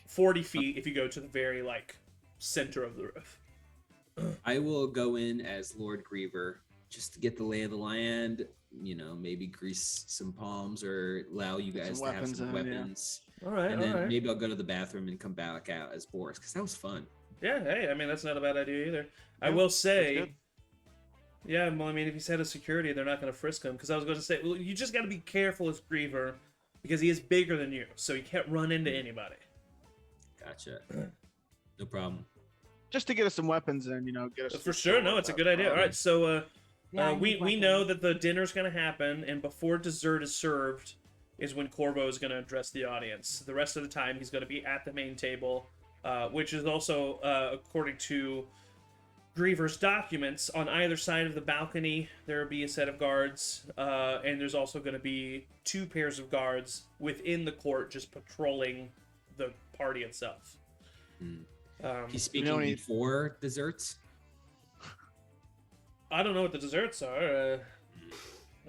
Speaker 1: 40 feet if you go to the very center of the roof.
Speaker 5: I will go in as Lord Griever just to get the lay of the land. Maybe grease some palms or allow you
Speaker 2: Get
Speaker 5: guys
Speaker 2: some
Speaker 5: to have
Speaker 2: weapons
Speaker 5: some
Speaker 2: in, yeah.
Speaker 5: weapons.
Speaker 1: All right.
Speaker 5: And
Speaker 1: all
Speaker 5: then
Speaker 1: right.
Speaker 5: maybe I'll go to the bathroom and come back out as Boris because that was fun.
Speaker 1: Yeah. Hey, I mean that's not a bad idea either. I
Speaker 2: Yeah,
Speaker 1: will
Speaker 2: that's
Speaker 1: say.
Speaker 2: good.
Speaker 1: Yeah, well, I mean, if he's head of security, they're not going to frisk him. Because I was going to say, well, you just got to be careful as Griever, because he is bigger than you, so you can't run into anybody.
Speaker 5: Gotcha. No problem.
Speaker 2: Just to get us some weapons and get us.
Speaker 1: For sure, no, it's a good idea. All right, so
Speaker 3: Yeah, I
Speaker 1: we
Speaker 3: need
Speaker 1: know
Speaker 3: weapons.
Speaker 1: that the dinner's going to happen, and before dessert is served is when Corvo is going to address the audience. The rest of the time, he's going to be at the main table, which is also, according to Griever's documents. On either side of the balcony, there will be a set of guards, and there's also going to be 2 pairs of guards within the court just patrolling the party itself.
Speaker 5: He's speaking before desserts.
Speaker 1: I don't know what the desserts are.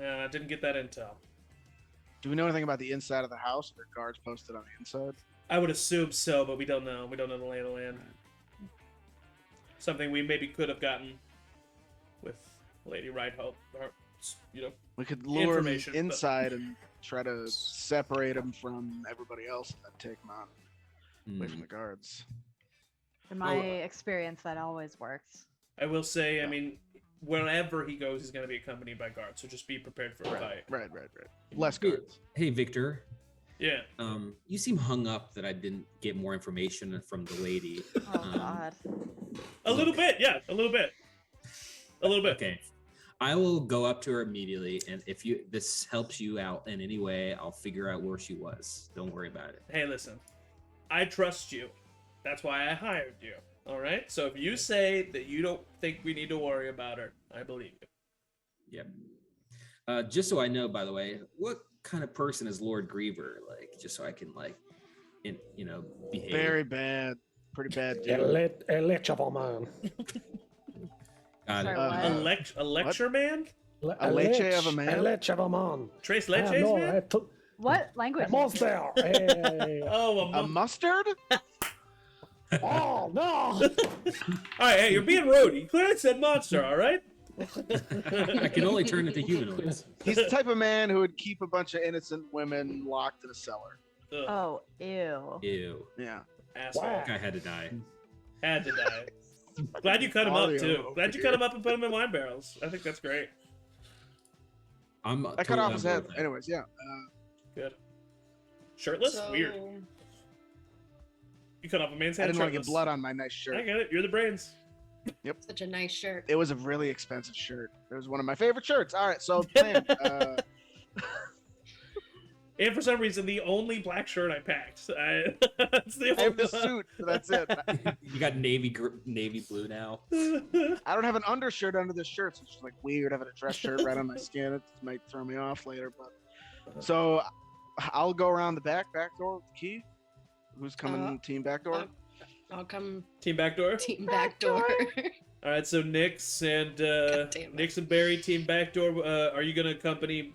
Speaker 1: I didn't get that intel.
Speaker 2: Do we know anything about the inside of the house? Are there guards posted on the inside?
Speaker 1: I would assume so, but we don't know. We don't know the lay of the land. Something we maybe could have gotten with Lady Reinhold, or,
Speaker 2: We could lure him
Speaker 1: information, but-
Speaker 2: inside and try to separate him from everybody else and then take him on away from the guards.
Speaker 3: In my experience, that always works.
Speaker 1: I will say, I mean, wherever he goes, he's going to be accompanied by guards, so just be prepared for a fight.
Speaker 2: Right. Less guards.
Speaker 5: Hey, Victor.
Speaker 1: Yeah.
Speaker 5: You seem hung up that I didn't get more information from the lady.
Speaker 3: Oh God.
Speaker 1: A little bit, yeah. A little bit.
Speaker 5: Okay. I will go up to her immediately, and if this helps you out in any way, I'll figure out where she was. Don't worry about it.
Speaker 1: Hey, listen. I trust you. That's why I hired you. All right? So if you say that you don't think we need to worry about her, I believe you.
Speaker 5: Yep. Just so I know, by the way, what kind of person is Lord Griever? Like, just so I can, behave.
Speaker 2: Very bad. Pretty bad dude.
Speaker 4: A leche of a man.
Speaker 5: Got it.
Speaker 3: Sorry, what?
Speaker 1: A lecture man?
Speaker 2: A leche of a man?
Speaker 4: A leche of a man.
Speaker 1: Trace
Speaker 4: Ah,
Speaker 1: leches,
Speaker 4: no,
Speaker 1: man?
Speaker 3: What language?
Speaker 4: A monster. Hey.
Speaker 1: Oh,
Speaker 2: A mustard?
Speaker 4: Oh, no.
Speaker 1: All right, hey, you're being rude. You clearly said monster, all right?
Speaker 5: I can only turn into humanoids.
Speaker 2: He's the type of man who would keep a bunch of innocent women locked in a cellar.
Speaker 1: Ugh,
Speaker 3: Oh, ew.
Speaker 5: Ew.
Speaker 2: Yeah.
Speaker 1: asshole.
Speaker 4: Wow.
Speaker 5: That guy had to die.
Speaker 1: Had to die. Glad you cut him up,
Speaker 2: Mario
Speaker 1: too.
Speaker 2: over
Speaker 1: Glad you cut him up and put him in wine barrels. I think that's great.
Speaker 5: I'm
Speaker 2: I cut
Speaker 5: totally
Speaker 2: off
Speaker 5: on
Speaker 2: his
Speaker 5: board
Speaker 2: head.
Speaker 5: with that.
Speaker 2: Anyways, yeah.
Speaker 1: Good. Shirtless?
Speaker 6: So,
Speaker 1: Weird. You cut off a man's
Speaker 2: I
Speaker 1: head
Speaker 2: didn't want to get
Speaker 1: shirtless.
Speaker 2: blood on my nice
Speaker 1: I
Speaker 2: shirt.
Speaker 1: get it. You're the brains.
Speaker 6: Such a nice shirt.
Speaker 2: It was a really expensive shirt. It was one of my favorite shirts. All right, so plan.
Speaker 1: And for some reason, the only black shirt I packed. That's the
Speaker 2: I have the
Speaker 1: only
Speaker 2: suit. That's it.
Speaker 5: You got navy blue now.
Speaker 2: I don't have an undershirt under this shirt, so it's just like weird having a dress shirt right on my skin. It might throw me off later, but so I'll go around the back door with the key. Who's coming? Team back door.
Speaker 6: I'll come
Speaker 1: Team backdoor.
Speaker 6: team back door.
Speaker 1: All right, so Nix and Barry, team backdoor. Are you gonna accompany?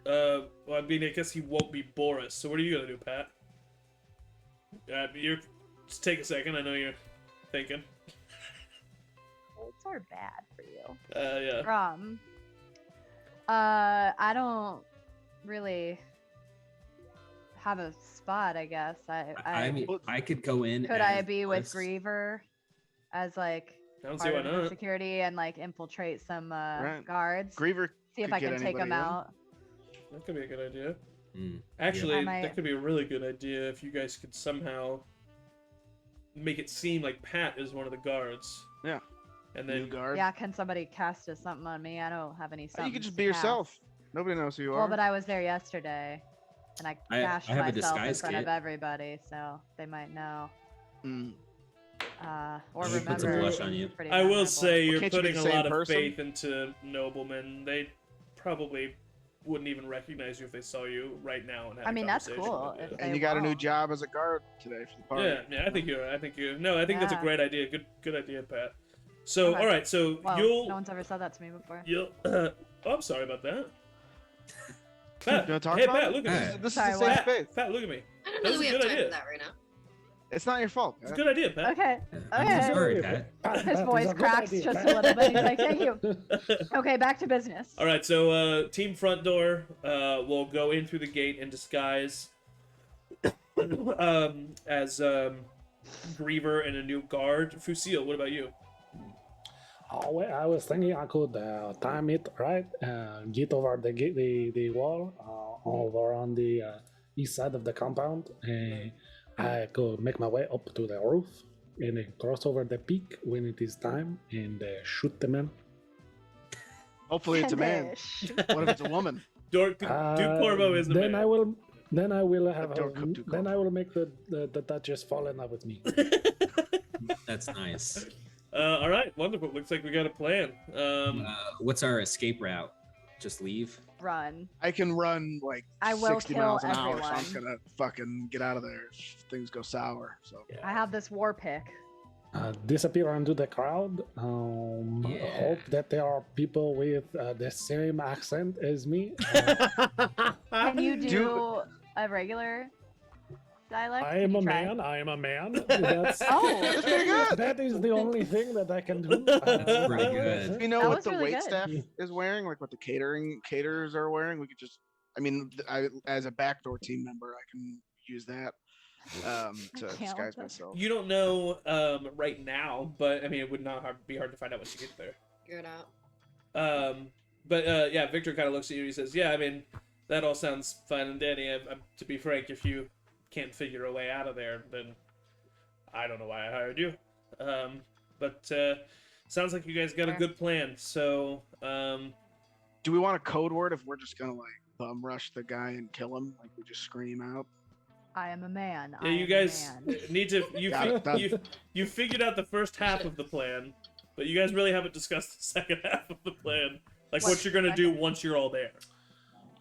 Speaker 1: Well, I mean, I guess he won't be Boris. So what are you gonna do, Pat? You're. Just take a second. I know you're thinking.
Speaker 3: Words are bad for you.
Speaker 1: Yeah.
Speaker 3: I don't really have a spot, I guess.
Speaker 5: I mean, I could go in.
Speaker 3: could
Speaker 5: as
Speaker 3: I be with
Speaker 5: Boris.
Speaker 3: Griever as like
Speaker 1: I don't see
Speaker 3: part
Speaker 1: why
Speaker 3: of the
Speaker 1: not.
Speaker 3: security and like infiltrate some guards?
Speaker 2: Griever.
Speaker 3: See if
Speaker 2: could
Speaker 3: I
Speaker 2: get
Speaker 3: can take
Speaker 2: anybody
Speaker 3: them
Speaker 2: in.
Speaker 3: out.
Speaker 1: That could be a good idea.
Speaker 5: Mm.
Speaker 1: Actually,
Speaker 3: I might-
Speaker 1: that could be a really good idea if you guys could somehow make it seem like Pat is one of the guards.
Speaker 2: Yeah.
Speaker 1: And
Speaker 2: New
Speaker 1: then
Speaker 2: guard.
Speaker 3: Yeah, can somebody cast something on me? I don't have any.
Speaker 2: Oh, you could
Speaker 3: somethings
Speaker 2: just
Speaker 3: to
Speaker 2: be
Speaker 3: cast.
Speaker 2: yourself. Nobody knows who you
Speaker 3: Well,
Speaker 2: are.
Speaker 3: but I was there yesterday, and I
Speaker 5: I
Speaker 3: cashed
Speaker 5: have a
Speaker 3: myself in
Speaker 5: disguise
Speaker 3: front of
Speaker 5: kit.
Speaker 3: everybody, so they might know.
Speaker 2: Mm.
Speaker 3: Or
Speaker 5: Should we put some
Speaker 3: remember.
Speaker 5: blush on you?
Speaker 3: Pretty
Speaker 1: I will
Speaker 3: memorable.
Speaker 1: say you're
Speaker 2: can't you be
Speaker 1: putting
Speaker 2: the
Speaker 1: a
Speaker 2: same
Speaker 1: lot of
Speaker 2: person?
Speaker 1: faith into noblemen. They probably wouldn't even recognize you if they saw you right now and had
Speaker 3: I
Speaker 1: a
Speaker 3: mean, that's
Speaker 1: conversation
Speaker 3: cool.
Speaker 1: with you.
Speaker 3: If
Speaker 2: And
Speaker 3: they
Speaker 2: you got a new
Speaker 3: won't.
Speaker 2: job as a guard today for the party.
Speaker 1: Yeah, I think you're. No, I think that's a
Speaker 3: Yeah.
Speaker 1: great idea. Good idea, Pat. So,
Speaker 3: Okay.
Speaker 1: all right, so
Speaker 3: Well,
Speaker 1: you'll.
Speaker 3: no one's ever said that to me before.
Speaker 1: Oh, I'm sorry about that. Pat,
Speaker 2: You wanna talk
Speaker 1: hey
Speaker 2: about
Speaker 1: Pat,
Speaker 2: it?
Speaker 1: look at me.
Speaker 2: This
Speaker 3: Sorry,
Speaker 2: is the safe
Speaker 3: what?
Speaker 2: space.
Speaker 1: Pat, look at me.
Speaker 6: I don't
Speaker 1: That's
Speaker 6: know that we
Speaker 1: a
Speaker 6: have
Speaker 1: good
Speaker 6: time
Speaker 1: idea.
Speaker 6: for that right now.
Speaker 2: It's not your fault.
Speaker 1: It's a good idea, Pat.
Speaker 3: Okay.
Speaker 5: I'm
Speaker 3: Okay.
Speaker 5: sorry, Pat.
Speaker 3: His voice cracks just a little bit. He's like, "Thank you." Okay, back to business.
Speaker 1: All right, so team front door will go in through the gate in disguise as Griever and a new guard. Fusil, what about you?
Speaker 4: Oh, well, I was thinking I could time it right, get over the wall over on the east side of the compound, and I could make my way up to the roof and then cross over the peak when it is time and shoot the man.
Speaker 2: Hopefully it's a man.
Speaker 3: Finish.
Speaker 2: What if it's a woman?
Speaker 1: Duke Corvo is the
Speaker 4: then
Speaker 1: man.
Speaker 4: I will have
Speaker 2: Don't cook too
Speaker 4: then I will make the Duchess fall in love with me.
Speaker 5: That's nice.
Speaker 1: All right, wonderful. Looks like we got a plan.
Speaker 5: What's our escape route? Just leave?
Speaker 3: Run.
Speaker 2: I can run like
Speaker 3: I will
Speaker 2: 60
Speaker 3: kill
Speaker 2: miles an hour, so I'm
Speaker 3: everyone.
Speaker 2: just gonna fucking get out of there if things go sour. So
Speaker 3: I have this war pick.
Speaker 4: Disappear into the crowd.
Speaker 5: Yeah.
Speaker 4: Hope that there are people with the same accent as me.
Speaker 3: Can you do a regular dialect?
Speaker 4: I
Speaker 3: Can
Speaker 4: am
Speaker 3: you
Speaker 4: a
Speaker 3: try?
Speaker 4: man. I am a man. That's,
Speaker 3: Oh,
Speaker 2: that's pretty good.
Speaker 4: that is the only thing that I can do.
Speaker 5: That's pretty good.
Speaker 2: You know
Speaker 3: That
Speaker 2: what
Speaker 3: was
Speaker 2: the
Speaker 3: really
Speaker 2: wait
Speaker 3: good.
Speaker 2: staff is wearing, like what the caterers are wearing. We could just, I mean, as a backdoor team member, I can use that to
Speaker 3: can't
Speaker 2: disguise
Speaker 3: with that.
Speaker 2: myself.
Speaker 1: You don't know right now, but I mean, it would not be hard to find out once you get there.
Speaker 6: Figure it out.
Speaker 1: But yeah, Victor kind of looks at you and he says, "Yeah, I mean, that all sounds fine and dandy. To be frank, if you can't figure a way out of there, then I don't know why I hired you. But sounds like you guys got a
Speaker 3: Fair.
Speaker 1: good plan. So,
Speaker 2: Do we want a code word if we're just gonna like bum rush the guy and kill him? Like we just scream out.
Speaker 3: I am a man.
Speaker 1: yeah,
Speaker 3: I
Speaker 1: you
Speaker 3: am
Speaker 1: guys
Speaker 3: a man.
Speaker 1: need to
Speaker 2: Got it, done.
Speaker 1: you figured out the first half of the plan, but you guys really haven't discussed the second half of the plan, like what
Speaker 3: What's
Speaker 1: you're gonna do
Speaker 3: second?
Speaker 1: once you're all there."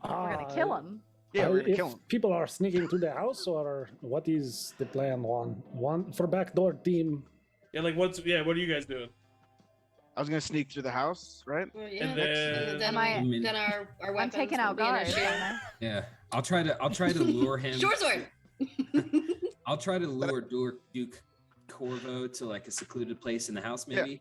Speaker 3: We're gonna kill him.
Speaker 2: Yeah, we're gonna
Speaker 4: if
Speaker 2: kill him.
Speaker 4: people are sneaking to the house, or what is the plan? One for backdoor team.
Speaker 1: Yeah, like what are you guys doing?
Speaker 2: I was gonna sneak through the house, right?
Speaker 6: Well, yeah.
Speaker 1: And then-
Speaker 3: Am I-
Speaker 6: then our
Speaker 3: I'm
Speaker 6: weapons
Speaker 3: taking
Speaker 6: will
Speaker 3: out
Speaker 6: be an
Speaker 3: guards.
Speaker 6: issue.
Speaker 3: aren't I?
Speaker 5: Yeah. I'll try to lure him.
Speaker 6: Short sword.
Speaker 5: I'll try to lure Duke Corvo to like a secluded place in the house, maybe.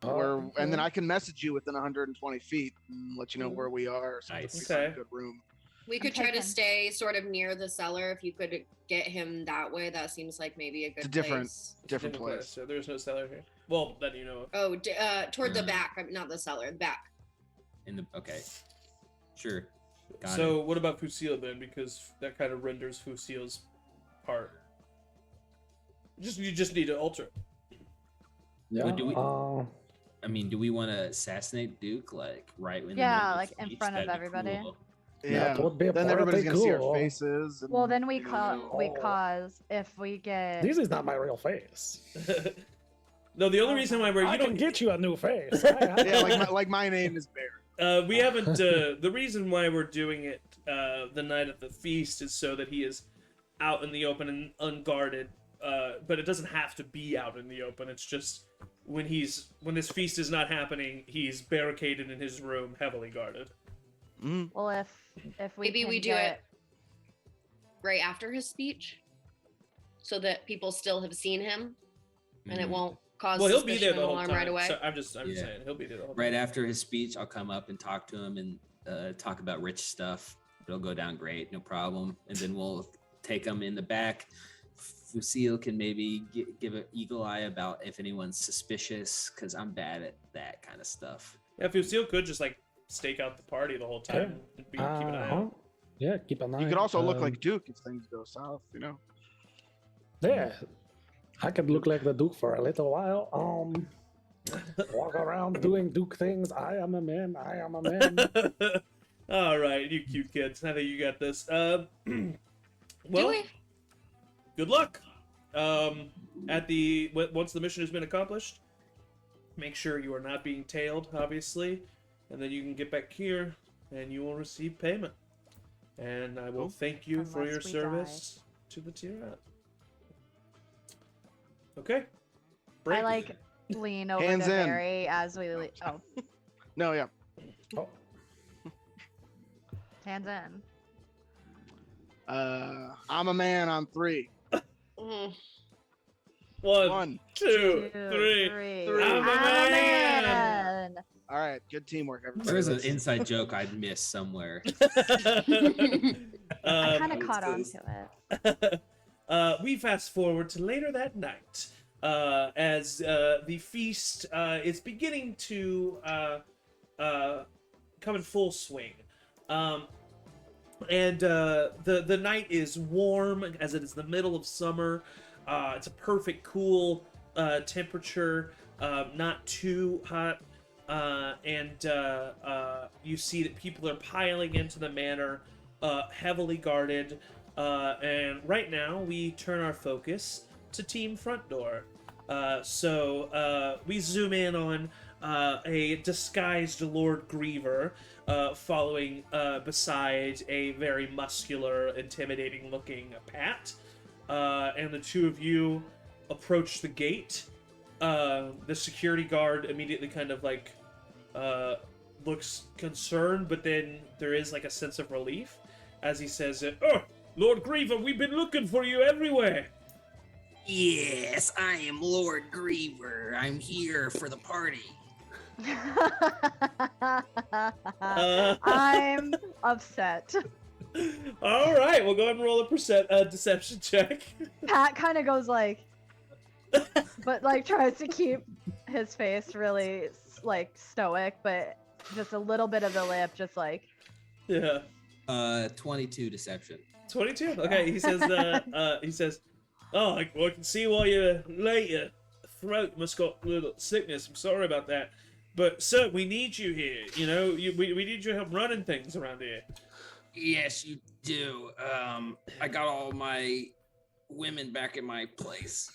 Speaker 2: And then I can message you within 120 feet and let you know where we are. So
Speaker 5: Nice.
Speaker 2: we find a
Speaker 1: Okay.
Speaker 2: good room.
Speaker 6: We could
Speaker 3: I'm
Speaker 6: try to
Speaker 3: taken.
Speaker 6: stay sort of near the cellar. If you could get him that way, that seems like maybe a good
Speaker 2: It's a different-
Speaker 6: place.
Speaker 2: Different place.
Speaker 1: So there's no cellar here. Well, that you know of.
Speaker 6: Oh, toward the
Speaker 5: Mm.
Speaker 6: back. I mean, not the cellar. The back.
Speaker 5: Okay. Sure. Got
Speaker 1: So what about Fusil then? Because that kind of renders Fusil's part. You just need to alter it.
Speaker 4: Yeah.
Speaker 5: do we-
Speaker 4: uh,
Speaker 5: I mean, do we want to assassinate Duke like right when?
Speaker 3: Yeah,
Speaker 5: the
Speaker 3: like, in
Speaker 5: speech?
Speaker 3: front of
Speaker 5: That'd be
Speaker 3: everybody.
Speaker 5: cool.
Speaker 2: Yeah.
Speaker 4: That would be
Speaker 2: Then everybody's
Speaker 4: pretty
Speaker 2: gonna see our
Speaker 4: cool.
Speaker 2: faces. And,
Speaker 3: Well, then we
Speaker 2: you know,
Speaker 3: cause if we get
Speaker 4: This is not my real face.
Speaker 1: No, the only reason why
Speaker 4: I
Speaker 1: you
Speaker 4: can
Speaker 1: don't
Speaker 4: get you a new face.
Speaker 2: Yeah, like my name is Bear.
Speaker 1: we haven't the reason why we're doing it the night of the feast is so that he is out in the open and unguarded. But it doesn't have to be out in the open. It's just when this feast is not happening, he's barricaded in his room, heavily guarded.
Speaker 2: Mm.
Speaker 3: well if we
Speaker 6: Maybe
Speaker 3: can
Speaker 6: we do
Speaker 3: get,
Speaker 6: it right after his speech, so that people still have seen him, and it
Speaker 5: Mhm.
Speaker 6: won't cause
Speaker 1: Well, he'll be
Speaker 6: suspicion
Speaker 1: there the
Speaker 6: and
Speaker 1: whole
Speaker 6: alarm
Speaker 1: time.
Speaker 6: right away.
Speaker 1: So I'm just
Speaker 5: Yeah.
Speaker 1: saying he'll be there the whole
Speaker 5: Right
Speaker 1: time.
Speaker 5: after his speech, I'll come up and talk to him and talk about rich stuff. It'll go down great, no problem. And then we'll take him in the back. Fusil can maybe give an eagle eye about if anyone's suspicious, because I'm bad at that kind of stuff.
Speaker 1: Yeah, Fusil could just like stake out the party the whole time and keep an eye
Speaker 4: Uh-huh.
Speaker 1: out.
Speaker 4: Yeah, keep an eye.
Speaker 2: You could also look
Speaker 4: um,
Speaker 2: like Duke if things go south, you know.
Speaker 4: Yeah, I could look like the Duke for a little while. Walk around doing Duke things. I am a man. I am a man.
Speaker 1: All right, you cute kids. I think you got this. Well,
Speaker 6: Do we?
Speaker 1: good luck. Once the mission has been accomplished, make sure you are not being tailed, obviously, and then you can get back here and you will receive payment. And I will thank you for your
Speaker 3: Unless we
Speaker 1: service to the Tayaroth. Okay.
Speaker 3: I
Speaker 1: Break.
Speaker 3: like lean over
Speaker 2: Hands
Speaker 3: to
Speaker 2: in.
Speaker 3: Barry as we oh
Speaker 2: No, yeah.
Speaker 4: Oh,
Speaker 3: hands in.
Speaker 2: I'm a man on 3.
Speaker 6: Mm.
Speaker 1: One,
Speaker 2: 1.
Speaker 1: two,
Speaker 3: Two,
Speaker 1: three.
Speaker 3: three.
Speaker 1: I'm a man.
Speaker 3: man.
Speaker 2: All right, good teamwork, everybody.
Speaker 5: There's an
Speaker 2: Let's-
Speaker 5: inside joke I'd missed somewhere.
Speaker 3: I kind of
Speaker 5: it's
Speaker 3: caught on
Speaker 5: this.
Speaker 3: to it.
Speaker 1: We fast forward to later that night as the feast is beginning to come in full swing. And the night is warm as it is the middle of summer. It's a perfect cool temperature, not too hot. And you see that people are piling into the manor, heavily guarded. And right now, we turn our focus to Team Front Door. So we zoom in on a disguised Lord Griever following beside a very muscular, intimidating-looking Pat. And the two of you approach the gate. The security guard immediately kind of like looks concerned, but then there is like a sense of relief as he says, "Oh, Lord Griever, we've been looking for you everywhere."
Speaker 5: Yes, I am Lord Griever. I'm here for the party.
Speaker 3: I'm upset.
Speaker 1: All right, we'll go ahead and roll a deception check.
Speaker 3: Pat kind of goes like, but like tries to keep his face really like stoic, but just a little bit of the lip, just like.
Speaker 1: Yeah.
Speaker 5: 22 deception.
Speaker 1: 22. Okay, he says. Oh, I can see why you late. Your throat must got a little sickness. I'm sorry about that, but sir, we need you here. You know, we need your help running things around here.
Speaker 5: Yes, you do. I got all my women back in my place.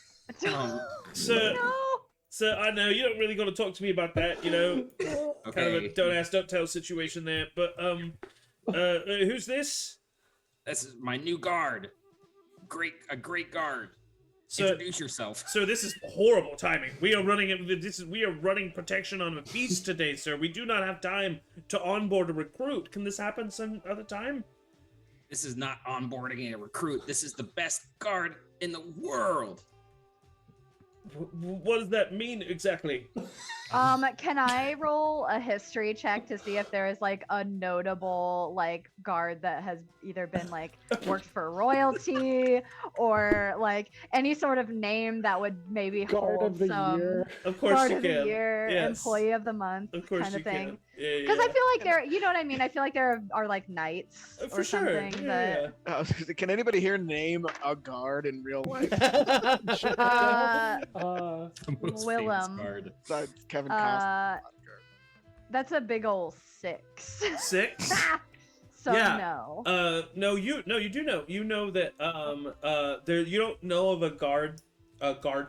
Speaker 1: Sir,
Speaker 3: No.
Speaker 1: sir, I know you don't really got to talk to me about that. You know, kind of a
Speaker 5: Okay.
Speaker 1: don't ask, don't tell situation there. But who's this?
Speaker 5: This is my new guard. A great guard.
Speaker 1: So,
Speaker 5: Introduce yourself.
Speaker 1: so this is horrible timing. We are running protection on a feast today, sir. We do not have time to onboard a recruit. Can this happen some other time?
Speaker 5: This is not onboarding a recruit. This is the best guard in the world.
Speaker 1: What does that mean exactly?
Speaker 3: Can I roll a history check to see if there is like a notable like guard that has either been like worked for royalty or like any sort of name that would maybe
Speaker 4: Guard
Speaker 3: hold
Speaker 4: of the
Speaker 3: some
Speaker 4: year.
Speaker 1: Of course
Speaker 3: guard
Speaker 1: you
Speaker 3: of
Speaker 1: can.
Speaker 3: the year,
Speaker 1: Yes.
Speaker 3: employee of the month
Speaker 1: Of course
Speaker 3: kind
Speaker 1: you
Speaker 3: of thing.
Speaker 1: can. Yeah,
Speaker 3: Because I
Speaker 1: yeah.
Speaker 3: feel like there, you know what I mean? I feel like there are like knights
Speaker 1: For
Speaker 3: or
Speaker 1: sure.
Speaker 3: something that.
Speaker 2: Can anybody here name a guard in real life
Speaker 1: Yeah.
Speaker 5: The most famous
Speaker 3: Willem.
Speaker 5: guard.
Speaker 2: besides Kevin Costner?
Speaker 3: That's a big ol' 6.
Speaker 1: 6.
Speaker 3: So
Speaker 1: Yeah.
Speaker 3: no.
Speaker 1: No, you do know. You know that there you don't know of a guard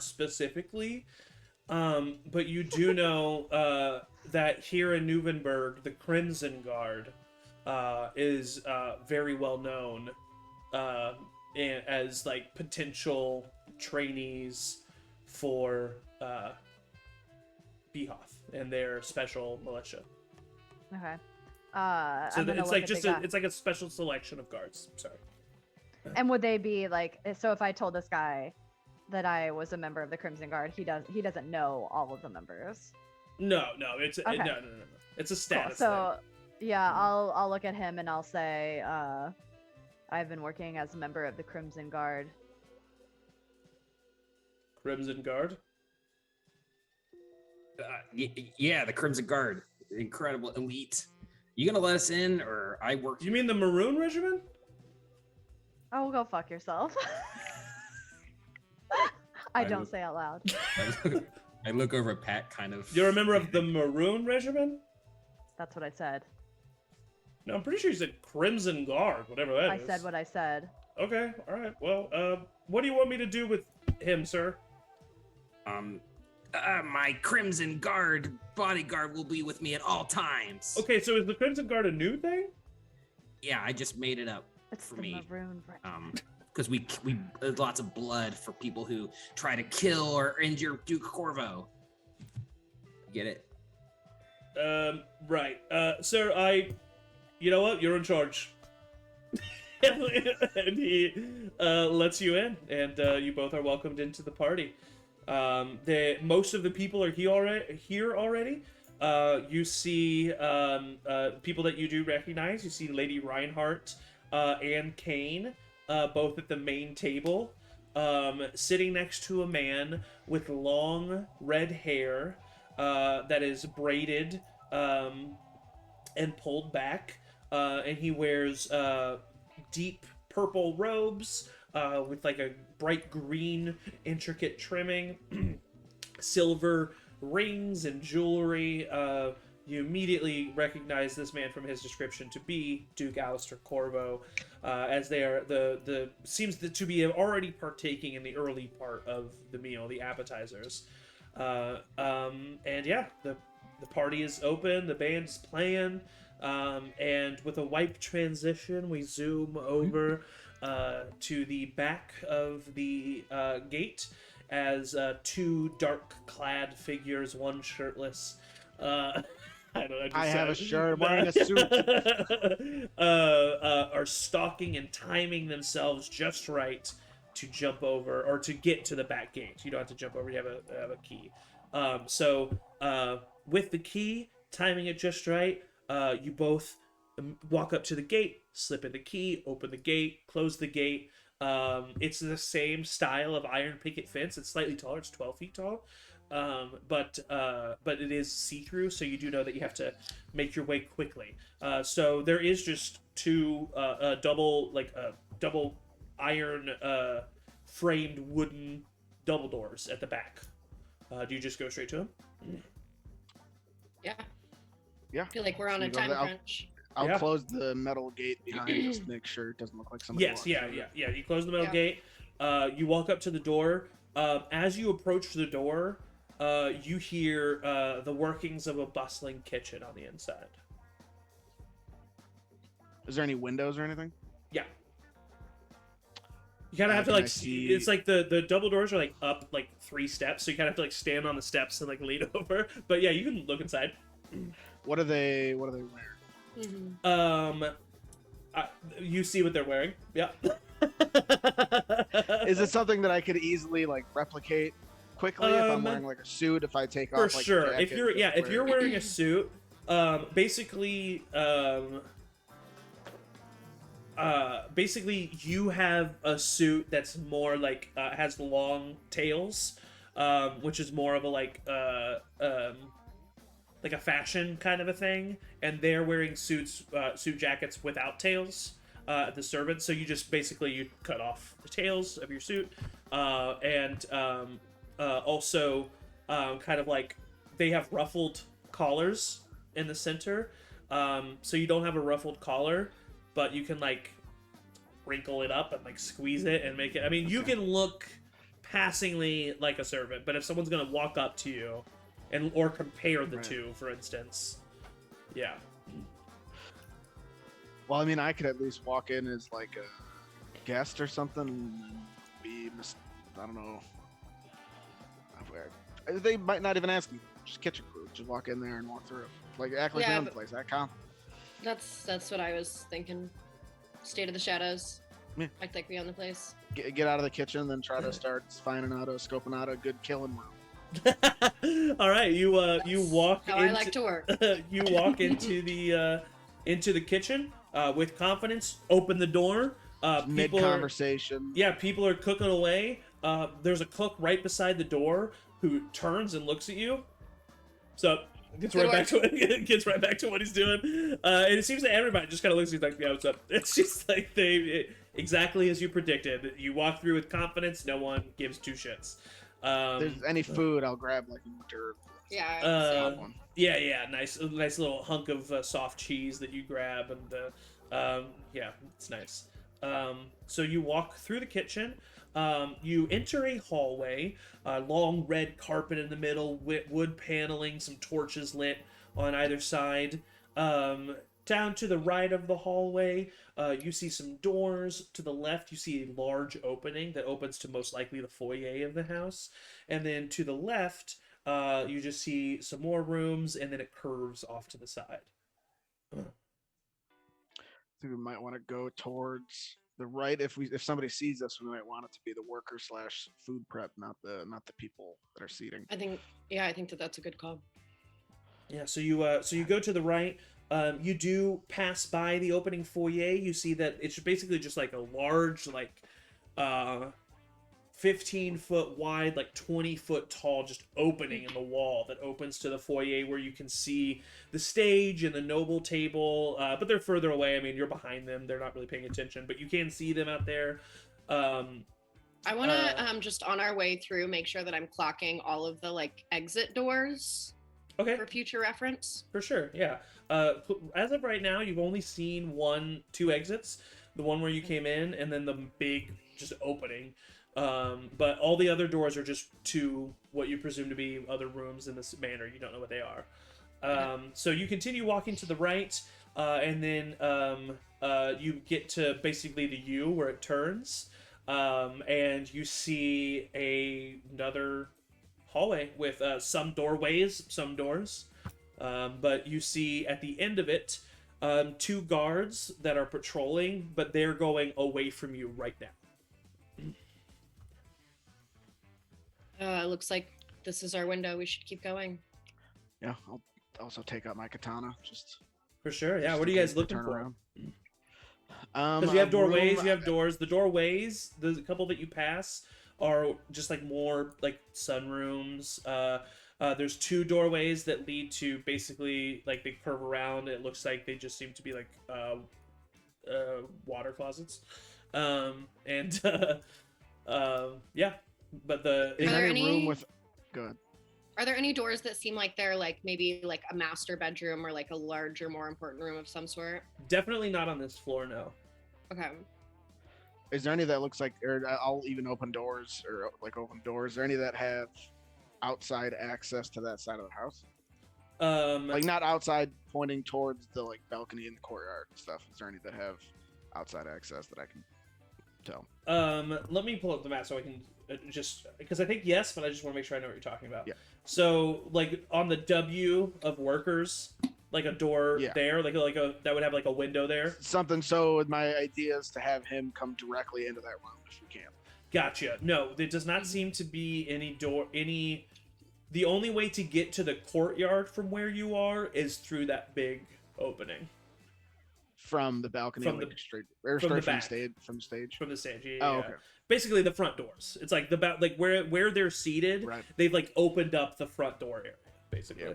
Speaker 1: specifically, but you do know that here in Newvenberg, the Crimson Guard is very well known as like potential trainees for Behoff and their special militia.
Speaker 3: Okay.
Speaker 1: So
Speaker 3: I'm gonna
Speaker 1: it's
Speaker 3: look
Speaker 1: like
Speaker 3: at
Speaker 1: just
Speaker 3: the guy.
Speaker 1: it's like a special selection of guards. Sorry.
Speaker 3: And would they be like? So if I told this guy that I was a member of the Crimson Guard, he doesn't know all of the members.
Speaker 1: No, it's
Speaker 3: Okay.
Speaker 1: no. It's a
Speaker 3: Cool.
Speaker 1: status
Speaker 3: So yeah, I'll look at him and I'll say, I've been working as a member of the Crimson Guard.
Speaker 1: thing. Crimson Guard.
Speaker 5: Yeah, the Crimson Guard. Incredible elite. You gonna let us in, or I work?
Speaker 1: You mean the Maroon Regiment?
Speaker 3: Oh, go fuck yourself. I don't say out loud.
Speaker 5: I look over at Pat, kind of.
Speaker 1: You're a member of the Maroon Regiment?
Speaker 3: That's what I said.
Speaker 1: No, I'm pretty sure you said Crimson Guard, whatever that
Speaker 3: I
Speaker 1: is.
Speaker 3: said what I said.
Speaker 1: Okay, all right. Well, what do you want me to do with him, sir?
Speaker 5: My Crimson Guard bodyguard will be with me at all times.
Speaker 1: Okay, so is the Crimson Guard a new thing?
Speaker 5: Yeah, I just made it up
Speaker 3: It's
Speaker 5: for
Speaker 3: the
Speaker 5: me.
Speaker 3: Maroon Regiment.
Speaker 5: Because we there's lots of blood for people who try to kill or injure Duke Corvo. Get it?
Speaker 1: Right. Sir, you know what? You're in charge. And he lets you in, and you both are welcomed into the party. Most of the people are here already. You see people that you do recognize. You see Lady Reinhardt and Kane, both at the main table, sitting next to a man with long red hair that is braided and pulled back, and he wears deep purple robes with like a bright green intricate trimming, silver rings and jewelry, you immediately recognize this man from his description to be Duke Alistair Corvo, as they are the seems to be already partaking in the early part of the meal, the appetizers. And yeah, the party is open, the band's playing, and with a wipe transition, we zoom over to the back of the gate as two dark-clad figures, one shirtless. I don't know.
Speaker 2: I have a shirt. I'm wearing a suit.
Speaker 1: Are stalking and timing themselves just right to jump over or to get to the back gate. You don't have to jump over. You have a key. So with the key, timing it just right, you both walk up to the gate, slip in the key, open the gate, close the gate. It's the same style of iron picket fence. It's slightly taller. It's 12 feet tall. But it is see-through, so you do know that you have to make your way quickly. So there is just two double iron framed wooden double doors at the back. Do you just go straight to them?
Speaker 6: Yeah.
Speaker 2: Yeah.
Speaker 6: I feel like we're on
Speaker 2: So
Speaker 6: a
Speaker 2: you go
Speaker 6: time
Speaker 2: there.
Speaker 6: crunch.
Speaker 2: I'll
Speaker 1: Yeah.
Speaker 2: close the metal gate behind just to make sure it doesn't look like somebody.
Speaker 1: Yes,
Speaker 2: walked
Speaker 1: yeah,
Speaker 2: through
Speaker 1: yeah,
Speaker 2: it.
Speaker 1: yeah. You close the metal
Speaker 6: Yeah.
Speaker 1: gate. You walk up to the door. As you approach the door, you hear the workings of a bustling kitchen on the inside.
Speaker 2: Is there any windows or anything?
Speaker 1: Yeah. You kind of have to
Speaker 2: Can I
Speaker 1: like.
Speaker 2: see-
Speaker 1: It's like the double doors are like up like 3 steps, so you kind of have to like stand on the steps and like lean over. But yeah, you can look inside.
Speaker 2: What are they wearing?
Speaker 6: Mhm.
Speaker 1: You see what they're wearing. Yeah.
Speaker 2: Is it something that I could easily like replicate quickly if I'm
Speaker 1: Um,
Speaker 2: wearing like a suit? If I take
Speaker 1: For
Speaker 2: off like
Speaker 1: sure.
Speaker 2: the
Speaker 1: If
Speaker 2: jacket,
Speaker 1: you're
Speaker 2: just
Speaker 1: if you're wearing a suit, basically you have a suit that's more like has long tails, which is more of a like a fashion kind of a thing, and they're wearing suit jackets without tails. The servants, so you just basically you cut off the tails of your suit, and also kind of like they have ruffled collars in the center, so you don't have a ruffled collar, but you can like wrinkle it up and like squeeze it and make it. I mean, you can look passingly like a servant, but if someone's gonna walk up to you and or compare the
Speaker 2: Right.
Speaker 1: two, for instance, yeah.
Speaker 2: Well, I mean, I could at least walk in as like a guest or something and be I don't know. They might not even ask me. Just kitchen crew. Just walk in there and walk through. Like act like
Speaker 6: Yeah,
Speaker 2: you own the
Speaker 6: but-
Speaker 2: place. Act calm.
Speaker 6: That's what I was thinking. State of the Shadows.
Speaker 2: Yeah.
Speaker 6: Act like we own the place.
Speaker 2: Get out of the kitchen, then try to start scoping out a good killing room.
Speaker 1: All right, you walk
Speaker 6: How
Speaker 1: into
Speaker 6: I like to work.
Speaker 1: you walk into the kitchen with confidence. Open the door.
Speaker 2: Mid
Speaker 1: People are,
Speaker 2: conversation.
Speaker 1: yeah, people are cooking away. There's a cook right beside the door who turns and looks at you. So gets
Speaker 6: Good
Speaker 1: right back to it. Gets right back to what he's doing. And it seems that everybody just kind of looks at you like, "Yeah, what's up?" It's just like exactly as you predicted. You walk through with confidence. No one gives two shits.
Speaker 2: If there's any food, I'll grab like an hors
Speaker 6: Yeah. I
Speaker 1: Uh,
Speaker 6: would
Speaker 2: d'oeuvre
Speaker 6: say.
Speaker 2: one.
Speaker 1: Yeah, nice little hunk of soft cheese that you grab, and yeah, it's nice. So you walk through the kitchen. You enter a hallway, long red carpet in the middle, wood paneling, some torches lit on either side. Down to the right of the hallway, you see some doors. To the left, you see a large opening that opens to most likely the foyer of the house. And then to the left, you just see some more rooms, and then it curves off to the side.
Speaker 2: I think we might want to go towards the right. If somebody sees us, we might want it to be the worker / food prep, not the people that are seating.
Speaker 6: I think that's a good call.
Speaker 1: Yeah, so you go to the right. You do pass by the opening foyer. You see that it's basically just like a large, like 15-foot wide, like 20-foot tall, just opening in the wall that opens to the foyer where you can see the stage and the noble table. But they're further away. I mean, you're behind them. They're not really paying attention, but you can see them out there.
Speaker 6: I want to just on our way through make sure that I'm clocking all of the like exit doors
Speaker 1: Okay.
Speaker 6: for future reference.
Speaker 1: For sure, yeah. As of right now, you've only seen two exits. The one where you came in, and then the big just opening. But all the other doors are just to what you presume to be other rooms in this manor. You don't know what they are. So you continue walking to the right, and then you get to basically the U where it turns, and you see another hallway with some doorways, some doors. But you see at the end of it two guards that are patrolling, but they're going away from you right now.
Speaker 6: Looks like this is our window. We should keep going.
Speaker 2: Yeah, I'll also take out my katana. Just
Speaker 1: For sure, yeah.
Speaker 2: just
Speaker 1: What are
Speaker 2: in
Speaker 1: you
Speaker 2: case
Speaker 1: guys
Speaker 2: they
Speaker 1: looking
Speaker 2: turn
Speaker 1: for?
Speaker 2: around.
Speaker 1: Because you have
Speaker 2: A
Speaker 1: doorways,
Speaker 2: room-
Speaker 1: you have doors. The doorways, there's a couple that you pass are just like more like sunrooms. There's two doorways that lead to basically like they curve around. It looks like they just seem to be like water closets. And yeah, but the
Speaker 2: Is
Speaker 6: Are
Speaker 2: there
Speaker 6: there
Speaker 2: any room
Speaker 6: any-
Speaker 2: with? Good.
Speaker 6: Are there any doors that seem like they're like maybe like a master bedroom or like a larger, more important room of some sort?
Speaker 1: definitely not on this floor. No.
Speaker 6: Okay.
Speaker 2: Is there any that looks like, or I'll even open doors or like open doors? Is there any that have outside access to that side of the house? Like not outside pointing towards the like balcony in the courtyard and stuff. Is there any that have outside access that I can tell?
Speaker 1: Let me pull up the map so I can just because I think yes, but I just want to make sure I know what you're talking about.
Speaker 2: Yeah.
Speaker 1: So like on the W of workers, like a door
Speaker 2: Yeah.
Speaker 1: there, like a that would have like a window there.
Speaker 2: Something. So my idea is to have him come directly into that room if we can.
Speaker 1: Gotcha. No, there does not seem to be any door. The only way to get to the courtyard from where you are is through that big opening
Speaker 2: From the balcony,
Speaker 1: From
Speaker 2: like
Speaker 1: the-
Speaker 2: straight, or
Speaker 1: from the
Speaker 2: straight from the
Speaker 1: back.
Speaker 2: stage. From the stage.
Speaker 1: from the stage. Yeah,
Speaker 2: Oh,
Speaker 1: yeah.
Speaker 2: okay.
Speaker 1: Basically, the front doors. It's like like where they're seated.
Speaker 2: Right.
Speaker 1: They've like opened up the front door area, basically.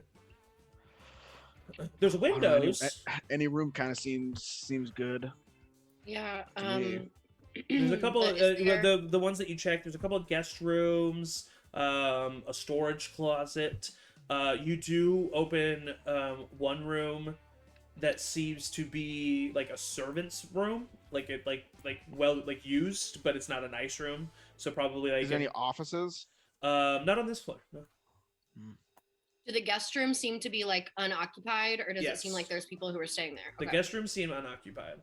Speaker 1: There's
Speaker 2: I don't know,
Speaker 1: windows.
Speaker 2: any room kind of seems good.
Speaker 6: Yeah.
Speaker 2: To me.
Speaker 1: There's a couple of
Speaker 6: is there-
Speaker 1: the ones that you checked. There's a couple of guest rooms, a storage closet. You do open one room that seems to be like a servant's room, like it like used, but it's not a nice room. So probably like
Speaker 2: Is there any offices?
Speaker 1: not on this floor. No.
Speaker 6: Do the guest rooms seem to be like unoccupied, or does it seem
Speaker 1: Yes.
Speaker 6: like there's people who are staying there?
Speaker 1: The guest rooms seem unoccupied.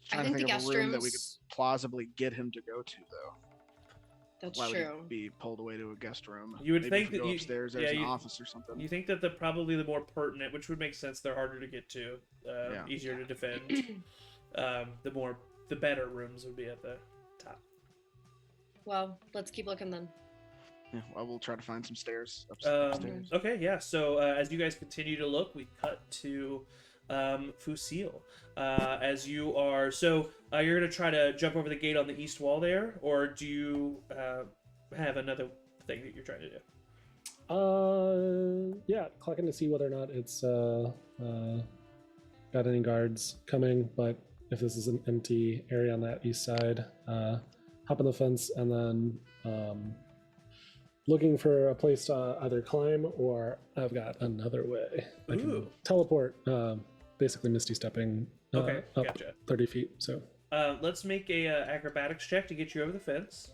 Speaker 2: Trying
Speaker 6: think
Speaker 2: to
Speaker 6: the
Speaker 2: think of
Speaker 6: guest
Speaker 2: a room that we could
Speaker 6: rooms-
Speaker 2: plausibly get him to go to, though.
Speaker 6: That's
Speaker 2: Why would
Speaker 6: true.
Speaker 2: he be pulled away to a guest room?
Speaker 1: You would
Speaker 2: Maybe
Speaker 1: think
Speaker 2: if we
Speaker 1: that
Speaker 2: go
Speaker 1: you-
Speaker 2: upstairs,
Speaker 1: yeah,
Speaker 2: there's an
Speaker 1: you-
Speaker 2: office or something.
Speaker 1: You think that the probably the more pertinent, which would make sense, they're harder to get to,
Speaker 2: Yeah.
Speaker 1: easier to defend. The better rooms would be at the top.
Speaker 6: Well, let's keep looking then.
Speaker 2: Yeah, well, we'll try to find some stairs
Speaker 1: Um,
Speaker 2: upstairs.
Speaker 1: okay, yeah. So as you guys continue to look, we cut to Fusil. As you are, you're gonna try to jump over the gate on the east wall there, or do you have another thing that you're trying to do?
Speaker 4: Yeah, clocking to see whether or not it's got any guards coming, but if this is an empty area on that east side, hop on the fence and then looking for a place to either climb or I've got another way. I can
Speaker 1: Ooh.
Speaker 4: teleport, basically misty stepping
Speaker 1: Okay,
Speaker 4: up
Speaker 1: gotcha.
Speaker 4: 30 feet. So
Speaker 1: Let's make a acrobatics check to get you over the fence.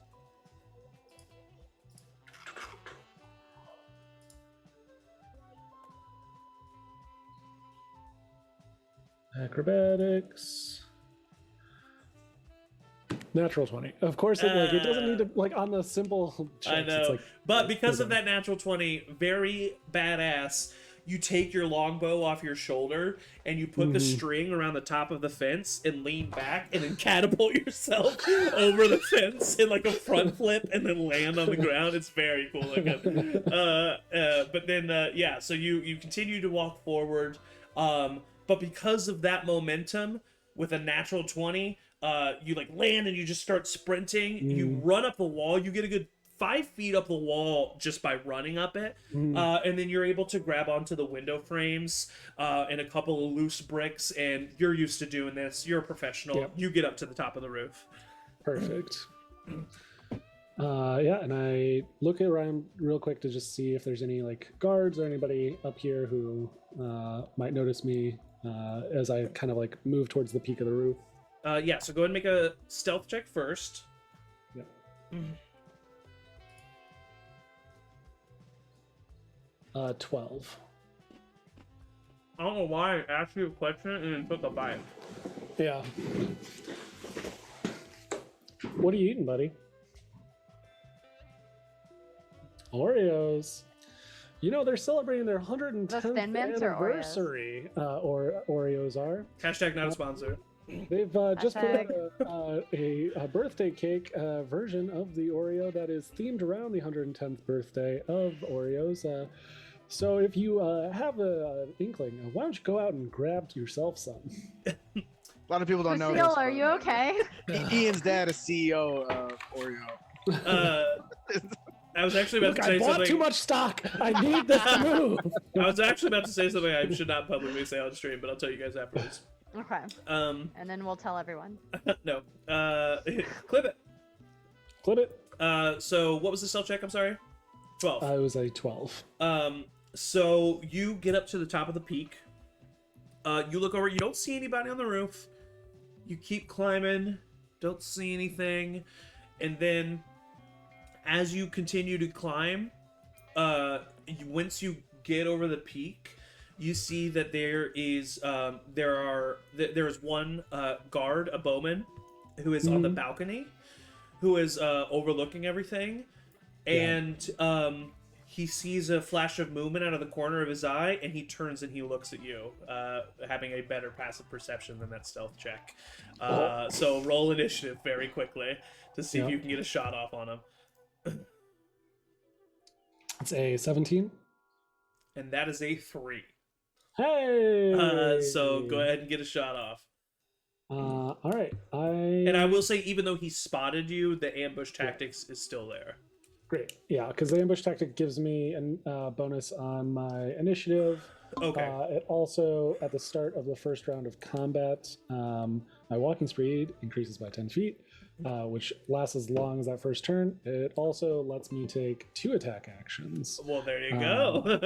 Speaker 4: acrobatics. Natural 20. Of course, it doesn't need to, like, on the simple checks.
Speaker 1: I know,
Speaker 4: It's like,
Speaker 1: but because
Speaker 4: goes
Speaker 1: of that natural 20, very badass. You take your longbow off your shoulder and you put the string around the top of the fence and lean back and then catapult yourself over the fence in like a front flip and then land on the ground. It's very cool looking. But then so you continue to walk forward, but because of that momentum with a natural 20, you like land and you just start sprinting. You run up the wall. You get a good 5 feet up the wall just by running up it, and then you're able to grab onto the window frames and a couple of loose bricks, and you're used to doing this. You're a professional.
Speaker 4: Yep.
Speaker 1: You get up to the top of the roof.
Speaker 4: perfect. Yeah, and I look around real quick to just see if there's any like guards or anybody up here who might notice me as I kind of like move towards the peak of the roof.
Speaker 1: Yeah, so go ahead and make a stealth check first.
Speaker 4: Yeah. 12.
Speaker 1: I don't know why I asked you a question and then took a bite.
Speaker 4: Yeah. What are you eating, buddy? Oreos. You know, they're celebrating their 110th
Speaker 3: Thin Mints or Oreos?
Speaker 4: anniversary. Or Oreos are.
Speaker 1: Hashtag not a sponsor.
Speaker 4: They've just put
Speaker 3: Hashtag.
Speaker 4: out a birthday cake version of the Oreo that is themed around the 110th birthday of Oreos. So if you have an inkling, why don't you go out and grab yourself some?
Speaker 2: A lot of people don't know
Speaker 3: Lucille,
Speaker 2: this.
Speaker 3: are you okay?
Speaker 2: Ian's dad is CEO of Oreo.
Speaker 1: I was actually about
Speaker 4: Look,
Speaker 1: to say
Speaker 4: I bought
Speaker 1: something.
Speaker 4: too much stock. I need this to move.
Speaker 1: I was actually about to say something I should not publicly say on stream, but I'll tell you guys afterwards.
Speaker 3: Okay. And then we'll tell everyone.
Speaker 1: No. Clip it.
Speaker 4: Clip it.
Speaker 1: So what was the stealth check? I'm sorry. 12.
Speaker 4: I was a 12.
Speaker 1: So you get up to the top of the peak. You look over. You don't see anybody on the roof. You keep climbing. Don't see anything. And then, as you continue to climb, once you get over the peak, you see that there is one guard, a bowman, who is on the balcony, who is overlooking everything, and he sees a flash of movement out of the corner of his eye, and he turns and he looks at you, having a better passive perception than that stealth check. So roll initiative very quickly to see if you can get a shot off on him.
Speaker 4: It's a 17.
Speaker 1: And that is a 3.
Speaker 4: Hey!
Speaker 1: So go ahead and get a shot off.
Speaker 4: All right.
Speaker 1: And I will say, even though he spotted you, the ambush tactics is still there.
Speaker 4: Great. Yeah, because the ambush tactic gives me a bonus on my initiative.
Speaker 1: Okay.
Speaker 4: It also, at the start of the first round of combat, my walking speed increases by 10 feet, which lasts as long as that first turn. It also lets me take 2 attack actions.
Speaker 1: Well, there you go.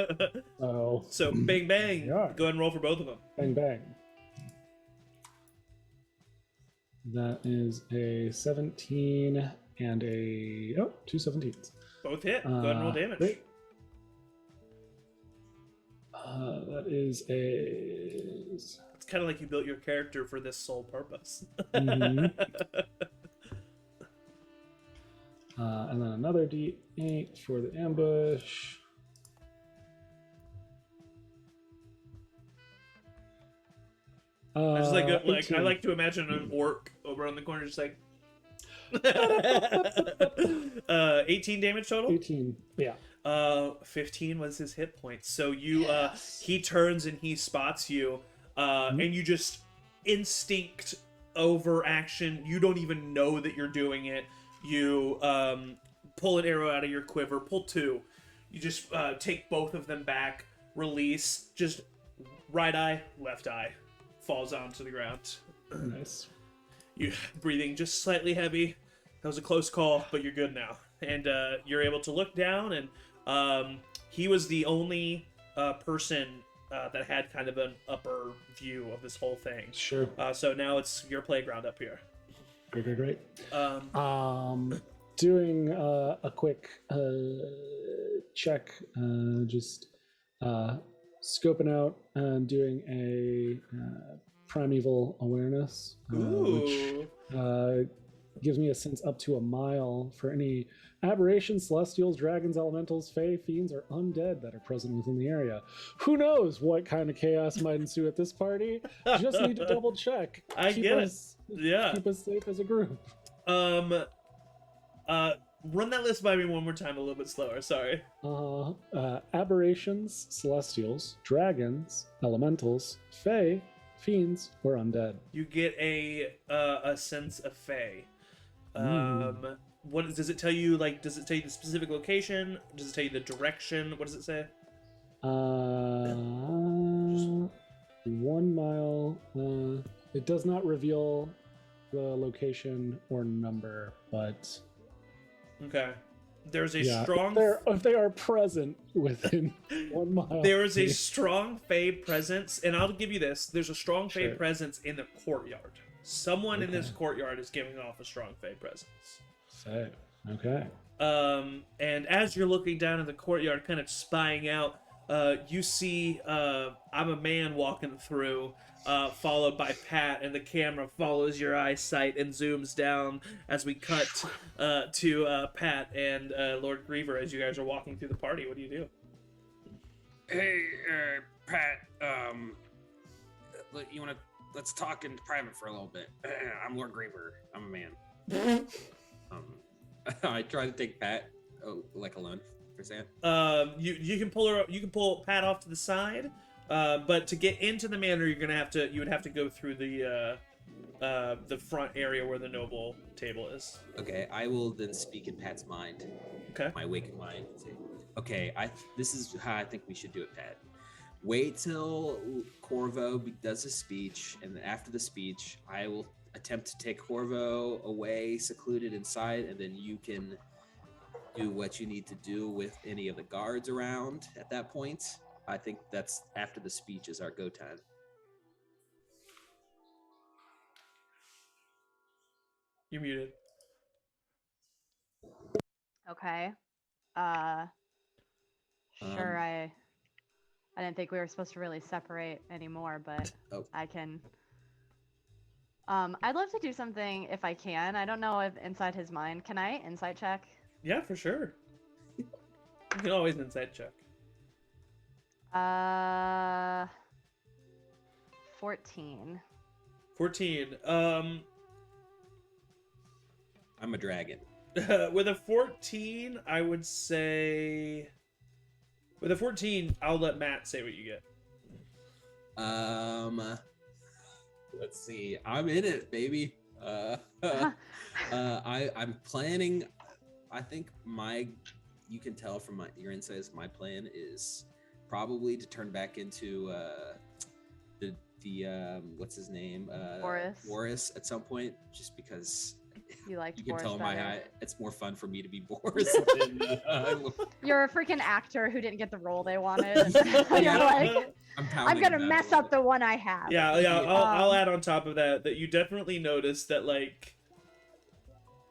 Speaker 1: So bang bang.
Speaker 4: They are.
Speaker 1: Go ahead and roll for both of them.
Speaker 4: Bang, bang. That is a 17 and a... Oh, 2 17s.
Speaker 1: Both hit. Go ahead and roll damage.
Speaker 4: Great. That is a...
Speaker 1: It's kind of like you built your character for this sole purpose.
Speaker 4: Mhm. And then another D8 for the ambush.
Speaker 1: I just like I
Speaker 4: 18.
Speaker 1: like to imagine an orc over on the corner, just like 18 damage total.
Speaker 4: 18. Yeah.
Speaker 1: 15 was his hit points. So you he turns and he spots you, and you just instinct over action. You don't even know that you're doing it. You pull an arrow out of your quiver, pull 2. You just take both of them back, release, just right eye, left eye falls onto the ground.
Speaker 4: Nice.
Speaker 1: You breathing just slightly heavy. That was a close call, but you're good now. And you're able to look down, and he was the only person that had kind of an upper view of this whole thing.
Speaker 4: Sure.
Speaker 1: So now it's your playground up here.
Speaker 4: Great. Doing a quick check, just scoping out and doing a primeval awareness, which gives me a sense up to a mile for any aberrations, celestials, dragons, elementals, fae, fiends, or undead that are present within the area. Who knows what kind of chaos might ensue at this party? Just need to double check.
Speaker 1: I get it. Yeah.
Speaker 4: Keep us safe as a group.
Speaker 1: Run that list by me one more time, a little bit slower. Sorry.
Speaker 4: Aberrations, celestials, dragons, elementals, fae, fiends, or undead.
Speaker 1: You get a sense of fae. What does it tell you? Like, does it tell you the specific location? Does it tell you the direction? What does it say?
Speaker 4: 1 mile. It does not reveal the location or number, but
Speaker 1: Okay. There's a
Speaker 4: Yeah,
Speaker 1: strong.
Speaker 4: if they are present within 1 mile.
Speaker 1: There is a
Speaker 4: of me.
Speaker 1: strong Fey presence, and I'll give you this. There's a strong Fey
Speaker 4: Sure.
Speaker 1: presence in the courtyard. Someone in this
Speaker 4: Okay.
Speaker 1: courtyard is giving off a strong Fey presence.
Speaker 4: So, okay.
Speaker 1: And as you're looking down in the courtyard, kind of spying out, you see I'm a man walking through, followed by Pat, and the camera follows your eyesight and zooms down as we cut to Pat and Lord Griever as you guys are walking through the party. What do you do?
Speaker 5: Hey, Pat. Let's talk in private for a little bit. I'm Lord Griever. I'm a man. I try to take Pat like alone for a second.
Speaker 1: You can pull Pat off to the side, but to get into the manor, you would have to go through the front area where the noble table is.
Speaker 5: Okay, I will then speak in Pat's mind.
Speaker 1: Okay.
Speaker 5: My awakened mind. Say, okay, this is how I think we should do it, Pat. Wait till Corvo does his speech, and then after the speech, I will attempt to take Corvo away, secluded inside, and then you can do what you need to do with any of the guards around at that point. I think that's after the speech is our go time.
Speaker 1: You're muted.
Speaker 3: Okay. Sure. I didn't think we were supposed to really separate anymore, but
Speaker 5: Oh.
Speaker 3: I can. I'd love to do something if I can. I don't know if inside his mind. Can I insight check?
Speaker 1: Yeah, for sure. You can always inside check.
Speaker 3: 14.
Speaker 1: 14.
Speaker 5: I'm a dragon.
Speaker 1: With a 14, I would say. With a 14, I'll let Matt say what you get.
Speaker 5: Let's see. I'm in it, baby. I'm planning. I think you can tell from your insights. My plan is probably to turn back into the what's his name? Boris at some point, just because.
Speaker 3: You liked
Speaker 5: You can
Speaker 3: Boris
Speaker 5: tell in my
Speaker 3: better.
Speaker 5: eye, it's more fun for me to be Boris than.
Speaker 3: You're a freaking actor who didn't get the role they wanted. And you're
Speaker 5: Yeah.
Speaker 3: like,
Speaker 5: I'm
Speaker 3: I'm gonna mess up the one I have.
Speaker 1: Yeah. I'll add on top of that you definitely notice that like,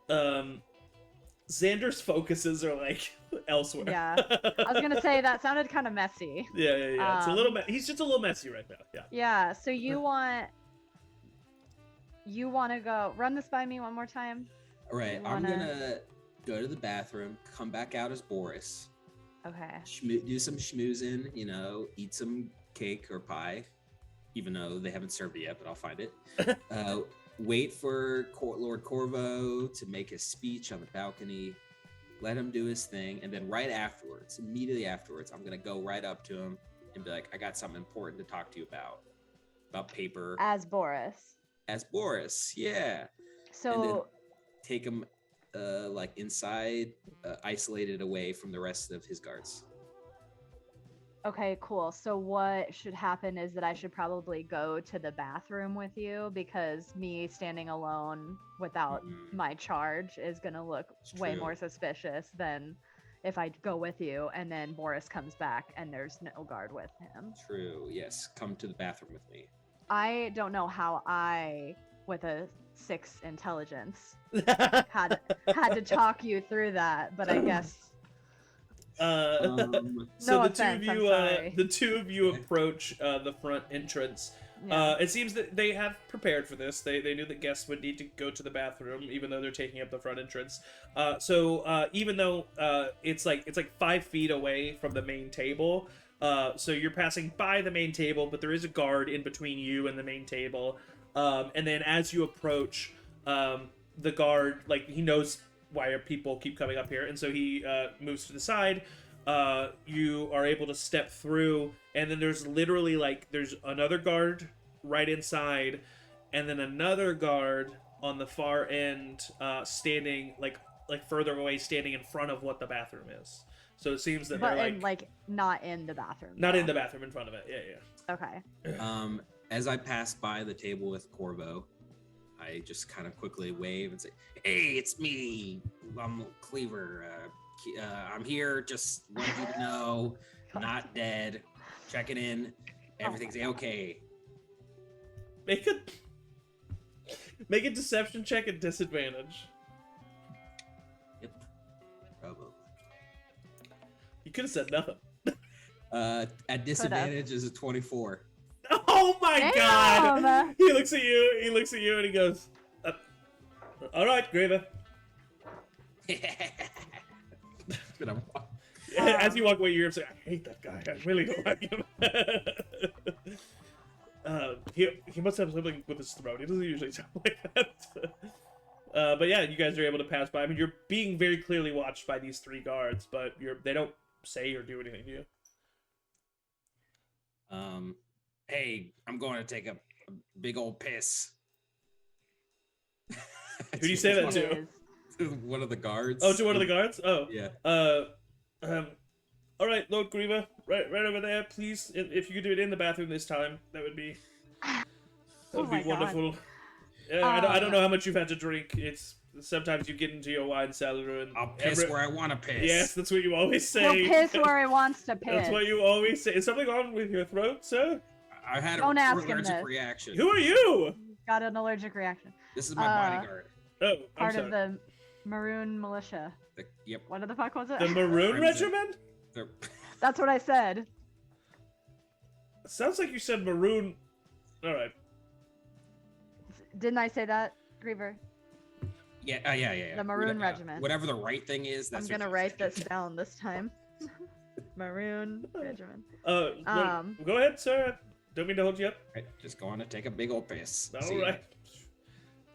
Speaker 1: Xander's focuses are like elsewhere.
Speaker 3: Yeah. I was gonna say that sounded kind of messy.
Speaker 1: Yeah. It's a little. He's just a little messy right now. Yeah.
Speaker 3: Yeah. So you want to go run this by me one more time?
Speaker 5: Right.
Speaker 3: You
Speaker 5: I'm
Speaker 3: wanna-
Speaker 5: gonna go to the bathroom, come back out as Boris,
Speaker 3: Okay.
Speaker 5: do some schmoozing, eat some cake or pie, even though they haven't served it yet, but I'll find it. Wait for Lord Corvo to make his speech on the balcony, let him do his thing, and then immediately afterwards, I'm gonna go right up to him and be like, I got something important to talk to you about paper.
Speaker 3: As Boris.
Speaker 5: As Boris, yeah.
Speaker 3: So
Speaker 5: And then take him like inside, isolated away from the rest of his guards.
Speaker 3: okay, cool. So what should happen is that I should probably go to the bathroom with you, because me standing alone without my charge is gonna look way
Speaker 5: True.
Speaker 3: more suspicious than if I go with you and then Boris comes back and there's no guard with him.
Speaker 5: True, yes. Come to the bathroom with me.
Speaker 3: I don't know how I, with a 6 intelligence, had to talk you through that, but I guess
Speaker 1: So
Speaker 3: No
Speaker 1: the
Speaker 3: offense, I'm sorry.
Speaker 1: the two of you approach the front entrance.
Speaker 3: yeah.
Speaker 1: It seems that they have prepared for this. They knew that guests would need to go to the bathroom, even though they're taking up the front entrance. So even though it's like 5 feet away from the main table, so you're passing by the main table, but there is a guard in between you and the main table. And then as you approach, the guard, like, he knows why people keep coming up here, and so he moves to the side. You are able to step through, and then there's literally there's another guard right inside, and then another guard on the far end, standing like further away, standing in front of what the bathroom is. So it seems that
Speaker 3: But
Speaker 1: they're like
Speaker 3: not in the bathroom.
Speaker 1: not
Speaker 3: though.
Speaker 1: in the bathroom, in front of it. Yeah.
Speaker 3: Okay.
Speaker 5: As I pass by the table with Corvo, I just kind of quickly wave and say, "Hey, it's me. I'm Cleaver. I'm here. Just wanted you to know, I'm not dead. Checking in. Everything's okay."
Speaker 1: Make a deception check at disadvantage.
Speaker 5: Yep. Probably.
Speaker 1: You could have said nothing.
Speaker 5: At disadvantage is a 24.
Speaker 1: Oh my
Speaker 3: Damn!
Speaker 1: god! He looks at you, and he goes, "All right, Graver."
Speaker 5: Gonna
Speaker 1: As you walk away, you're saying, "I hate that guy. I really don't like him." He must have something with his throat. He doesn't usually sound like that. But yeah, you guys are able to pass by. I mean, you're being very clearly watched by these 3 guards, but they don't say or do anything to you.
Speaker 5: Hey, I'm going to take a big old piss.
Speaker 1: Who do you say that to?
Speaker 5: One of the guards.
Speaker 1: Oh, to one of the guards? Oh.
Speaker 5: Yeah.
Speaker 1: All right, Lord Grieva, right over there, please. If you could do it in the bathroom this time, that would be wonderful. Yeah, I don't know how much you've had to drink. It's sometimes you get into your wine cellar and
Speaker 5: I'll piss where I want to piss.
Speaker 1: Yes, that's what you always say.
Speaker 3: He'll piss where he wants to piss.
Speaker 1: That's what you always say. Is something wrong with your throat, sir?
Speaker 5: I had
Speaker 3: Don't
Speaker 5: an
Speaker 3: ask him
Speaker 5: allergic
Speaker 3: this.
Speaker 5: reaction.
Speaker 1: Who are you?
Speaker 3: Got an allergic reaction.
Speaker 5: This is my bodyguard.
Speaker 1: Oh, I'm
Speaker 3: Part
Speaker 1: sorry.
Speaker 3: of the Maroon Militia.
Speaker 5: Yep.
Speaker 3: What the fuck was it?
Speaker 1: The Maroon
Speaker 5: Crimson.
Speaker 1: Regiment?
Speaker 5: They're-
Speaker 3: That's what I said.
Speaker 1: Sounds like you said Maroon. All right.
Speaker 3: Didn't I say that, Griever?
Speaker 5: Yeah.
Speaker 3: The Maroon Regiment.
Speaker 5: Whatever the right thing is,
Speaker 3: I'm
Speaker 5: that's
Speaker 3: gonna
Speaker 5: what you
Speaker 3: write
Speaker 5: say.
Speaker 3: this down this time. Maroon Regiment.
Speaker 1: Go ahead, sir. Don't mean to hold you up.
Speaker 5: Right, just going to take a big old piss.
Speaker 1: All
Speaker 5: See ya.
Speaker 1: right.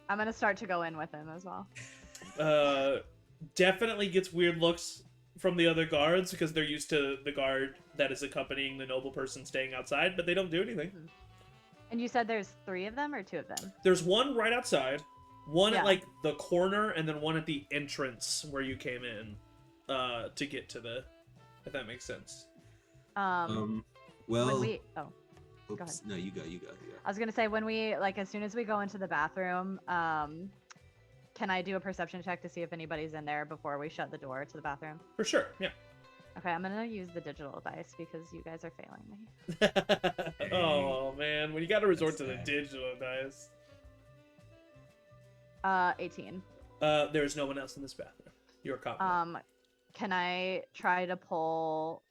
Speaker 3: I'm gonna start to go in with him as well.
Speaker 1: Definitely gets weird looks from the other guards because they're used to the guard that is accompanying the noble person staying outside, but they don't do anything.
Speaker 3: And you said there's 3 of them or 2 of them?
Speaker 1: There's one right outside, one
Speaker 3: Yeah.
Speaker 1: at like the corner, and then one at the entrance where you came in to get to the, if that makes sense.
Speaker 3: When
Speaker 5: Well,
Speaker 3: we
Speaker 5: oops,
Speaker 3: ahead.
Speaker 5: no, you go.
Speaker 3: I was gonna say when we as soon as we go into the bathroom, can I do a perception check to see if anybody's in there before we shut the door to the bathroom?
Speaker 1: For sure, yeah.
Speaker 3: Okay, I'm gonna use the digital dice because you guys are failing me.
Speaker 1: Oh man, when you got to resort to the
Speaker 5: That's
Speaker 1: digital dice.
Speaker 3: 18.
Speaker 1: There's no one else in this bathroom. You're confident.
Speaker 3: Can I try to pull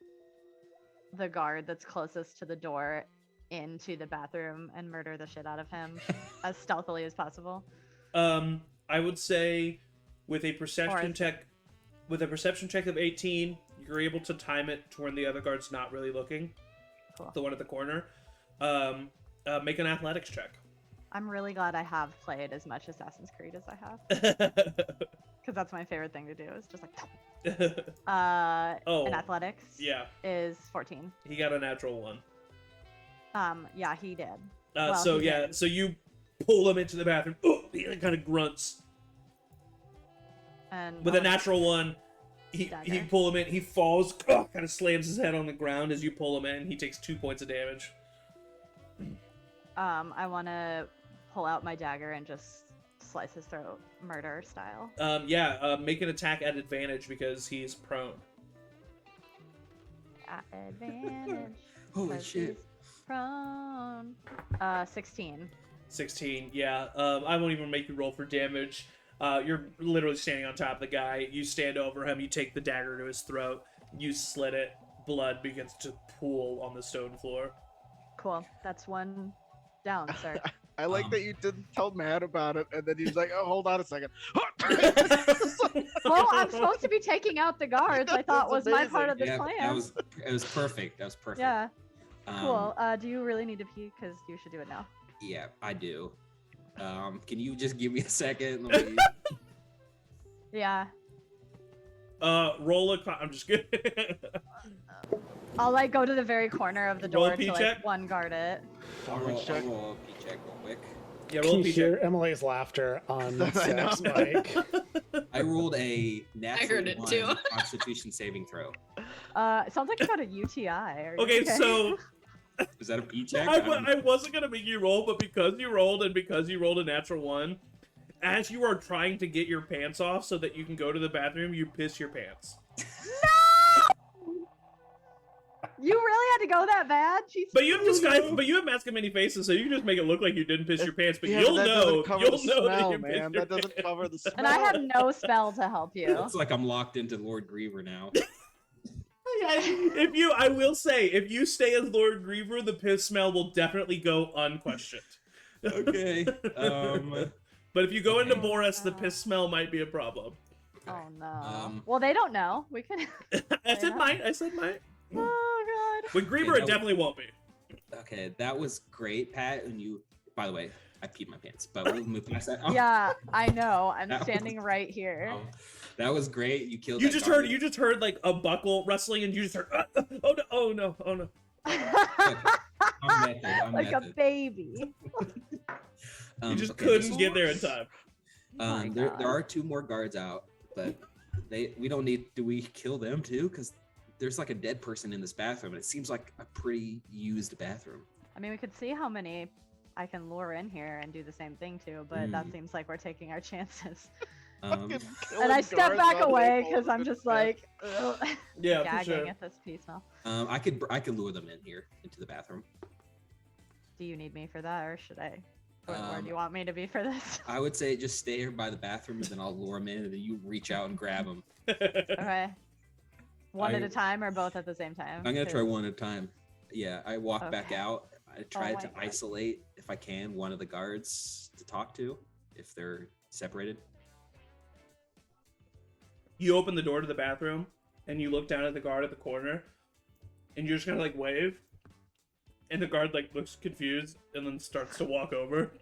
Speaker 3: the guard that's closest to the door into the bathroom and murder the shit out of him as stealthily as possible?
Speaker 1: I would say with a perception
Speaker 3: Or-
Speaker 1: check, of 18, you're able to time it to when the other guard's not really looking.
Speaker 3: Cool.
Speaker 1: The one at the corner. Make an athletics check.
Speaker 3: I'm really glad I have played as much Assassin's Creed as I have, because that's my favorite thing to do. Is just like,
Speaker 1: Oh,
Speaker 3: in athletics
Speaker 1: yeah,
Speaker 3: is 14.
Speaker 1: he got a natural one.
Speaker 3: Yeah, he did.
Speaker 1: So
Speaker 3: he
Speaker 1: yeah,
Speaker 3: did.
Speaker 1: so you pull him into the bathroom. Oh, he kind of grunts.
Speaker 3: And
Speaker 1: With a natural one, he
Speaker 3: Dagger.
Speaker 1: pull him in. He falls, kind of slams his head on the ground as you pull him in. He takes 2 points of damage.
Speaker 3: I want to pull out my dagger and just slice his throat, murder style.
Speaker 1: Make an attack at advantage because he's prone.
Speaker 3: At advantage.
Speaker 5: Holy
Speaker 3: 'cause
Speaker 5: shit.
Speaker 3: he's prone. 16.
Speaker 1: 16, yeah. I won't even make you roll for damage. You're literally standing on top of the guy. You stand over him. You take the dagger to his throat. You slit it. Blood begins to pool on the stone floor.
Speaker 3: Cool. That's one down, sir.
Speaker 2: I like that you didn't tell Matt about it, and then he's like, "Oh, hold on a second."
Speaker 3: Well, I'm supposed to be taking out the guards. I thought was
Speaker 2: That's
Speaker 3: my part of the
Speaker 5: Yeah,
Speaker 3: plan.
Speaker 5: it was perfect. That was perfect.
Speaker 3: Yeah.
Speaker 5: Um,
Speaker 3: Cool. Do you really need to pee? Because you should do it now.
Speaker 5: Yeah, I do. Can you just give me a second? Let me...
Speaker 3: Yeah.
Speaker 1: Roll a. I'm just kidding.
Speaker 3: I'll go to the very corner of the
Speaker 1: Roll a
Speaker 3: door
Speaker 1: pee
Speaker 3: to
Speaker 1: check.
Speaker 3: one guard it.
Speaker 5: I'll
Speaker 2: Orange
Speaker 5: roll,
Speaker 2: check.
Speaker 5: I'll roll a P check real quick.
Speaker 1: Yeah,
Speaker 4: Can
Speaker 1: roll a
Speaker 4: you
Speaker 1: P
Speaker 4: hear
Speaker 1: check.
Speaker 4: Emily's laughter on
Speaker 2: I know.
Speaker 4: Zach's mic?
Speaker 5: I rolled a natural
Speaker 6: heard it too.
Speaker 5: 1 Constitution saving throw.
Speaker 3: It sounds like you got a UTI.
Speaker 1: Okay, so
Speaker 5: Is that a P check?
Speaker 1: I wasn't gonna make you roll, but because you rolled and because you rolled a natural 1, as you are trying to get your pants off so that you can go to the bathroom, you piss your pants.
Speaker 3: You really had to go that bad? Jesus.
Speaker 1: But you have mask of many faces, so you can just make it look like you didn't piss your pants. But
Speaker 2: Yeah,
Speaker 1: you'll
Speaker 2: that
Speaker 1: know,
Speaker 2: doesn't cover
Speaker 1: you'll
Speaker 2: the
Speaker 1: know that
Speaker 2: smell,
Speaker 1: you pissed
Speaker 2: man.
Speaker 1: your
Speaker 2: That doesn't
Speaker 1: pants.
Speaker 2: cover the smell.
Speaker 3: And I have no spell to help you.
Speaker 5: It's like I'm locked into Lord Griever now.
Speaker 1: I will say, if you stay as Lord Griever, the piss smell will definitely go unquestioned.
Speaker 5: Okay.
Speaker 1: But if you go into
Speaker 5: Okay.
Speaker 1: Boris, the piss smell might be a problem.
Speaker 3: Oh no.
Speaker 5: Um,
Speaker 3: Well, they don't know. We can.
Speaker 1: I said mine. I said mine.
Speaker 3: Oh god.
Speaker 1: With Griever,
Speaker 5: Okay,
Speaker 1: it definitely won't be.
Speaker 5: Okay, that was great, Pat. And you, by the way, I peed my pants, but we'll move past that. Oh,
Speaker 3: Yeah, I know. I'm
Speaker 5: That was-
Speaker 3: standing right here.
Speaker 5: that was great. You killed.
Speaker 1: You
Speaker 5: that
Speaker 1: just heard like a buckle rustling, and you just heard, oh no.
Speaker 5: I'm method. I'm
Speaker 3: like a
Speaker 5: method.
Speaker 3: baby.
Speaker 1: You just
Speaker 5: Okay,
Speaker 1: couldn't get there in time.
Speaker 3: Oh my
Speaker 5: there
Speaker 3: God.
Speaker 5: are 2 more guards out, but we don't need. Do we kill them too? Because there's like a dead person in this bathroom, and it seems like a pretty used bathroom.
Speaker 3: I mean, we could see how many I can lure in here and do the same thing too, but that seems like we're taking our chances.
Speaker 5: Um,
Speaker 3: And I step back away because I'm just like ugh,
Speaker 1: Yeah, for
Speaker 3: gagging
Speaker 1: sure.
Speaker 3: at this pee smell.
Speaker 5: I could lure them in here into the bathroom.
Speaker 3: Do you need me for that, or should I? Where
Speaker 5: Um,
Speaker 3: do you want me to be for this?
Speaker 5: I would say just stay here by the bathroom, and then I'll lure them in, and then you reach out and grab them.
Speaker 3: Okay. One at
Speaker 5: I-
Speaker 3: a time or both at the same time?
Speaker 5: I'm gonna try
Speaker 3: 'Cause-
Speaker 5: one at a time. Yeah, I walk back
Speaker 3: Okay.
Speaker 5: out. I try
Speaker 3: my
Speaker 5: to
Speaker 3: God.
Speaker 5: isolate, if I can, one of the guards to talk to, if they're separated.
Speaker 1: You open the door to the bathroom, and you look down at the guard at the corner, and you just kind of like wave, and the guard like looks confused, and then starts to walk over.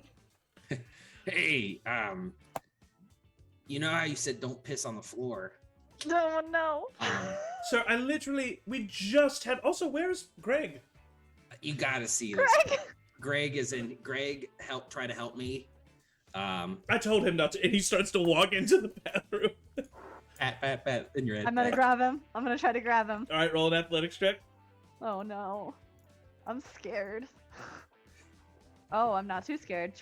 Speaker 5: Hey, you know how you said don't piss on the floor?
Speaker 3: No, no.
Speaker 1: So we just had. Also, where's Greg?
Speaker 5: You gotta see this.
Speaker 3: Greg!
Speaker 5: Greg try to help me.
Speaker 1: I told him not to, and he starts to walk into the bathroom.
Speaker 5: Pat, in your head.
Speaker 3: I'm gonna grab him. I'm gonna try to grab him.
Speaker 1: All right, roll an athletics check.
Speaker 3: Oh no. I'm scared. Oh, I'm not too scared.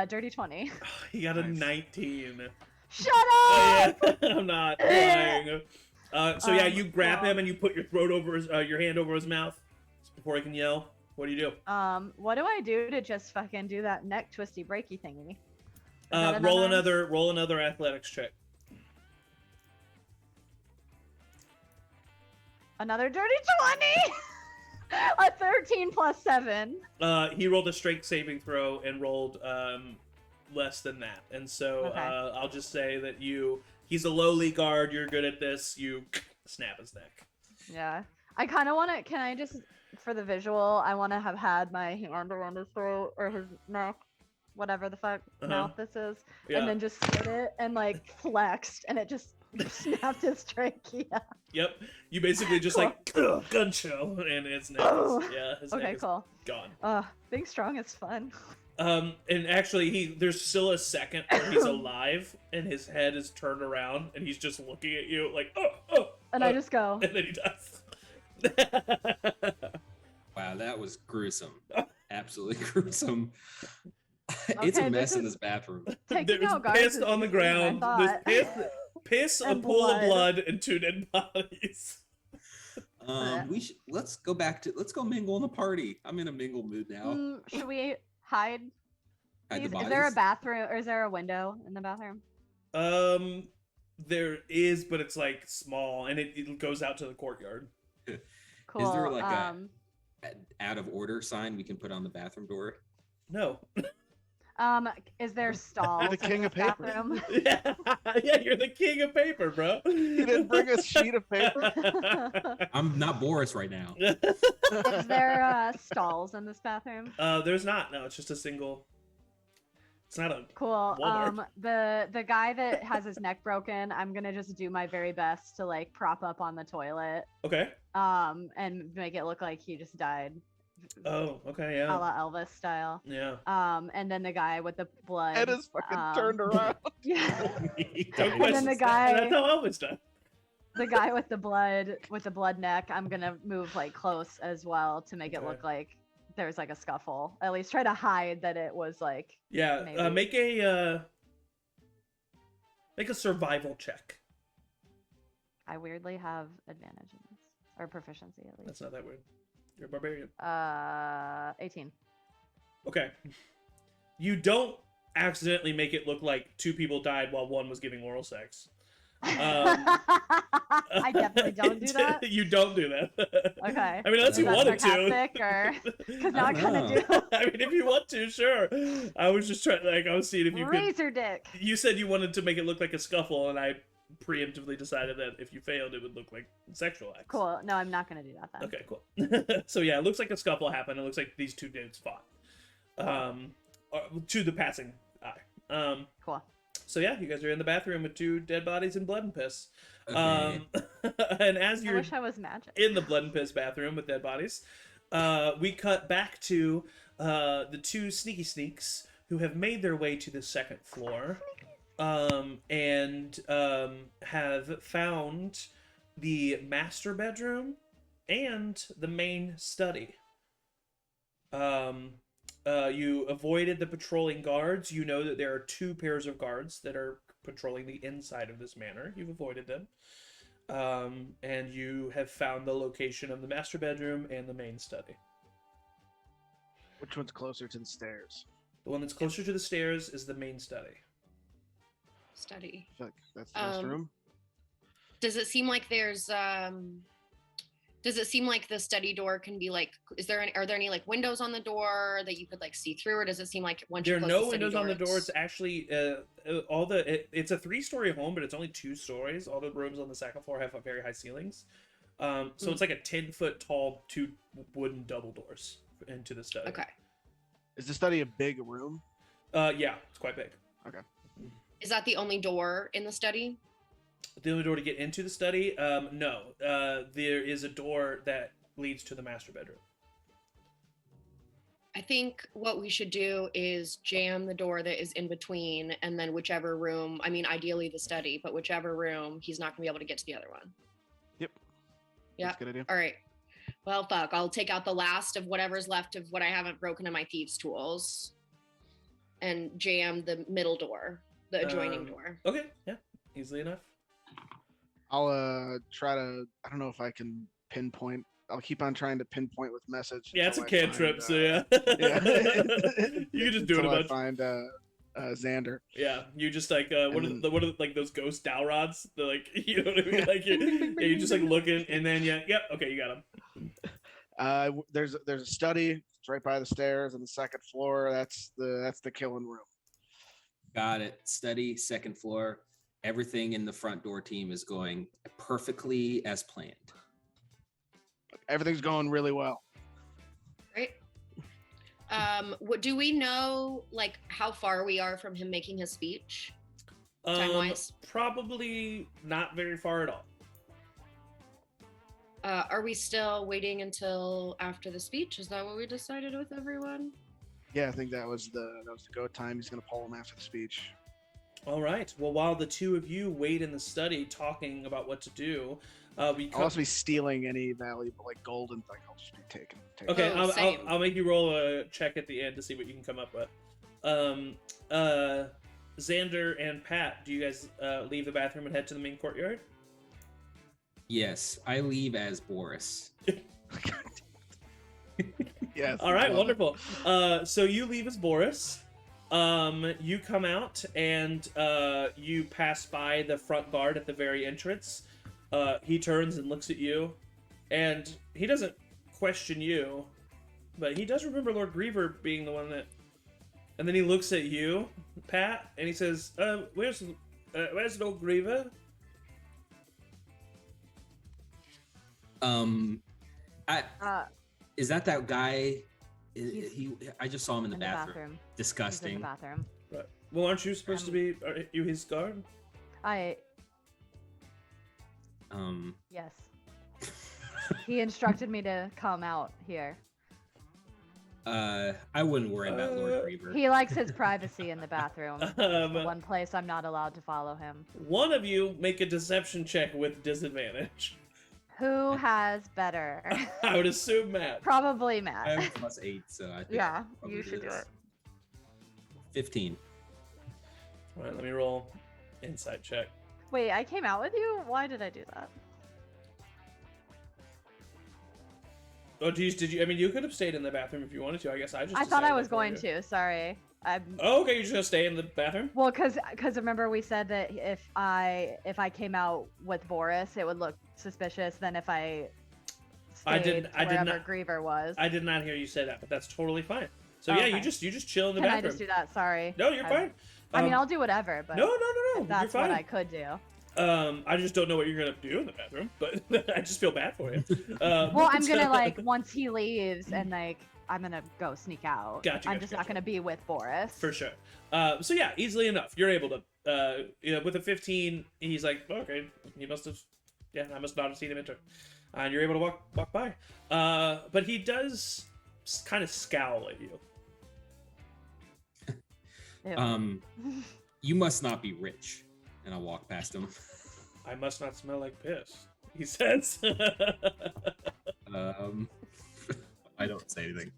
Speaker 3: Dirty 20.
Speaker 1: He got a
Speaker 2: Nice.
Speaker 1: 19.
Speaker 3: Shut
Speaker 1: Oh,
Speaker 3: up!
Speaker 1: yeah. I'm not lying. So yeah, you grab
Speaker 3: well.
Speaker 1: him and you put your throat over his, your hand over his mouth before he can yell. What do you do?
Speaker 3: What do I do to just fucking do that neck twisty breaky thingy? Is that
Speaker 1: Roll
Speaker 3: another?
Speaker 1: another athletics check.
Speaker 3: Another dirty 20! A 13 plus 7.
Speaker 1: He rolled a strength saving throw and rolled less than that, and so
Speaker 3: Okay.
Speaker 1: I'll just say that he's a lowly guard. You're good at this. You snap his neck.
Speaker 3: Yeah. I kind of want to, can I just, for the visual, I want to have had my hand around his throat or his neck, whatever the fuck mouth this is,
Speaker 1: Yeah.
Speaker 3: and then just slit it and like flexed and it just snapped his trachea.
Speaker 1: Yep. You basically just like gun show, and his neck
Speaker 3: Oh.
Speaker 1: is, his neck
Speaker 3: Okay,
Speaker 1: is
Speaker 3: cool.
Speaker 1: gone.
Speaker 3: Being strong is fun.
Speaker 1: And actually, there's still a second where he's alive, and his head is turned around, and he's just looking at you like,
Speaker 3: And I just go,
Speaker 1: and then he dies.
Speaker 5: Wow, that was gruesome. Absolutely gruesome. It's
Speaker 3: Okay,
Speaker 5: a mess
Speaker 3: this
Speaker 5: in
Speaker 3: is-
Speaker 5: this bathroom.
Speaker 3: taking
Speaker 1: There's
Speaker 3: out guards
Speaker 1: piss
Speaker 3: is
Speaker 1: on the
Speaker 3: easier than I
Speaker 1: ground.
Speaker 3: thought.
Speaker 1: There's piss, a
Speaker 3: And
Speaker 1: pool of
Speaker 3: blood.
Speaker 1: blood, and 2 dead bodies.
Speaker 5: Let's go mingle in the party. I'm in a mingle mood now.
Speaker 3: Should we hide?
Speaker 5: Hide the
Speaker 3: Please? Is there a
Speaker 5: bodies.
Speaker 3: bathroom, or is there a window in the bathroom?
Speaker 1: There is, but it's like small, and it goes out to the courtyard.
Speaker 3: Cool.
Speaker 5: Is there like an out of order sign we can put on the bathroom door?
Speaker 1: No.
Speaker 3: Is there stalls
Speaker 2: You're the king
Speaker 3: in
Speaker 2: of
Speaker 3: this
Speaker 2: paper.
Speaker 3: bathroom?
Speaker 1: Yeah, you're the king of paper, bro.
Speaker 2: You didn't bring a sheet of paper?
Speaker 5: I'm not Boris right now.
Speaker 3: Is there stalls in this bathroom?
Speaker 1: There's not. No, it's just a single. It's not a.
Speaker 3: Cool.
Speaker 1: Walmart.
Speaker 3: The guy that has his neck broken, I'm gonna just do my very best to like prop up on the toilet,
Speaker 1: Okay.
Speaker 3: and make it look like he just died,
Speaker 1: Oh, okay,
Speaker 3: a
Speaker 1: yeah.
Speaker 3: la Elvis style.
Speaker 1: Yeah.
Speaker 3: And then the guy with the blood.
Speaker 2: Head is fucking
Speaker 3: um,
Speaker 2: turned around.
Speaker 3: Yeah.
Speaker 1: Don't
Speaker 3: And then
Speaker 1: question
Speaker 3: the
Speaker 1: that.
Speaker 3: guy-
Speaker 1: That's how Elvis died.
Speaker 3: The guy with the blood neck, I'm gonna move like close as well to make it
Speaker 1: Okay.
Speaker 3: look like there's like a scuffle. At least try to hide that it was like.
Speaker 1: Yeah,
Speaker 3: Maybe.
Speaker 1: make a survival check.
Speaker 3: I weirdly have advantage in this, or proficiency at least.
Speaker 1: That's not that weird. You're a barbarian.
Speaker 3: 18.
Speaker 1: Okay. You don't accidentally make it look like two people died while one was giving oral sex.
Speaker 3: I definitely don't do that.
Speaker 1: You don't do that.
Speaker 3: Okay.
Speaker 1: I mean, unless
Speaker 3: Is
Speaker 1: you
Speaker 3: that
Speaker 1: wanted
Speaker 3: sarcastic,
Speaker 1: to.
Speaker 3: or because now I
Speaker 4: don't
Speaker 3: kind of
Speaker 4: know.
Speaker 3: do.
Speaker 1: I mean, if you want to, sure. I was just trying, like, I was seeing if you could.
Speaker 3: Razor dick.
Speaker 1: You said you wanted to make it look like a scuffle, and I preemptively decided that if you failed, it would look like sexual acts.
Speaker 3: Cool. No, I'm not gonna do that then.
Speaker 1: Okay, cool. So yeah, it looks like a scuffle happened. It looks like these two dudes fought. To the passing eye.
Speaker 3: Cool.
Speaker 1: So yeah, you guys are in the bathroom with two dead bodies and blood and piss.
Speaker 5: Okay.
Speaker 1: And as
Speaker 3: I
Speaker 1: you're
Speaker 3: wish I was magic.
Speaker 1: in the blood and piss bathroom with dead bodies, we cut back to the two sneaky sneaks who have made their way to the second floor, and have found the master bedroom and the main study. You avoided the patrolling guards. You know that there are two pairs of guards that are patrolling the inside of this manor. You've avoided them. And you have found the location of the master bedroom and the main study.
Speaker 2: Which one's closer to the stairs?
Speaker 1: The one that's closer to the stairs is the main study.
Speaker 6: Study.
Speaker 2: I feel like that's the best room.
Speaker 6: Does it seem like there's does it seem like the study door can be like, are there any like windows on the door that you could like see through, or does it seem like once
Speaker 1: There
Speaker 6: you
Speaker 1: are
Speaker 6: close
Speaker 1: no
Speaker 6: the study
Speaker 1: windows on the door.
Speaker 6: it's-
Speaker 1: It's actually it's a 3-story home, but it's only 2 stories. All the rooms on the second floor have very high ceilings. So it's like a 10-foot tall 2 wooden double doors into the study.
Speaker 6: Okay.
Speaker 2: Is the study a big room?
Speaker 1: Yeah, it's quite big.
Speaker 6: Is that the only door in the study?
Speaker 1: The only door to get into the study? No. There is a door that leads to the master bedroom.
Speaker 6: I think what we should do is jam the door that is in between, and then whichever room, I mean, ideally the study, but whichever room, he's not gonna be able to get to the other one.
Speaker 2: Yep.
Speaker 6: Yeah.
Speaker 2: That's a good idea.
Speaker 6: All right. Well, fuck. I'll take out the last of whatever's left of what I haven't broken in my thieves' tools, and jam the middle door, the adjoining door.
Speaker 1: Okay, yeah. Easily enough.
Speaker 2: I'll try to. I don't know if I can pinpoint. I'll keep on trying to pinpoint with message.
Speaker 1: Yeah, it's a
Speaker 2: until I
Speaker 1: cantrip,
Speaker 2: find,
Speaker 1: so yeah.
Speaker 2: yeah.
Speaker 1: You can just do it a
Speaker 2: until I
Speaker 1: bunch.
Speaker 2: find Xander.
Speaker 1: Yeah, you just like what
Speaker 2: And
Speaker 1: are the like those ghost dowel rods? They're like, you know what I mean? Like you just like looking, and then okay, you got him.
Speaker 2: There's a study. It's right by the stairs on the second floor. That's the killing room.
Speaker 5: Got it. Study, second floor. Everything in the front door team is going perfectly as planned.
Speaker 2: Everything's going really well.
Speaker 6: Right. What do we know, like how far we are from him making his speech? Time-wise?
Speaker 1: Probably not very far at all.
Speaker 6: Are we still waiting until after the speech? Is that what we decided with everyone?
Speaker 2: Yeah, I think that was the go time. He's gonna pull him after the speech.
Speaker 1: All right. Well, while the two of you wait in the study talking about what to do, we
Speaker 2: I'll also be stealing any valuable like gold and like I'll just be taking.
Speaker 1: Okay,
Speaker 6: Oh, same.
Speaker 1: I'll make you roll a check at the end to see what you can come up with. Xander and Pat, do you guys leave the bathroom and head to the main courtyard?
Speaker 5: Yes, I leave as Boris.
Speaker 2: Yes.
Speaker 1: All right,
Speaker 2: I love it.
Speaker 1: wonderful. So you leave as Boris. You come out and you pass by the front guard at the very entrance. He turns and looks at you, and he doesn't question you, but he does remember Lord Griever being the one that. And then he looks at you, Pat, and he says, "Where's Lord Griever?"
Speaker 5: Is that guy?
Speaker 3: He's
Speaker 5: I just saw him in the
Speaker 3: in
Speaker 5: bathroom.
Speaker 3: He's in
Speaker 5: Disgusting.
Speaker 3: the bathroom.
Speaker 1: Right. Well, aren't you supposed to be? Are you his guard?
Speaker 3: Yes. He instructed me to come out here.
Speaker 5: I wouldn't worry about Lord Griever.
Speaker 3: He likes his privacy in the bathroom. It's the
Speaker 1: Um,
Speaker 3: one place I'm not allowed to follow him.
Speaker 1: One of you make a deception check with disadvantage.
Speaker 3: Who has better?
Speaker 1: I would assume Matt.
Speaker 3: Probably
Speaker 5: I
Speaker 3: Matt.
Speaker 5: have +8, so I think
Speaker 3: Yeah,
Speaker 5: probably
Speaker 3: you should do
Speaker 5: is.
Speaker 3: it.
Speaker 5: 15.
Speaker 1: All right, let me roll insight check.
Speaker 3: Wait, I came out with you? Why did I do that?
Speaker 1: Oh, geez, did you? I mean, you could have stayed in the bathroom if you wanted to. I guess I just.
Speaker 3: I thought I
Speaker 1: decided
Speaker 3: was
Speaker 1: for
Speaker 3: going
Speaker 1: you.
Speaker 3: to. Sorry.
Speaker 1: Oh, okay. You're just gonna stay in the bathroom.
Speaker 3: Well, cause remember we said that if I came out with Boris, it would look suspicious than if I
Speaker 1: I
Speaker 3: stayed
Speaker 1: did
Speaker 3: wherever
Speaker 1: not-
Speaker 3: Griever was.
Speaker 1: I did not hear you say that, but that's totally fine. So
Speaker 3: Oh,
Speaker 1: yeah,
Speaker 3: okay.
Speaker 1: you just chill in the
Speaker 3: Can I
Speaker 1: bathroom.
Speaker 3: just do that? Sorry.
Speaker 1: No, you're fine.
Speaker 3: I mean,
Speaker 1: Um,
Speaker 3: I'll do whatever, but
Speaker 1: no.
Speaker 3: if that's
Speaker 1: you're
Speaker 3: what
Speaker 1: fine.
Speaker 3: I could do.
Speaker 1: I just don't know what you're gonna do in the bathroom, but I just feel bad for you.
Speaker 3: Well, I'm gonna like once he leaves and like I'm gonna go sneak out.
Speaker 1: Gotcha,
Speaker 3: I'm
Speaker 1: gotcha,
Speaker 3: just
Speaker 1: gotcha.
Speaker 3: not gonna be with Boris.
Speaker 1: For sure. So yeah, easily enough, you're able to. With a 15, he's like, okay, he must have. Yeah, I must not have seen him enter. And you're able to walk by. But he does kind of scowl at you.
Speaker 3: Ew.
Speaker 5: You must not be rich. And I'll walk past him.
Speaker 1: I must not smell like piss. He says.
Speaker 5: I don't say anything.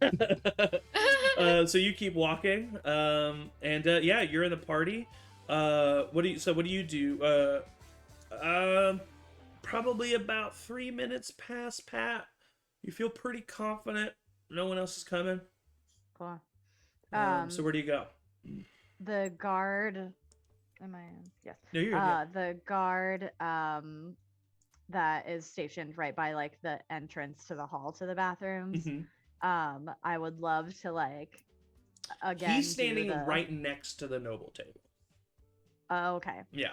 Speaker 1: So you keep walking, and yeah, you're in the party. What do you do? Probably about 3 minutes past Pat. You feel pretty confident. No one else is coming.
Speaker 3: Cool.
Speaker 1: So where do you go?
Speaker 3: The guard. Am I in? Yes.
Speaker 1: No, you're good.
Speaker 3: The guard that is stationed right by like the entrance to the hall to the bathrooms.
Speaker 1: Mhm.
Speaker 3: I would love to like again.
Speaker 1: He's standing
Speaker 3: do the...
Speaker 1: right next to the noble table.
Speaker 3: Oh, okay.
Speaker 1: Yeah.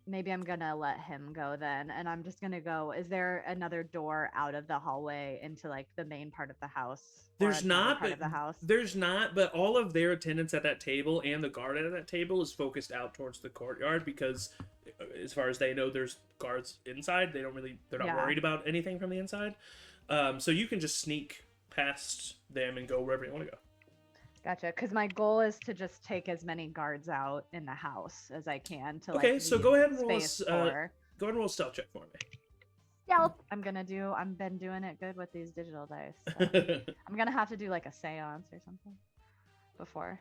Speaker 3: Maybe I'm gonna let him go then, and I'm just gonna go. Is there another door out of the hallway into like the main part of the house? Or
Speaker 1: There's
Speaker 3: another
Speaker 1: not,
Speaker 3: part
Speaker 1: but
Speaker 3: of the house.
Speaker 1: there's not, but all of their attendants at that table and the guard at that table is focused out towards the courtyard because, as far as they know, there's guards inside. They're not
Speaker 3: Yeah.
Speaker 1: worried about anything from the inside. So you can just sneak past them and go wherever you want to go.
Speaker 3: Gotcha. Because my goal is to just take as many guards out in the house as I can to like.
Speaker 1: Okay, so
Speaker 3: leave
Speaker 1: go ahead and roll
Speaker 3: space
Speaker 1: a
Speaker 3: for.
Speaker 1: go ahead and roll a stealth check for me.
Speaker 3: Yelp. I've been doing it good with these digital dice. So I'm gonna have to do like a seance or something before.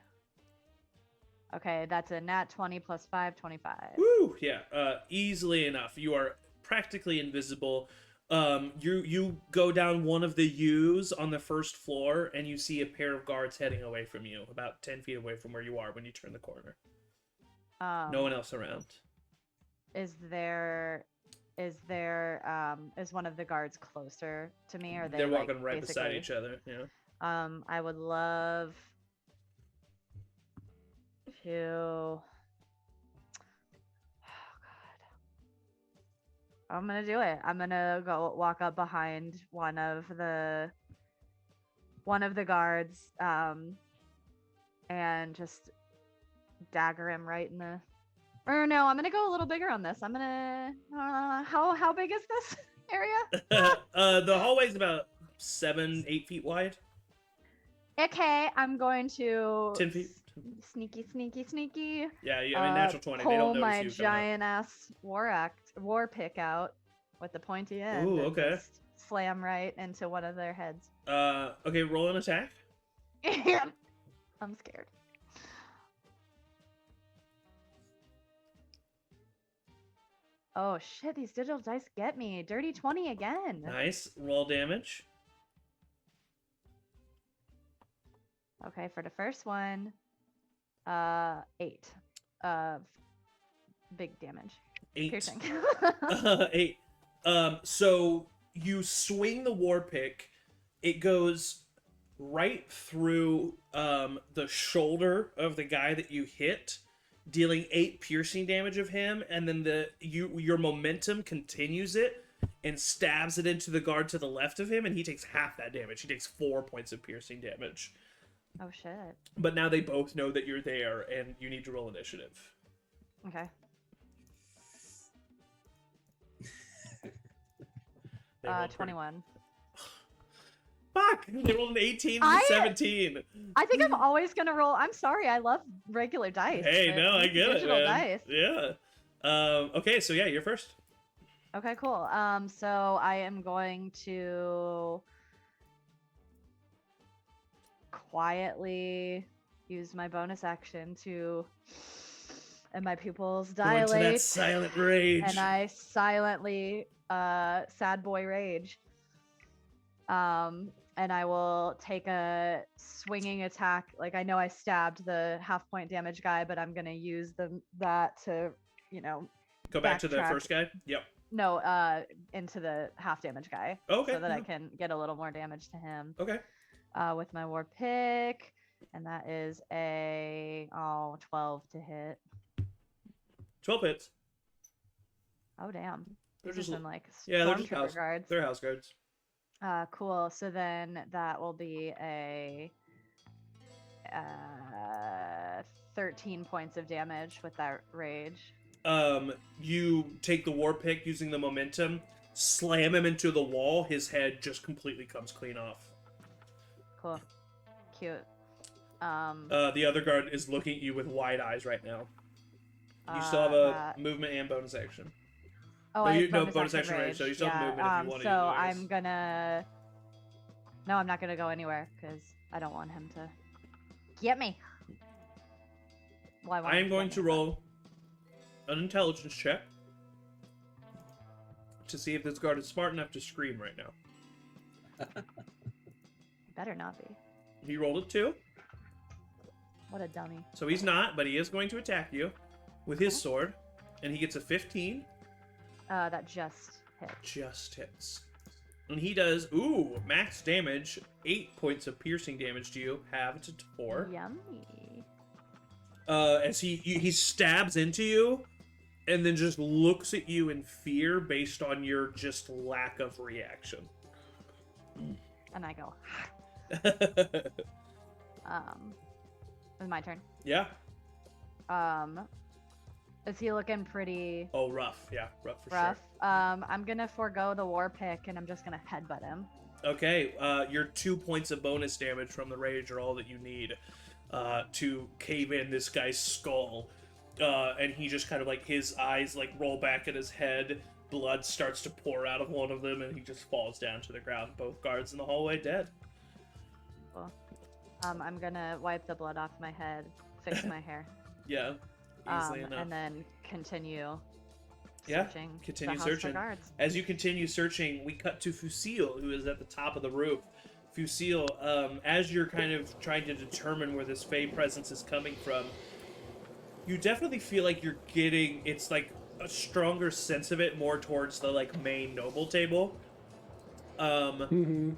Speaker 3: Okay, that's a nat 20 plus 5, 25.
Speaker 1: Woo! Yeah, easily enough. You are practically invisible. You go down one of the U's on the first floor, and you see a pair of guards heading away from you, about 10 feet away from where you are when you turn the corner. No one else around.
Speaker 3: Is one of the guards closer to me, or
Speaker 1: They're
Speaker 3: like,
Speaker 1: walking right beside
Speaker 3: basically-
Speaker 1: each other. Yeah.
Speaker 3: I would love to. Oh God. I'm gonna do it. I'm gonna go walk up behind one of the guards, and just dagger him right in the. Or no, I'm gonna go a little bigger on this. I'm gonna. How big is this area?
Speaker 1: The hallway's about 7-8 feet wide.
Speaker 3: Okay, I'm going to
Speaker 1: 10 feet.
Speaker 3: sneaky.
Speaker 1: Yeah, I mean natural 20. They
Speaker 3: Pull
Speaker 1: don't
Speaker 3: my
Speaker 1: notice you coming up.
Speaker 3: giant ass war pick out with the pointy end.
Speaker 1: Ooh,
Speaker 3: and
Speaker 1: okay.
Speaker 3: just slam right into one of their heads.
Speaker 1: Okay, roll an attack.
Speaker 3: I'm scared. Oh shit, these digital dice get me. Dirty 20 again.
Speaker 1: Nice. Roll damage.
Speaker 3: Okay, for the first one, 8 of big damage.
Speaker 1: 8.
Speaker 3: Piercing.
Speaker 1: 8. So you swing the war pick. It goes right through the shoulder of the guy that you hit, dealing 8 piercing damage of him, and then your momentum continues it and stabs it into the guard to the left of him, and he takes half that damage. He takes 4 points of piercing damage.
Speaker 3: Oh shit.
Speaker 1: But now they both know that you're there, and you need to roll initiative.
Speaker 3: Okay.
Speaker 1: They rolled pretty-
Speaker 3: 21.
Speaker 1: Fuck! They rolled an 18 and
Speaker 3: I-
Speaker 1: 17.
Speaker 3: I think I'm always gonna roll. I'm sorry, I love regular dice.
Speaker 1: Hey,
Speaker 3: but
Speaker 1: no, I
Speaker 3: these
Speaker 1: get it,
Speaker 3: digital
Speaker 1: man.
Speaker 3: dice.
Speaker 1: Yeah. Okay, so yeah, you're first.
Speaker 3: Okay, cool. So I am going to quietly use my bonus action to, and my pupils
Speaker 1: Go into that
Speaker 3: dilate,
Speaker 1: silent rage.
Speaker 3: and I silently, sad boy rage. And I will take a swinging attack. Like, I know I stabbed the half point damage guy, but I'm gonna use that to,
Speaker 1: Go back to the
Speaker 3: backtrack.
Speaker 1: first guy. Yep.
Speaker 3: No, into the half damage guy.
Speaker 1: Okay,
Speaker 3: So that I
Speaker 1: yeah.
Speaker 3: can get a little more damage to him.
Speaker 1: Okay.
Speaker 3: With my war pick, and that is a 12 to hit.
Speaker 1: 12 hits.
Speaker 3: Oh damn!
Speaker 1: They're
Speaker 3: These
Speaker 1: just
Speaker 3: are some like
Speaker 1: yeah, they're just
Speaker 3: stormtrooper
Speaker 1: house,
Speaker 3: guards.
Speaker 1: they're house guards.
Speaker 3: Cool. So then that will be a 13 points of damage with that rage.
Speaker 1: You take the war pick using the momentum, slam him into the wall. His head just completely comes clean off.
Speaker 3: Cool. Cute.
Speaker 1: The other guard is looking at you with wide eyes right now. You still have a movement and bonus action.
Speaker 3: Oh,
Speaker 1: No,
Speaker 3: I
Speaker 1: you-
Speaker 3: have
Speaker 1: no,
Speaker 3: bonus
Speaker 1: bonus
Speaker 3: action
Speaker 1: action range,
Speaker 3: rage.
Speaker 1: so you still have movement if you want to
Speaker 3: So
Speaker 1: use it, I
Speaker 3: I'm
Speaker 1: guess.
Speaker 3: gonna. No, I'm not gonna go anywhere because I don't want him to get me. Well,
Speaker 1: I am going
Speaker 3: want
Speaker 1: to
Speaker 3: him get me,
Speaker 1: roll an intelligence check to see if this guard is smart enough to scream right now.
Speaker 3: but better not be.
Speaker 1: He rolled a 2,
Speaker 3: What a dummy.
Speaker 1: so he's not, but he is going to attack you with his sword, and he gets a 15.
Speaker 3: That just hit.
Speaker 1: Just hits. And he does, max damage, 8 points of piercing damage to you, halved to 4.
Speaker 3: Yummy.
Speaker 1: As he stabs into you, and then just looks at you in fear based on your just lack of reaction.
Speaker 3: And I go. It's my turn.
Speaker 1: Yeah.
Speaker 3: Is he looking pretty
Speaker 1: Oh, rough. Yeah, rough for
Speaker 3: rough? I'm gonna forego the war pick and I'm just gonna headbutt him.
Speaker 1: sure. Okay, your 2 points of bonus damage from the rage are all that you need to cave in this guy's skull. And he just kind of like, his eyes like roll back in his head, blood starts to pour out of one of them, and he just falls down to the ground. Both guards in the hallway dead.
Speaker 3: Cool. I'm gonna wipe the blood off my head, fix my hair,
Speaker 1: Yeah, easily enough.
Speaker 3: and then continue
Speaker 1: Yeah,
Speaker 3: searching
Speaker 1: continue
Speaker 3: the house for
Speaker 1: searching.
Speaker 3: guards.
Speaker 1: As you continue searching, we cut to Fusil, who is at the top of the roof. Fusil, as you're kind of trying to determine where this Fey presence is coming from, you definitely feel like you're getting, it's like a stronger sense of it more towards the like main noble table. And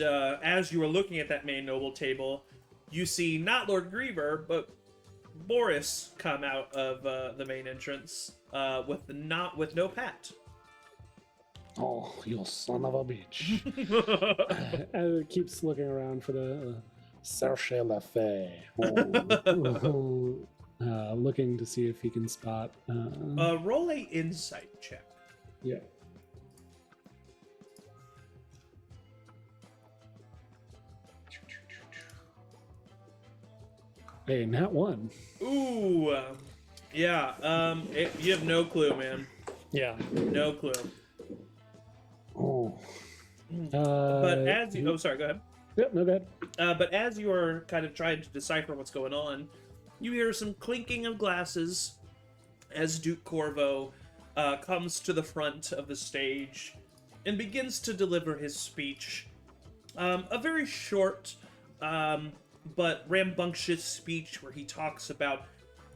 Speaker 1: as you are looking at that main noble table, you see not Lord Griever, but Boris come out of the main entrance with no pat.
Speaker 4: Oh, you son of a bitch. And it keeps looking around for the Cherche la Fée. Looking to see if he can spot.
Speaker 1: Roll a insight check.
Speaker 4: Yeah. Hey, nat 1.
Speaker 1: Ooh, yeah. You have no clue, man.
Speaker 4: Yeah.
Speaker 1: No clue.
Speaker 4: Oh.
Speaker 1: But as you, sorry, go ahead.
Speaker 4: Yep, no bad.
Speaker 1: But as you are kind of trying to decipher what's going on, you hear some clinking of glasses as Duke Corvo comes to the front of the stage and begins to deliver his speech. A very short but rambunctious speech where he talks about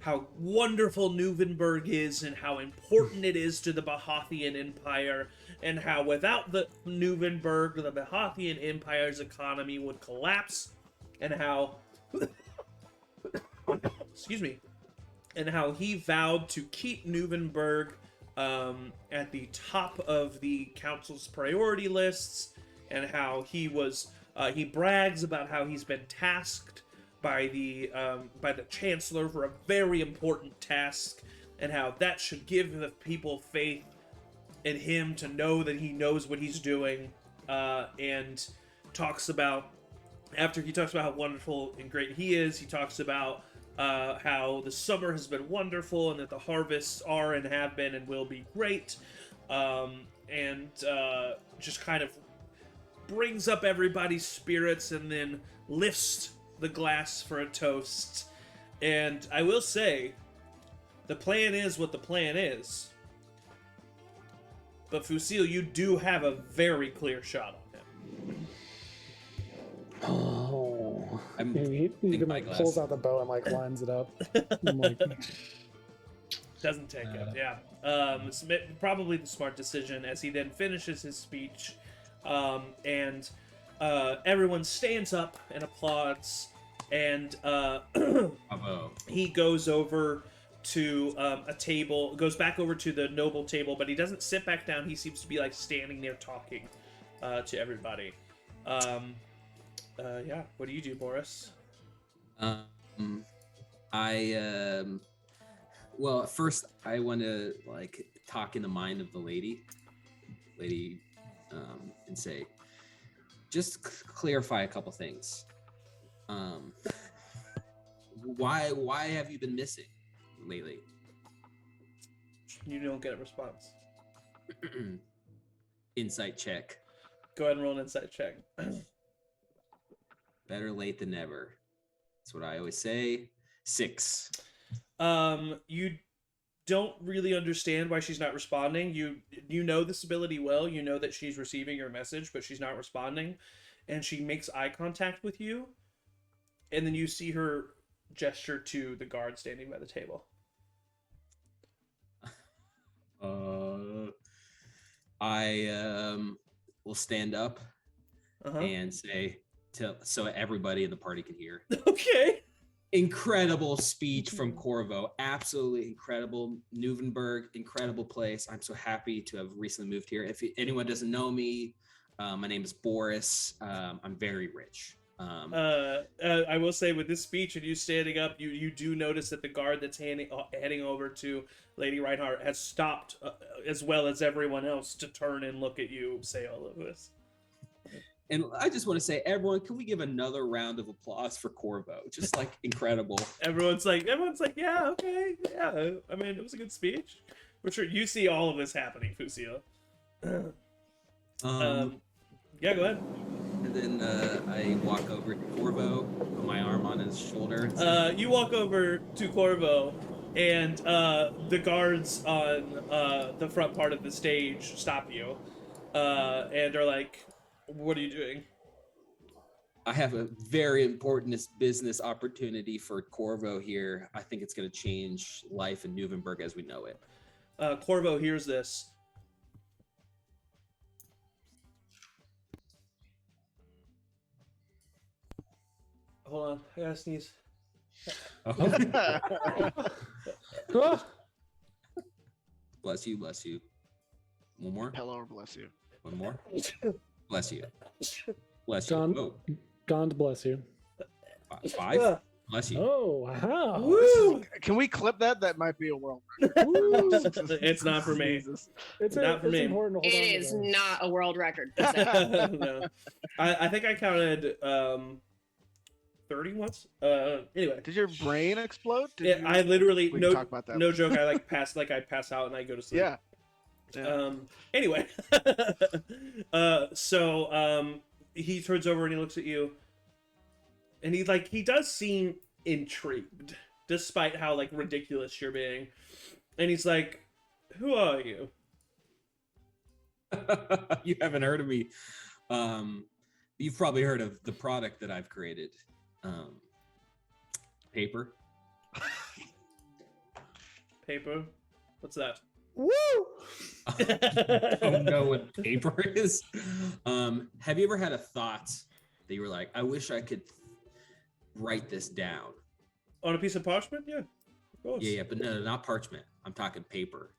Speaker 1: how wonderful Nuvenberg is and how important it is to the Bahathian Empire, and how without the Nuvenberg, the Bahathian Empire's economy would collapse, and how excuse me, and how he vowed to keep Nuvenberg at the top of the council's priority lists, and how he was he brags about how he's been tasked by the chancellor for a very important task, and how that should give the people faith in him to know that he knows what he's doing. And talks about, after he talks about how wonderful and great he is, he talks about how the summer has been wonderful and that the harvests are and have been and will be great. and just kind of brings up everybody's spirits and then lifts the glass for a toast. And I will say, the plan is what the plan is. But Fusil, you do have a very clear shot on him.
Speaker 4: Oh.
Speaker 5: I'm
Speaker 4: He
Speaker 5: my glass.
Speaker 4: pulls out the bow and lines it up. I'm like,
Speaker 1: Doesn't take it, yeah. It's probably the smart decision as he then finishes his speech. And everyone stands up and applauds. And
Speaker 5: Bravo.
Speaker 1: he goes over to a table, goes back over to the noble table, but he doesn't sit back down. He seems to be like standing there talking to everybody. Yeah, what do you do, Boris?
Speaker 5: Well, first I want to talk in the mind of the lady, and say, just clarify a couple things. Why have you been missing lately?
Speaker 1: You don't get a response.
Speaker 5: Insight check.
Speaker 1: Go ahead and roll an insight check.
Speaker 5: Better late than never. That's what I always say. 6.
Speaker 1: You don't really understand why she's not responding. You know this ability well. You know that she's receiving your message, but she's not responding. And she makes eye contact with you. And then you see her gesture to the guard standing by the table.
Speaker 5: I will stand up and say so everybody in the party can hear.
Speaker 1: Okay.
Speaker 5: Incredible speech from Corvo. Absolutely incredible. Newvenberg, incredible place. I'm so happy to have recently moved here. If anyone doesn't know me, my name is Boris. I'm very rich.
Speaker 1: I will say with this speech and you standing up, you do notice that the guard that's heading over to Lady Reinhardt has stopped, as well as everyone else, to turn and look at you say all of this.
Speaker 5: And I just want to say, everyone, can we give another round of applause for Corvo? Just incredible.
Speaker 1: Everyone's like, yeah, okay, yeah. I mean, it was a good speech. For sure, you see all of this happening, Fusil. Yeah, go ahead.
Speaker 5: And then I walk over to Corvo, put my arm on his shoulder. And
Speaker 1: say, you walk over to Corvo, and the guards on the front part of the stage stop you, and are like, "What are you doing?"
Speaker 5: I have a very important business opportunity for Corvo here. I think it's going to change life in Newvenberg as we know it.
Speaker 1: Corvo hears this. Hold on, I gotta sneeze.
Speaker 5: Bless you, bless you. One more.
Speaker 2: Hello, bless you.
Speaker 5: One more. Bless you. Bless
Speaker 4: Gond,
Speaker 5: you.
Speaker 4: God bless you.
Speaker 5: 5. Bless you.
Speaker 4: Oh, wow.
Speaker 1: Woo!
Speaker 2: Can we clip that? That might be a world record.
Speaker 1: It's not for me.
Speaker 2: Jesus.
Speaker 1: Not for me.
Speaker 4: Important to hold
Speaker 6: It
Speaker 4: on to
Speaker 6: is
Speaker 4: those.
Speaker 6: not a world record.
Speaker 1: No. I think I counted 30 once. Anyway.
Speaker 2: Did your brain explode?
Speaker 1: Yeah, I literally
Speaker 2: We can talk about that.
Speaker 1: no joke. I pass out and I go to sleep.
Speaker 2: Yeah.
Speaker 1: Anyway. So he turns over and he looks at you, and he does seem intrigued, despite how ridiculous you're being. And he's like, "Who are you?"
Speaker 5: You haven't heard of me. You've probably heard of the product that I've created. Paper.
Speaker 1: Paper? What's that?
Speaker 4: Woo!
Speaker 5: Don't know what paper is. Have you ever had a thought that you were like, I wish I could write this down?
Speaker 1: On a piece of parchment? Yeah. Of course.
Speaker 5: Yeah, but no, not parchment. I'm talking paper.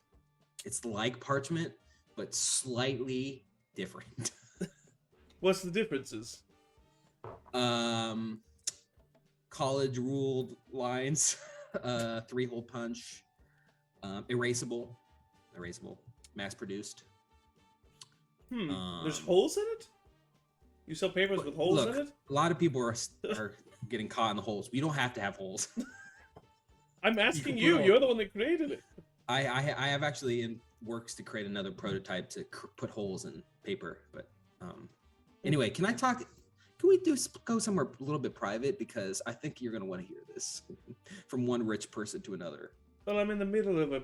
Speaker 5: It's like parchment, but slightly different.
Speaker 1: What's the differences?
Speaker 5: College ruled lines, 3-hole punch, erasable, mass produced.
Speaker 1: There's holes in it? You sell papers with holes
Speaker 5: Look,
Speaker 1: in it?
Speaker 5: a lot of people are getting caught in the holes. You don't have to have holes.
Speaker 1: I'm asking
Speaker 5: can
Speaker 1: you.
Speaker 5: put
Speaker 1: You're the one that created it.
Speaker 5: I have actually in works to create another prototype to put holes in paper. But anyway, can we go somewhere a little bit private, because I think you're gonna want to hear this from one rich person to another.
Speaker 1: Well, I'm in the middle of a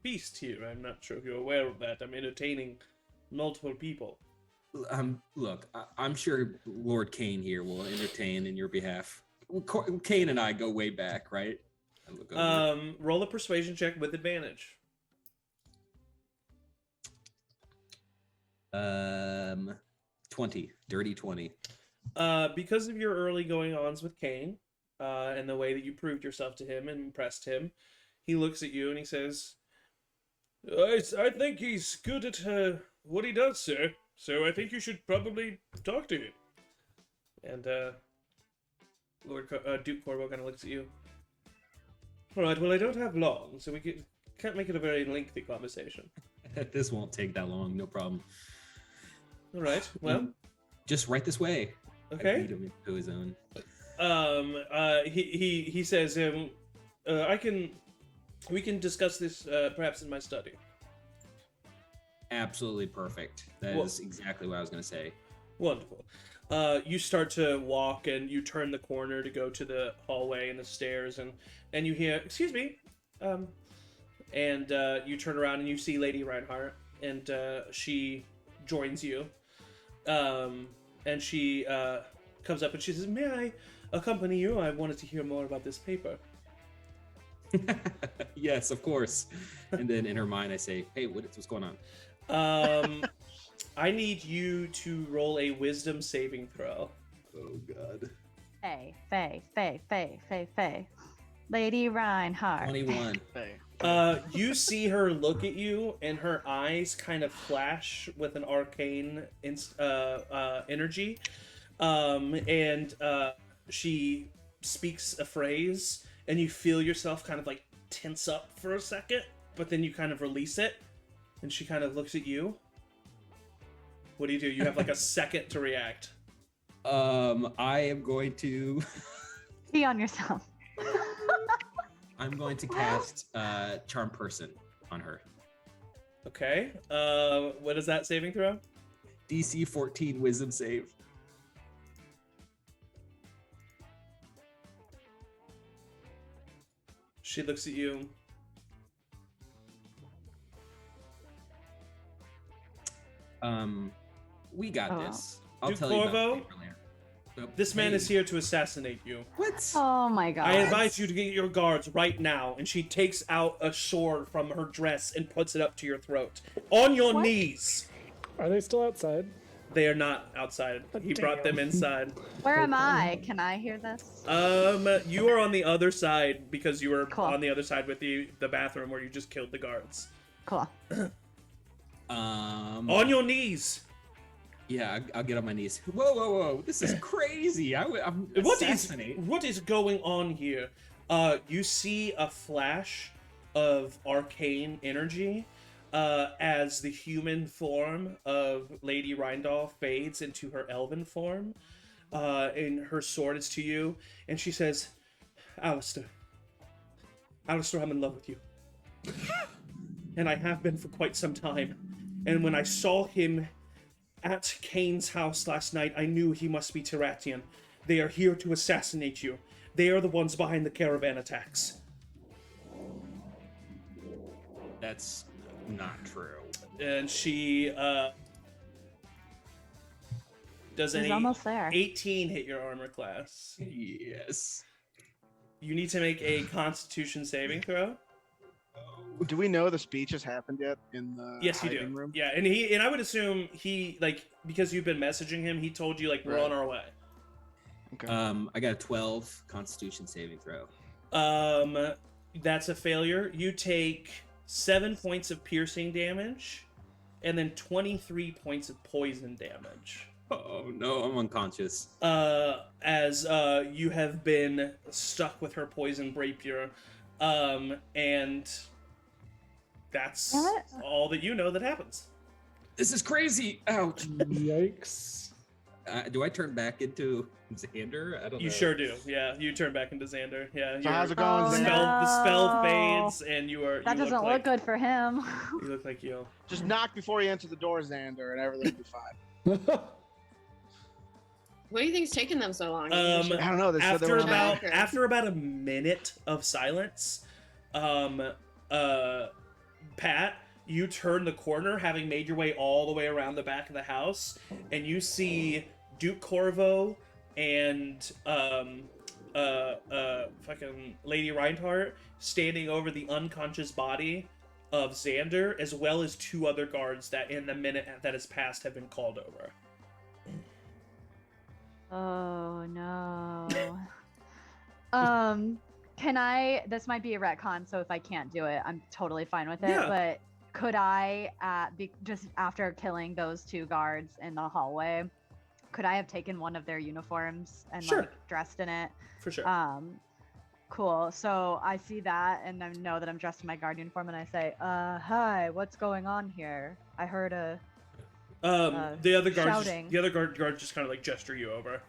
Speaker 1: feast here. I'm not sure if you're aware of that. I'm entertaining multiple people.
Speaker 5: Look, I'm sure Lord Kane here will entertain in your behalf. Kane and I go way back, right? I look over.
Speaker 1: Roll a persuasion check with advantage.
Speaker 5: 20, dirty 20.
Speaker 1: Because of your early going-ons with Kane, and the way that you proved yourself to him and impressed him, he looks at you and he says, I think he's good at what he does, sir. So I think you should probably talk to him. And Duke Corvo kind of looks at you. All right. Well, I don't have long, so we can't make it a very lengthy conversation.
Speaker 5: This won't take that long. No problem.
Speaker 1: All right. Well,
Speaker 5: just right this way.
Speaker 1: Okay.
Speaker 5: I lead him into his own.
Speaker 1: He says, we can discuss this perhaps in my study.
Speaker 5: Absolutely perfect. That is exactly what I was going to say.
Speaker 1: Wonderful. You start to walk and you turn the corner to go to the hallway and the stairs, and you hear, excuse me, and you turn around and you see Lady Reinhardt, and she joins you, and she comes up and she says, may I accompany you? I wanted to hear more about this paper.
Speaker 5: Yes, of course. And then in her mind I say, hey, what's going on?
Speaker 1: I need you to roll a wisdom saving throw.
Speaker 5: Oh god.
Speaker 3: Faye. Lady Reinhardt.
Speaker 5: 21.
Speaker 1: You see her look at you, and her eyes kind of flash with an arcane energy, and she speaks a phrase, and you feel yourself kind of like tense up for a second, but then you kind of release it, and she kind of looks at you. What do? You have like a second to react.
Speaker 5: I am going to
Speaker 3: Pee on yourself.
Speaker 5: I'm going to cast Charm Person on her.
Speaker 1: Okay. What is that saving throw?
Speaker 5: DC 14 Wisdom save.
Speaker 1: She looks at you.
Speaker 5: We got this. I'll
Speaker 1: Duke
Speaker 5: tell you about
Speaker 1: Corvo?
Speaker 5: the paper later. So,
Speaker 1: This man
Speaker 5: hey,
Speaker 1: is here to assassinate you.
Speaker 5: What?
Speaker 3: Oh my god.
Speaker 1: I advise you to get your guards right now. And she takes out a sword from her dress and puts it up to your throat. On your
Speaker 3: What?
Speaker 1: knees.
Speaker 4: Are they still outside?
Speaker 1: They are not outside. He brought them inside.
Speaker 3: Where am I? Can I hear this?
Speaker 1: You are on the other side because you were
Speaker 3: Cool.
Speaker 1: on the other side with the bathroom where you just killed the guards.
Speaker 3: Cool.
Speaker 1: On your knees.
Speaker 5: Yeah, I'll get on my knees. Whoa! This is crazy. I'm assassinate.
Speaker 1: What is going on here? You see a flash of arcane energy as the human form of Lady Rindolph fades into her elven form, and her sword is to you, and she says, Alistair, I'm in love with you. And I have been for quite some time. And when I saw him at Kane's house last night, I knew he must be Tayaroth. They are here to assassinate you. They are the ones behind the caravan attacks.
Speaker 5: That's not true.
Speaker 1: And she does
Speaker 3: He's
Speaker 1: an
Speaker 3: almost there.
Speaker 1: 18 hit your armor class.
Speaker 5: Yes.
Speaker 1: You need to make a Constitution saving throw.
Speaker 2: Do we know the speech has happened yet in the
Speaker 1: Yes, you
Speaker 2: hiding
Speaker 1: do.
Speaker 2: room?
Speaker 1: Yeah, and I would assume he, like, because you've been messaging him, he told you, like, we're
Speaker 2: Right.
Speaker 1: on our way.
Speaker 2: Okay.
Speaker 5: I got a 12 Constitution saving throw.
Speaker 1: That's a failure. You take 7 points of piercing damage, and then 23 points of poison damage.
Speaker 5: Oh no, I'm unconscious.
Speaker 1: As you have been stuck with her poison rapier, and that's
Speaker 3: What?
Speaker 1: all that you know that happens.
Speaker 5: This is crazy. Ouch.
Speaker 4: Yikes.
Speaker 5: Do I turn back into Xander? I don't know.
Speaker 1: You sure do. Yeah, you turn back into Xander. Yeah.
Speaker 2: So how's it going,
Speaker 3: Oh,
Speaker 1: The
Speaker 2: Xander?
Speaker 1: spell
Speaker 3: no.
Speaker 1: fades, and you are.
Speaker 3: That
Speaker 1: you
Speaker 3: doesn't look good for him.
Speaker 1: You look like you.
Speaker 2: Just knock before you enter the door, Xander, and everything will be fine.
Speaker 6: What do you think's taking them so long?
Speaker 2: I don't know. They said they were
Speaker 1: After about a minute of silence, Pat, you turn the corner, having made your way all the way around the back of the house, and you see Duke Corvo and fucking Lady Reinhardt standing over the unconscious body of Xander, as well as two other guards that in the minute that has passed have been called over.
Speaker 3: Oh no. Can I? This might be a retcon, so if I can't do it, I'm totally fine with it.
Speaker 1: Yeah.
Speaker 3: But could I, just after killing those two guards in the hallway, could I have taken one of their uniforms and
Speaker 1: Sure.
Speaker 3: like dressed in it?
Speaker 1: For sure.
Speaker 3: Cool. So I see that, and I know that I'm dressed in my guard uniform, and I say, "Hi, what's going on here? I heard a."
Speaker 1: The other guards,
Speaker 3: shouting.
Speaker 1: the other guards just kind of like gesture you over.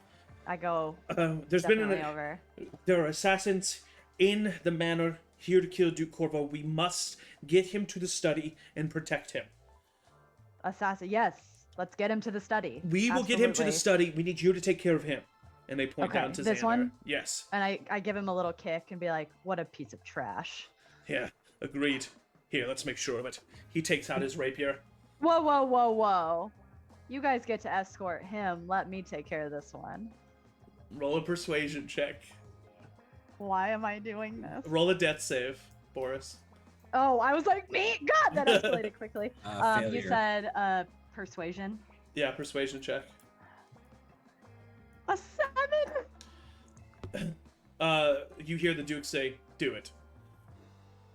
Speaker 3: I go.
Speaker 1: There's been
Speaker 3: Definitely over.
Speaker 1: there are assassins in the manor here to kill Duke Corvo. We must get him to the study and protect him.
Speaker 3: Assassin. Yes. Let's get him to the study.
Speaker 1: We will get him to the
Speaker 3: Absolutely.
Speaker 1: study. We need you to take care of him. And they point
Speaker 3: Okay,
Speaker 1: down to
Speaker 3: this
Speaker 1: Xander.
Speaker 3: one?
Speaker 1: Yes.
Speaker 3: And I give him a little kick and be like, "What a piece of trash."
Speaker 1: Yeah. Agreed. Here, let's make sure of it. He takes out his rapier.
Speaker 3: Whoa, whoa, whoa, whoa! You guys get to escort him. Let me take care of this one.
Speaker 1: Roll a persuasion check.
Speaker 3: Why am I doing this?
Speaker 1: Roll a death save, Boris.
Speaker 3: Oh, I was like, me? God, that escalated quickly. You
Speaker 5: Failure.
Speaker 3: said persuasion.
Speaker 1: Yeah, persuasion check.
Speaker 3: A 7.
Speaker 1: You hear the Duke say, "Do it."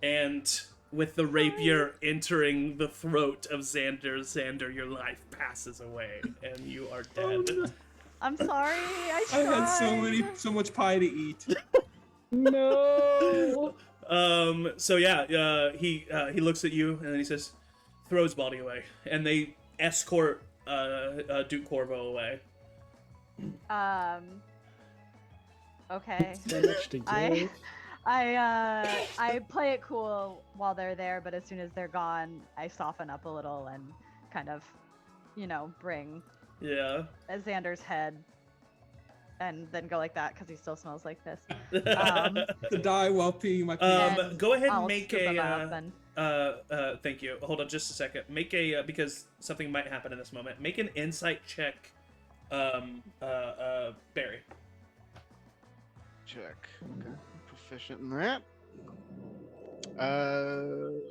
Speaker 1: And with the rapier entering the throat of Xander, your life passes away, and you are dead.
Speaker 3: I'm sorry. I
Speaker 5: I
Speaker 3: tried.
Speaker 5: had so much pie to eat.
Speaker 4: No.
Speaker 1: So yeah, he looks at you and then he says, "Throw his body away," and they escort Duke Corvo away.
Speaker 3: Okay.
Speaker 4: So much to
Speaker 3: I,
Speaker 4: give.
Speaker 3: I play it cool while they're there, but as soon as they're gone, I soften up a little and kind of, bring
Speaker 1: Yeah.
Speaker 3: Xander's head, and then go like that because he still smells like this.
Speaker 5: To die while peeing my
Speaker 3: And
Speaker 1: Go ahead and
Speaker 3: I'll
Speaker 1: make
Speaker 3: scoop him up
Speaker 1: a. Thank you. Hold on just a second. Make a because something might happen in this moment. Make an insight check. Barry.
Speaker 2: Check. Okay. Proficient in that.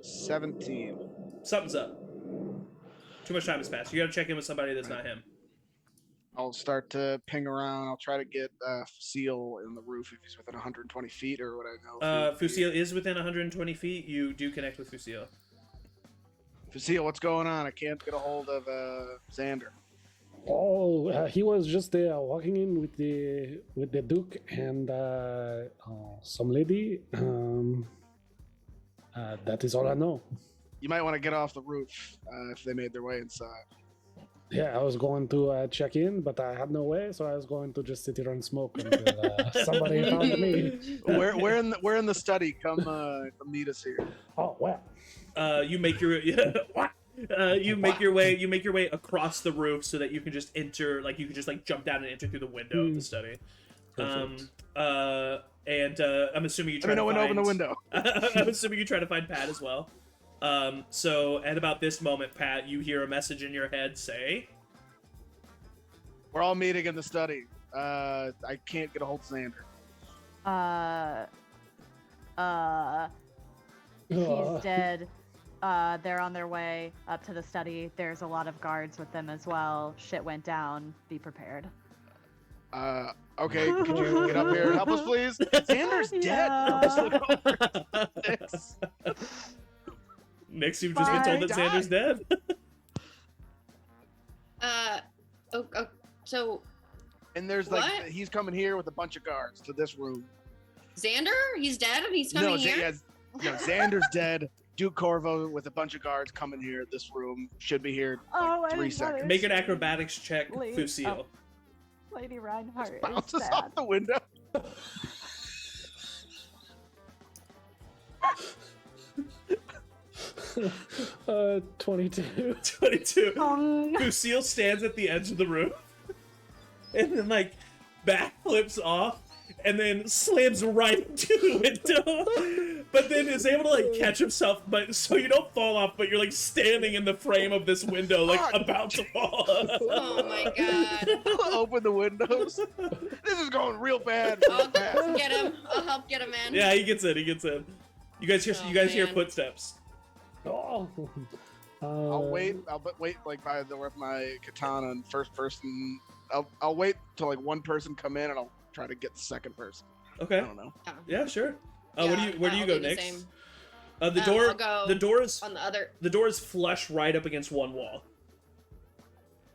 Speaker 2: 17.
Speaker 1: Something's up. Too much time has passed. You gotta check in with somebody that's not him.
Speaker 2: I'll start to ping around. I'll try to get Seal in the roof if he's within 120 feet, or what I know.
Speaker 1: Fusil is within 120 feet. You do connect with Fusil.
Speaker 2: Fusil, what's going on? I can't get a hold of Xander.
Speaker 4: Oh, he was just walking in with the Duke and some lady. That is all I know.
Speaker 2: You might want to get off the roof if they made their way inside.
Speaker 4: Yeah, I was going to check in, but I had no way, so I was going to just sit here and smoke until somebody found me.
Speaker 2: We're in the study. Come meet us here.
Speaker 4: Oh well.
Speaker 1: You make your you make your way across the roof so that you can just enter, like you can just like jump down and enter through the window of the study.
Speaker 4: Perfect.
Speaker 1: I'm assuming you try
Speaker 2: Let me know
Speaker 1: to
Speaker 2: when to
Speaker 1: find,
Speaker 2: open the window.
Speaker 1: I'm assuming you try to find Pat as well. So at about this moment, Pat, you hear a message in your head say,
Speaker 2: We're all meeting in the study. I can't get a hold of Xander.
Speaker 3: He's dead. They're on their way up to the study. There's a lot of guards with them as well. Shit went down. Be prepared.
Speaker 2: Okay, could you get up here and help us, please? Xander's dead.
Speaker 3: Yeah.
Speaker 2: I'll just look over. Thanks.
Speaker 1: Nix, you've just been told that
Speaker 2: Bye.
Speaker 1: Xander's dead.
Speaker 6: So
Speaker 2: And there's like
Speaker 6: What?
Speaker 2: he's coming here with a bunch of guards to this room.
Speaker 6: Xander, he's dead and he's coming here.
Speaker 2: Xander's dead. Duke Corvo with a bunch of guards coming here. This room should be here
Speaker 3: Oh,
Speaker 2: like
Speaker 3: I
Speaker 2: 3
Speaker 3: didn't know
Speaker 2: seconds.
Speaker 1: Make an acrobatics check,
Speaker 3: Please.
Speaker 1: Fusil.
Speaker 3: Lady Reinhardt is
Speaker 2: Bounces
Speaker 3: sad.
Speaker 2: off the window.
Speaker 4: 22.
Speaker 1: 22.
Speaker 3: Dong.
Speaker 1: Lucille stands at the edge of the room and then like backflips off and then slams right into the window, but then is able to like catch himself, but so you don't fall off, but you're like standing in the frame of this window, like about to fall.
Speaker 6: Oh my god.
Speaker 2: Open the windows. This is going real bad.
Speaker 6: I'll get him. I'll help get him in.
Speaker 1: Yeah, he gets in. You guys hear
Speaker 6: Oh,
Speaker 1: hear
Speaker 6: man.
Speaker 1: footsteps.
Speaker 4: Oh.
Speaker 2: I'll wait. I'll wait like by the with my katana and first person. I'll wait till like one person come in and I'll try to get the second person.
Speaker 1: Okay.
Speaker 2: I don't know.
Speaker 1: Yeah, sure.
Speaker 6: Yeah,
Speaker 1: Where do you
Speaker 6: I'll
Speaker 1: go
Speaker 6: do the
Speaker 1: next?
Speaker 6: same.
Speaker 1: The
Speaker 6: I'll
Speaker 1: door.
Speaker 6: go
Speaker 1: The
Speaker 6: on the other.
Speaker 1: door is flush right up against one wall.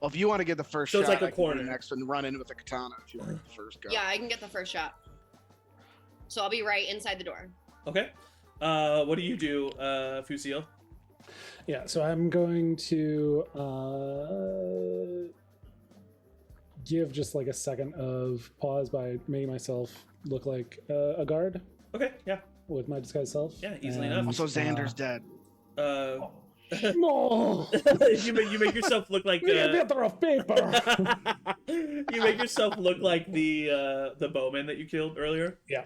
Speaker 2: Well, if you want to get the first
Speaker 1: So
Speaker 2: shot,
Speaker 1: it's like a
Speaker 2: I can go
Speaker 1: corner.
Speaker 2: next and run in with the katana. If you want the first go.
Speaker 6: Yeah, I can get the first shot. So I'll be right inside the door.
Speaker 1: Okay. What do you do, Fusil?
Speaker 4: Yeah, so I'm going to give just like a second of pause by making myself look like a guard
Speaker 1: Okay. Yeah.
Speaker 4: with my disguised self.
Speaker 1: Yeah, easily
Speaker 4: And,
Speaker 1: enough.
Speaker 2: Also, Xander's dead.
Speaker 4: No!
Speaker 1: you make yourself look like
Speaker 4: We have letter of paper!
Speaker 1: you make yourself look like the bowman that you killed earlier.
Speaker 4: Yeah.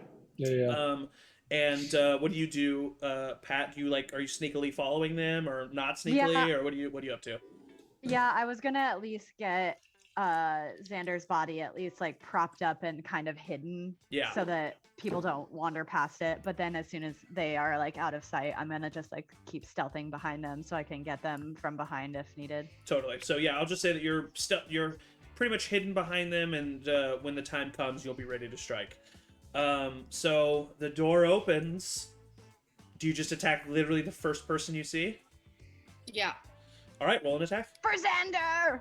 Speaker 1: And what do you do, Pat? Are you sneakily following them or not sneakily,
Speaker 3: Yeah.
Speaker 1: or what are you up to?
Speaker 3: Yeah, I was gonna at least get Xander's body at least like propped up and kind of hidden,
Speaker 1: Yeah.
Speaker 3: so that people don't wander past it. But then as soon as they are like out of sight, I'm gonna just like keep stealthing behind them so I can get them from behind if needed.
Speaker 1: Totally. So yeah, I'll just say that you're pretty much hidden behind them, and when the time comes, you'll be ready to strike. So the door opens. Do you just attack literally the first person you see?
Speaker 6: Yeah.
Speaker 1: All right, roll an attack.
Speaker 3: For Xander!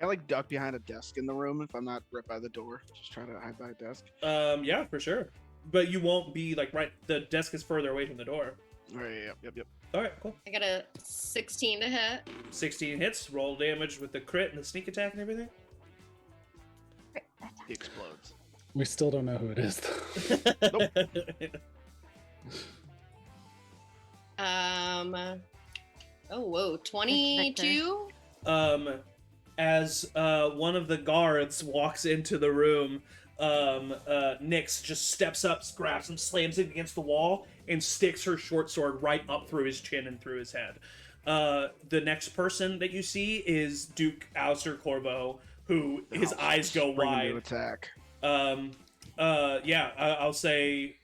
Speaker 2: I like duck behind a desk in the room if I'm not right by the door. Just try to hide by a desk.
Speaker 1: Yeah, for sure. But you won't be like right. The desk is further away from the door.
Speaker 2: All right. Yep.
Speaker 1: All right, cool.
Speaker 6: I got a 16 to hit.
Speaker 1: 16 hits. Roll damage with the crit and the sneak attack and everything.
Speaker 2: He explodes.
Speaker 4: We still don't know who it is.
Speaker 6: Oh whoa, 22.
Speaker 1: As one of the guards walks into the room, Nyx just steps up, grabs him, slams it against the wall, and sticks her short sword right up through his chin and through his head. The next person that you see is Duke Alcer Corvo, who his eyes go
Speaker 2: Bring him to
Speaker 1: wide.
Speaker 2: attack.
Speaker 1: I'll say,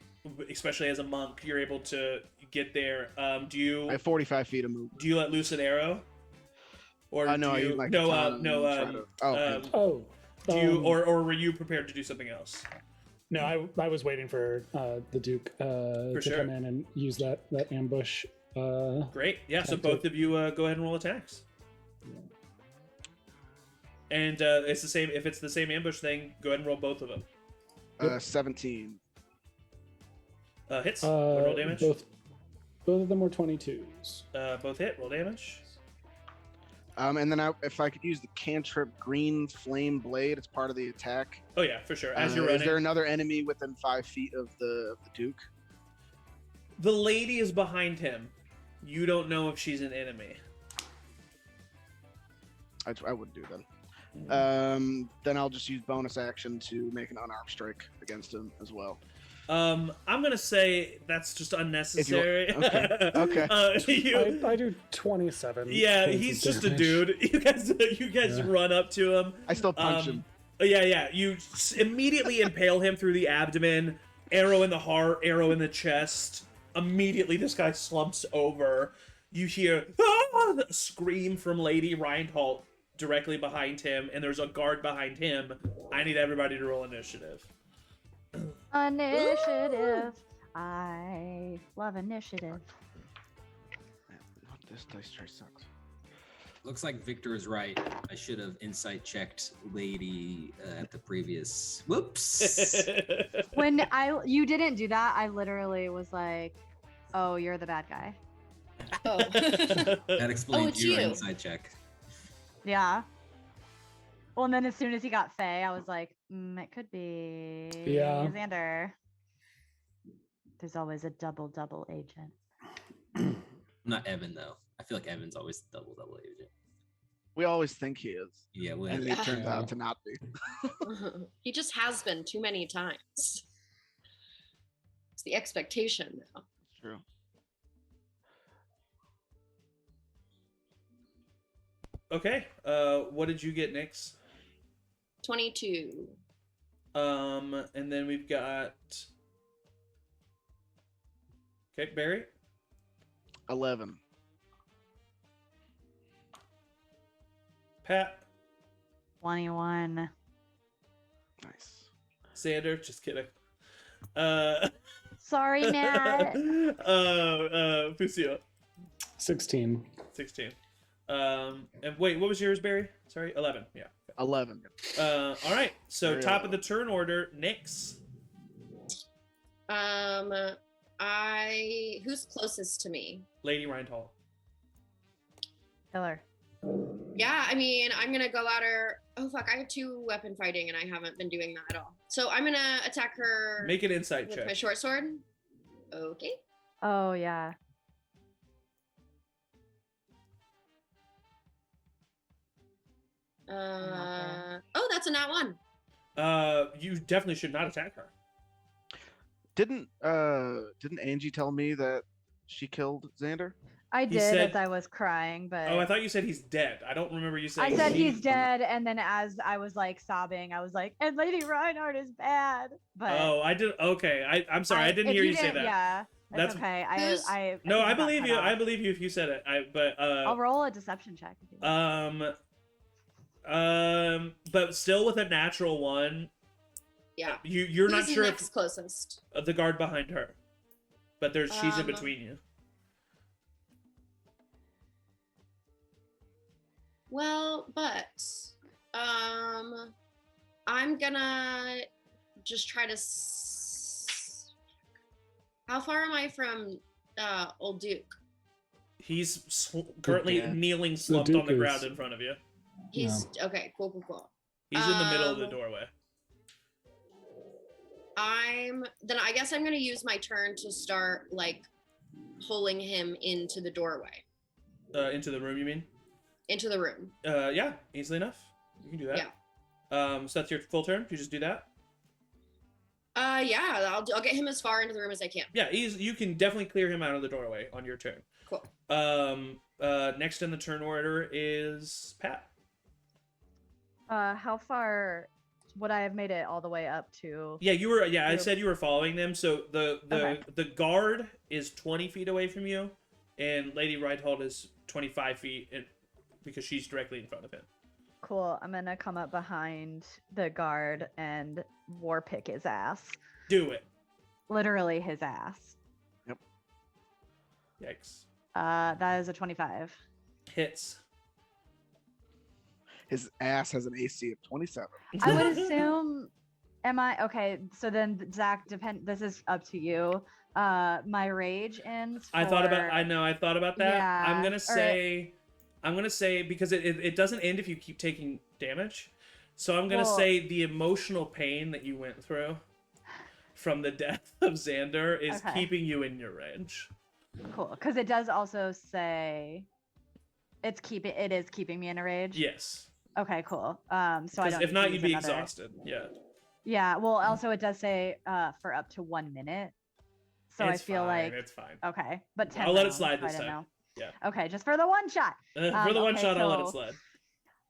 Speaker 1: especially as a monk, you're able to get there. Do you
Speaker 2: I have 45 feet of movement.
Speaker 1: do you let loose an arrow? Or
Speaker 2: No, I
Speaker 1: do
Speaker 2: use
Speaker 1: you
Speaker 2: my katana and try to- okay.
Speaker 4: Oh.
Speaker 1: do you or were you prepared to do something else?
Speaker 4: No, I was waiting for the Duke to
Speaker 1: sure.
Speaker 4: come in and use that ambush.
Speaker 1: Great. Yeah, so
Speaker 4: Tactic.
Speaker 1: both of you go ahead and roll attacks. And it's the same. If it's the same ambush thing, go ahead and roll both of them.
Speaker 2: 17.
Speaker 1: Hits. Roll damage.
Speaker 4: Both of them were 22s.
Speaker 1: Both hit. Roll damage.
Speaker 2: And then if I could use the cantrip Green Flame Blade, it's part of the attack.
Speaker 1: Oh yeah, for sure. As you're
Speaker 2: Is there
Speaker 1: running,
Speaker 2: another enemy within 5 feet of the Duke?
Speaker 1: the lady is behind him. You don't know if she's an enemy.
Speaker 2: I wouldn't do that. Then I'll just use bonus action to make an unarmed strike against him as well.
Speaker 1: I'm gonna say that's just unnecessary.
Speaker 2: Okay.
Speaker 4: I do 27.
Speaker 1: Yeah,
Speaker 4: points
Speaker 1: he's
Speaker 4: of
Speaker 1: just a
Speaker 4: damage.
Speaker 1: dude. You guys
Speaker 4: Yeah.
Speaker 1: run up to him.
Speaker 2: I still punch him.
Speaker 1: Yeah. You immediately impale him through the abdomen. Arrow in the heart. Arrow in the chest. Immediately, this guy slumps over. You hear a scream from Lady Reinhold directly behind him, and there's a guard behind him. I need everybody to roll initiative.
Speaker 3: Initiative. I love initiative.
Speaker 2: Man, this dice tray sucks.
Speaker 5: Looks like Victor is right. I should have insight checked Lady at the previous. Whoops.
Speaker 3: When you didn't do that, I literally was like, "Oh, you're the bad guy."
Speaker 6: Oh.
Speaker 5: That explains
Speaker 6: it's
Speaker 5: your
Speaker 6: you.
Speaker 5: insight check.
Speaker 3: Yeah. Well, and then as soon as he got Faye, I was like, it could be
Speaker 4: Yeah.
Speaker 3: Xander. There's always a double agent.
Speaker 5: Not Evan though. I feel like Evan's always double agent.
Speaker 2: We always think he is,
Speaker 5: Yeah,
Speaker 2: and
Speaker 6: Yeah.
Speaker 2: it turns
Speaker 4: Yeah.
Speaker 2: out to not be.
Speaker 6: He just has been too many times. It's the expectation now.
Speaker 2: True.
Speaker 1: Okay. What did you get, Nix?
Speaker 6: 22.
Speaker 1: And then we've got. Okay, Barry.
Speaker 2: 11.
Speaker 1: Pat.
Speaker 3: 21.
Speaker 2: Nice.
Speaker 1: Xander. Just kidding.
Speaker 3: Sorry, Matt.
Speaker 1: Fusil.
Speaker 4: 16.
Speaker 1: 16. And wait, what was yours, Barry? Sorry, 11. Yeah.
Speaker 2: 11.
Speaker 1: All right. So
Speaker 2: Very
Speaker 1: top
Speaker 2: low.
Speaker 1: of the turn order, Nix.
Speaker 6: Who's closest to me?
Speaker 1: Lady Reinhold.
Speaker 3: Killer.
Speaker 6: Yeah, I mean, I'm gonna go at her. Oh fuck, I have 2 weapon fighting and I haven't been doing that at all. So I'm gonna attack her
Speaker 1: Make an insight
Speaker 6: with
Speaker 1: check.
Speaker 6: my short sword. Okay.
Speaker 3: Oh, yeah.
Speaker 6: Oh, that's a nat 1.
Speaker 1: You definitely should not attack her.
Speaker 2: Didn't Angie tell me that she killed Xander?
Speaker 3: I
Speaker 1: He
Speaker 3: did
Speaker 1: said-
Speaker 3: as I was crying, but
Speaker 1: Oh, I thought you said he's dead. I don't remember you saying.
Speaker 3: I said
Speaker 1: he-
Speaker 3: he's dead, and then as I was like sobbing, I was like, "And Lady Reinhardt is bad." But
Speaker 1: Oh, I did. Okay, I'm sorry. I didn't
Speaker 3: if
Speaker 1: hear you say
Speaker 3: didn't-
Speaker 1: that.
Speaker 3: Yeah,
Speaker 1: That's-
Speaker 3: that's okay.
Speaker 6: Who's-
Speaker 1: No,
Speaker 3: think
Speaker 1: I
Speaker 3: got
Speaker 1: believe
Speaker 3: cut
Speaker 1: you.
Speaker 3: off.
Speaker 1: I believe you if you said it.
Speaker 3: I'll roll a deception check. If you want.
Speaker 1: But still with a natural one,
Speaker 6: Yeah.
Speaker 1: you're not
Speaker 6: Who's
Speaker 1: sure
Speaker 6: next closest?
Speaker 1: if the guard behind her, but she's in
Speaker 6: Um,
Speaker 1: between you.
Speaker 6: Well, but I'm gonna just try to. How far am I from Old Duke?
Speaker 1: He's currently
Speaker 2: Yeah.
Speaker 1: kneeling, slumped on
Speaker 4: Duke
Speaker 1: the
Speaker 4: is-
Speaker 1: ground in front of you.
Speaker 6: He's okay. Cool.
Speaker 1: He's in the middle of the
Speaker 6: Um,
Speaker 1: doorway.
Speaker 6: I guess I'm gonna use my turn to start like pulling him into the doorway,
Speaker 1: Into the room, you mean?
Speaker 6: into the room.
Speaker 1: Yeah, easily enough. You can do that.
Speaker 6: Yeah.
Speaker 1: So that's your full turn. You just do that.
Speaker 6: Yeah, I'll get him as far into the room as I can.
Speaker 1: Yeah, you can definitely clear him out of the doorway on your turn.
Speaker 6: Cool.
Speaker 1: Next in the turn order is Pat.
Speaker 3: How far would I have made it all the way up to?
Speaker 1: Yeah, you were. Yeah, I
Speaker 3: Yep.
Speaker 1: said you were following them. So the
Speaker 3: Okay.
Speaker 1: the guard is 20 feet away from you, and Lady Reinhold is 25 feet, because she's directly in front of him.
Speaker 3: Cool. I'm gonna come up behind the guard and war pick his ass.
Speaker 1: Do it.
Speaker 3: Literally his ass.
Speaker 1: Yikes.
Speaker 3: That is a 25.
Speaker 1: Hits.
Speaker 2: His ass has an AC of 27.
Speaker 3: I would assume. Am I okay? So then, Zach, this is up to you. My rage ends.
Speaker 1: I thought about.
Speaker 3: for-
Speaker 1: I thought about that.
Speaker 3: Yeah,
Speaker 1: I'm gonna
Speaker 3: or-
Speaker 1: say. I'm gonna say because it doesn't end if you keep taking damage. So I'm gonna
Speaker 3: Well-
Speaker 1: say the emotional pain that you went through from the death of Xander is
Speaker 3: Okay.
Speaker 1: keeping you in your range.
Speaker 3: Cool, because it does also say it is keeping me in a rage.
Speaker 1: Yes.
Speaker 3: Okay, cool. So I
Speaker 1: Because
Speaker 3: don't.
Speaker 1: if
Speaker 3: need
Speaker 1: not,
Speaker 3: to
Speaker 1: you'd
Speaker 3: use
Speaker 1: be
Speaker 3: another.
Speaker 1: exhausted. Yeah.
Speaker 3: Yeah. Well, also it does say for up to 1 minute. So
Speaker 1: It's
Speaker 3: I feel
Speaker 1: fine,
Speaker 3: like
Speaker 1: it's fine.
Speaker 3: okay, but 10
Speaker 1: I'll let it
Speaker 3: rounds,
Speaker 1: slide
Speaker 3: so I
Speaker 1: this
Speaker 3: didn't
Speaker 1: time.
Speaker 3: know.
Speaker 1: Yeah.
Speaker 3: Okay, just for the one shot.
Speaker 1: For the one
Speaker 3: okay,
Speaker 1: shot, I'll let it
Speaker 3: so-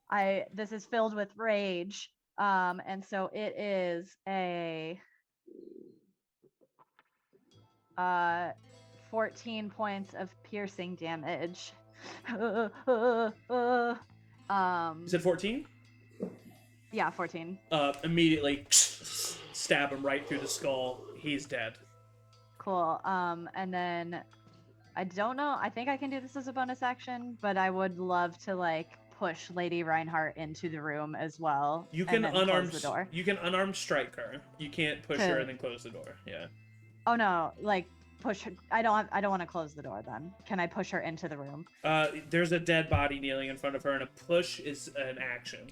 Speaker 1: slide.
Speaker 3: This is filled with rage. And so it is a 14 points of piercing damage.
Speaker 1: You said 14?
Speaker 3: Yeah, 14.
Speaker 1: Immediately stab him right through the skull. He's dead.
Speaker 3: Cool. And then I don't know. I think I can do this as a bonus action, but I would love to like push Lady Reinhardt into the room as well.
Speaker 1: You
Speaker 3: and
Speaker 1: can
Speaker 3: then close
Speaker 1: unarmed
Speaker 3: the door.
Speaker 1: You can unarmed strike her. You can't push her
Speaker 3: To-
Speaker 1: and then close the door. Yeah.
Speaker 3: Oh no, like push her. I don't want to close the door then. Can I push her into the room?
Speaker 1: There's a dead body kneeling in front of her, and a push is an action.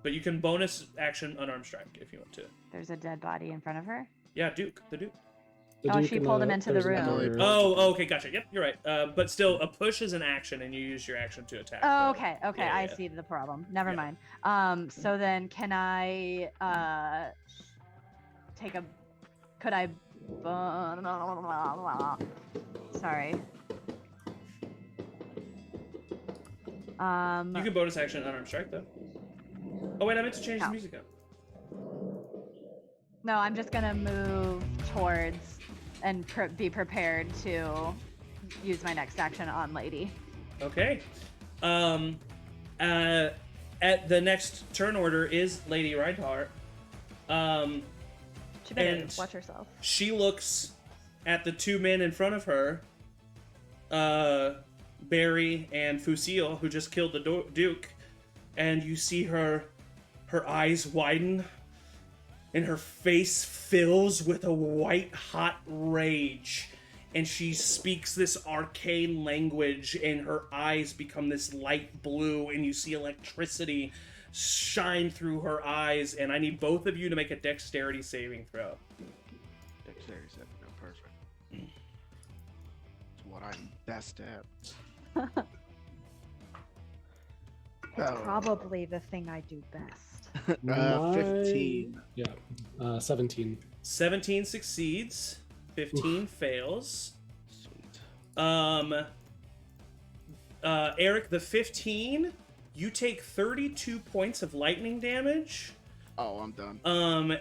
Speaker 1: But you can bonus action unarmed strike if you want to.
Speaker 3: There's a dead body in front of her.
Speaker 1: Yeah, Duke, the Duke.
Speaker 4: The
Speaker 3: Oh,
Speaker 4: Duke
Speaker 3: she
Speaker 4: and
Speaker 3: pulled him into the
Speaker 4: there's
Speaker 3: room.
Speaker 4: another-
Speaker 1: Oh, okay, gotcha. Yep, you're right. But still, a push is an action, and you use your action to attack.
Speaker 3: Oh,
Speaker 1: the-
Speaker 3: okay,
Speaker 1: yeah,
Speaker 3: I
Speaker 1: yeah.
Speaker 3: see the problem. Never
Speaker 1: Yeah.
Speaker 3: mind. So then can I take a could I sorry.
Speaker 1: You can bonus action unarmed strike though. Oh wait, I meant to change the
Speaker 3: No.
Speaker 1: music up.
Speaker 3: No, I'm just gonna move towards and be prepared to use my next action on Lady.
Speaker 1: Okay. At the next turn order is Lady Reinhardt.
Speaker 3: She better
Speaker 1: And-
Speaker 3: watch herself.
Speaker 1: She looks at the two men in front of her, Barry and Fusil, who just killed the Duke, and you see her eyes widen, and her face fills with a white-hot rage, and she speaks this arcane language, and her eyes become this light blue, and you see electricity shine through her eyes, and I need both of you to make a dexterity saving throw.
Speaker 2: Dexterity saving throw, perfect. It's what I'm best at.
Speaker 3: It's
Speaker 2: Oh.
Speaker 3: probably the thing I do best.
Speaker 2: 15.
Speaker 4: Yeah, 17.
Speaker 1: 17 succeeds, 15 fails.
Speaker 2: Sweet.
Speaker 1: Eric, the 15, you take 32 points of lightning damage.
Speaker 2: Oh, I'm done.
Speaker 1: And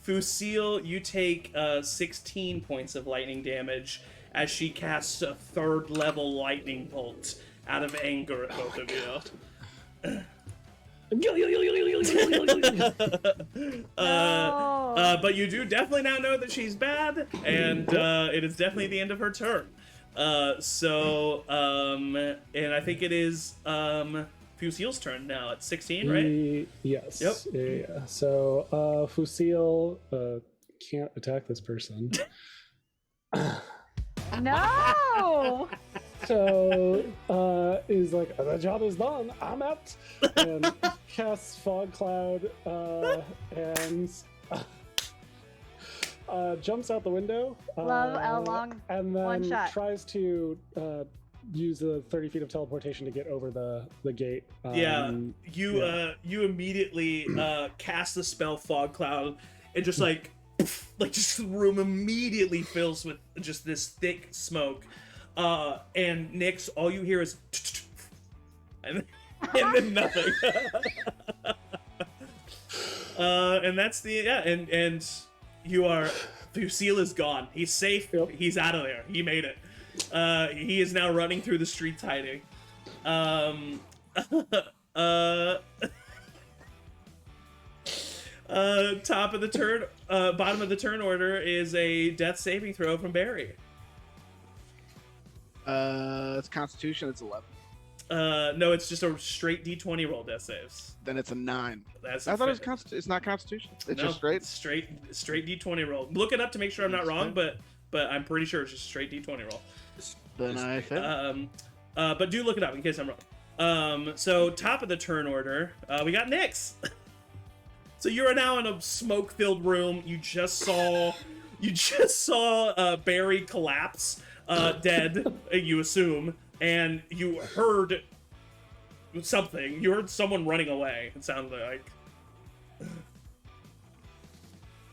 Speaker 1: Fusil, you take 16 points of lightning damage as she casts a 3rd level lightning bolt out of anger at both of you. But you do definitely now know that she's bad, and it is definitely the end of her turn. And I think it is Fusil's turn now at 16, right?
Speaker 4: Yes.
Speaker 1: Yep.
Speaker 4: Yeah. So, Fusil can't attack this person.
Speaker 3: No!
Speaker 4: So, he's like, the job is done. I'm out. And casts Fog Cloud and jumps out the window.
Speaker 3: Love a long
Speaker 4: and then
Speaker 3: one shot.
Speaker 4: tries to use the 30 feet of teleportation to get over the gate.
Speaker 1: You immediately cast the spell Fog Cloud, and just like just the room immediately fills with just this thick smoke. And Nyx, all you hear is and then nothing. And that's the and you are Fusil is gone. He's safe.
Speaker 4: Yep.
Speaker 1: He's out of there. He made it. He is now running through the streets hiding. Top of the turn, bottom of the turn order is a death saving throw from Barry.
Speaker 2: It's Constitution. It's 11.
Speaker 1: No, it's just a straight D20 roll death saves.
Speaker 2: Then it's a 9.
Speaker 1: That's
Speaker 2: I thought it was
Speaker 1: fair.
Speaker 2: It's not Constitution. It's
Speaker 1: No,
Speaker 2: just straight.
Speaker 1: straight D20 roll. Look it up to make sure I'm not wrong, but I'm pretty sure it's just straight D20 roll.
Speaker 2: Then I fail.
Speaker 1: But do look it up in case I'm wrong. So top of the turn order, we got Nyx. So you are now in a smoke-filled room. You just saw Barry collapse, dead. You assume, and you heard something. You heard someone running away. It sounded like.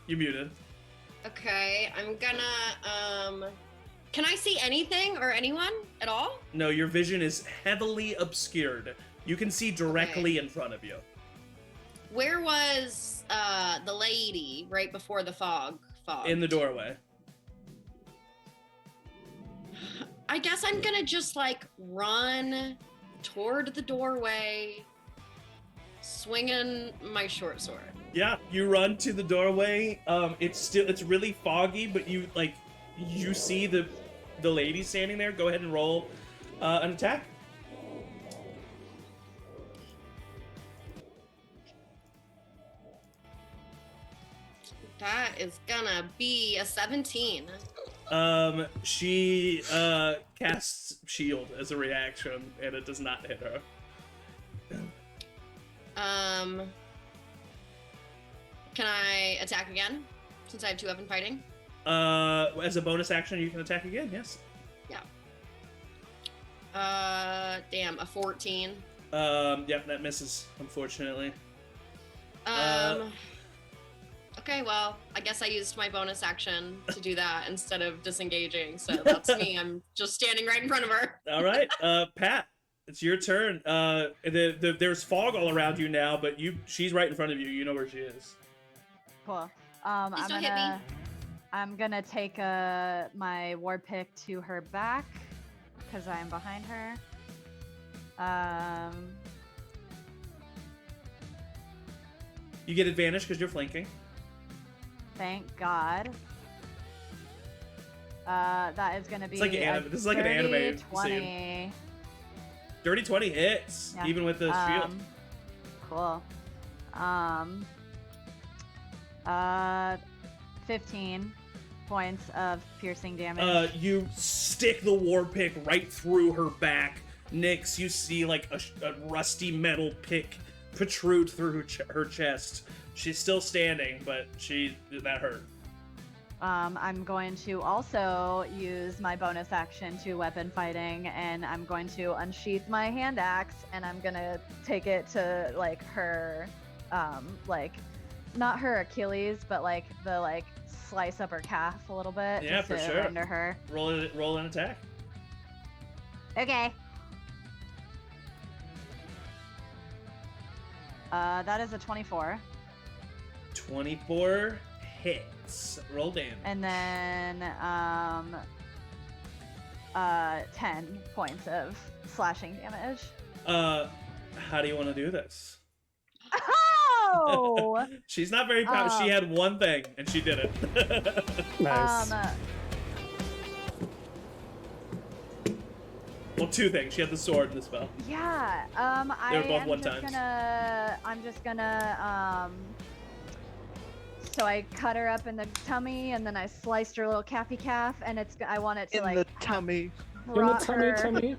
Speaker 1: You muted.
Speaker 6: Okay, I'm gonna can I see anything or anyone at all?
Speaker 1: No, your vision is heavily obscured. You can see directly in front of you.
Speaker 6: Where was the lady right before the fog?
Speaker 1: In the doorway.
Speaker 6: I guess I'm gonna just like run toward the doorway, swinging my short sword.
Speaker 1: Yeah, you run to the doorway. It's really foggy, but you see the lady standing there. Go ahead and roll an attack.
Speaker 6: That is gonna be a 17.
Speaker 1: She casts shield as a reaction, and it does not hit her.
Speaker 6: Can I attack again? Since I have 2 weapon fighting?
Speaker 1: As a bonus action, you can attack again, yes.
Speaker 6: Damn, a 14.
Speaker 1: Yeah, that misses, unfortunately.
Speaker 6: Okay, well, I guess I used my bonus action to do that instead of disengaging, so that's me. I'm just standing right in front of her.
Speaker 1: All right, Pat, it's your turn. There's fog all around you now, but she's right in front of you. You know where she is.
Speaker 3: Cool.
Speaker 6: Please don't hit me.
Speaker 3: I'm gonna take my war pick to her back because I'm behind her.
Speaker 1: You get advantage because you're flanking.
Speaker 3: Thank God. That is gonna be.
Speaker 1: It's like this is like an anime
Speaker 3: 20.
Speaker 1: scene. Dirty 20 hits,
Speaker 3: Yeah.
Speaker 1: even with the shield.
Speaker 3: Cool. 15 points of piercing damage.
Speaker 1: You stick the war pick right through her back. Nyx, you see like a rusty metal pick protrude through her chest. She's still standing, but that hurt.
Speaker 3: I'm going to also use my bonus action to weapon fighting, and I'm going to unsheath my hand axe, and I'm gonna take it to like her, like not her Achilles, but like the slice up her calf a little bit.
Speaker 1: Yeah,
Speaker 3: just
Speaker 1: for
Speaker 3: to
Speaker 1: sure.
Speaker 3: Render her.
Speaker 1: Roll an attack.
Speaker 3: Okay. That is a 24.
Speaker 1: 24 hits. Roll damage.
Speaker 3: And then 10 points of slashing damage.
Speaker 1: How do you want to do this?
Speaker 3: Oh!
Speaker 1: She's not very powerful. She had one thing, and she did it.
Speaker 4: Nice.
Speaker 1: Well, 2 things. She had the sword and the spell.
Speaker 3: Yeah.
Speaker 1: They were both one times.
Speaker 3: I'm just gonna so I cut her up in the tummy, and then I sliced her little calfy calf, and I want it to
Speaker 2: In the tummy.
Speaker 4: In the
Speaker 3: rot
Speaker 4: tummy,
Speaker 3: her-
Speaker 4: tummy.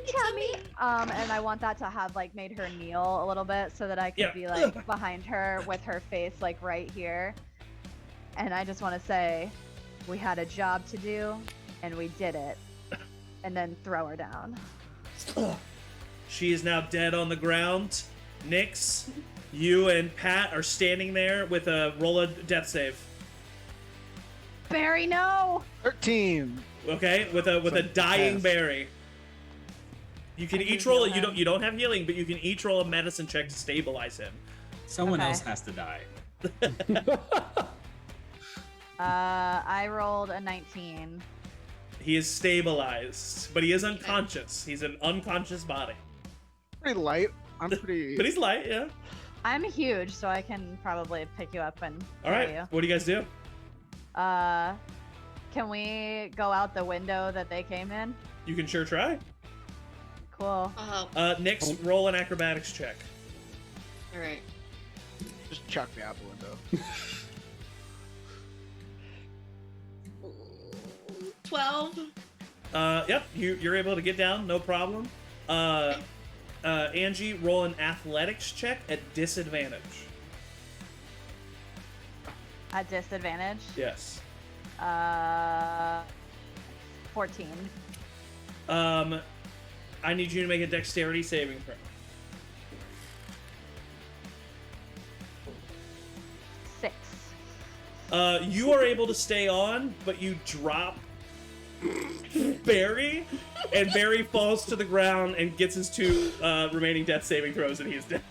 Speaker 3: tummy. And I want that to have like made her kneel a little bit so that I could be like behind her with her face like right here. And I just want to say, we had a job to do, and we did it. And then throw her down.
Speaker 1: She is now dead on the ground. Nyx, you and Pat are standing there with a roll of death save.
Speaker 3: Barry, no!
Speaker 2: 13.
Speaker 1: Okay, with a dying
Speaker 2: pass.
Speaker 1: Barry. You can
Speaker 3: I can
Speaker 1: each roll
Speaker 3: heal him.
Speaker 1: you don't have healing, but you can each roll a medicine check to stabilize him.
Speaker 5: Someone
Speaker 3: Okay.
Speaker 5: else has to die.
Speaker 3: I rolled a 19.
Speaker 1: He is stabilized, but he is unconscious. He's an unconscious body.
Speaker 2: Pretty light. I'm pretty.
Speaker 1: But he's light, yeah.
Speaker 3: I'm huge, so I can probably pick you up and
Speaker 1: All
Speaker 3: carry
Speaker 1: right,
Speaker 3: you.
Speaker 1: what do you guys do?
Speaker 3: Can we go out the window that they came in?
Speaker 1: You can sure try.
Speaker 3: Cool.
Speaker 1: Nyx, roll an acrobatics check.
Speaker 6: All right.
Speaker 2: Just chuck me out the window.
Speaker 6: 12.
Speaker 1: Yep, you're able to get down, no problem. Angie, roll an athletics check at disadvantage.
Speaker 3: At disadvantage?
Speaker 1: Yes.
Speaker 3: 14.
Speaker 1: I need you to make a dexterity saving throw.
Speaker 3: 6.
Speaker 1: You are able to stay on, but you drop Barry, and Barry falls to the ground and gets his 2 remaining death saving throws, and he is dead.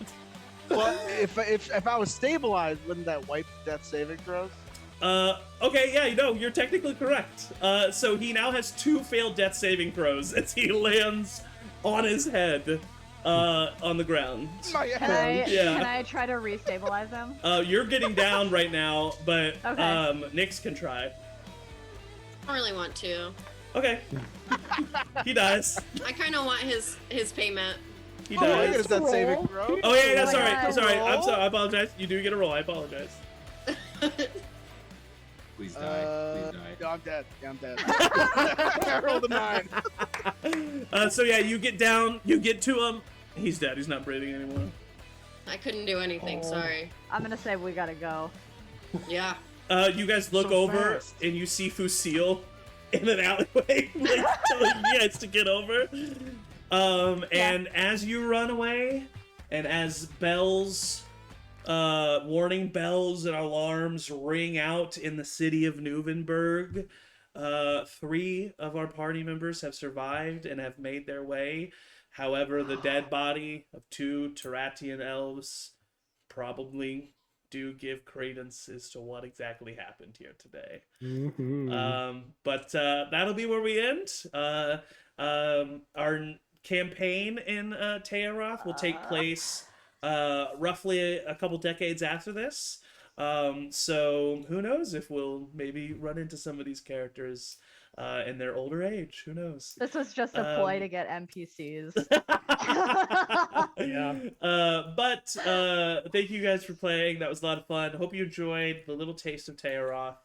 Speaker 2: Well, if I was stabilized, wouldn't that wipe death saving throws?
Speaker 1: Okay, yeah, you're technically correct. So he now has 2 failed death saving throws as he lands on his head on the ground.
Speaker 2: My
Speaker 3: Can I,
Speaker 1: Yeah.
Speaker 3: can I try to restabilize him?
Speaker 1: You're getting down right now, but
Speaker 3: Okay.
Speaker 1: Nyx can try.
Speaker 6: I don't really want to.
Speaker 1: Okay. He dies.
Speaker 6: I kind of want his payment.
Speaker 1: He
Speaker 2: Oh, I
Speaker 1: dies.
Speaker 2: get a death saving throw.
Speaker 1: Oh yeah,
Speaker 3: Oh my God.
Speaker 1: sorry. I'm
Speaker 2: Roll?
Speaker 1: sorry. I apologize. You do get a roll. I apologize.
Speaker 5: Please die. Please die.
Speaker 2: No, I'm dead. Yeah, I'm dead. I rolled a 9.
Speaker 1: So yeah, you get down. You get to him. He's dead. He's not breathing anymore.
Speaker 6: I couldn't do anything.
Speaker 3: Oh.
Speaker 6: Sorry.
Speaker 3: I'm gonna say we gotta go.
Speaker 6: Yeah.
Speaker 1: You guys look
Speaker 2: So
Speaker 1: over
Speaker 2: fast.
Speaker 1: and you see Fusil in an alleyway, like telling you guys to get over. And as you run away, and as bells, warning bells and alarms ring out in the city of Newvenberg, 3 of our party members have survived and have made their way. However, the dead body of 2 Teratian elves probably do give credence as to what exactly happened here today. But that'll be where we end. Our campaign in Tayaroth will take place roughly a couple decades after this. So who knows if we'll maybe run into some of these characters in their older age. Who knows?
Speaker 3: This was just a ploy to get NPCs.
Speaker 4: Yeah.
Speaker 1: But thank you guys for playing. That was a lot of fun. Hope you enjoyed the little taste of Tayaroth.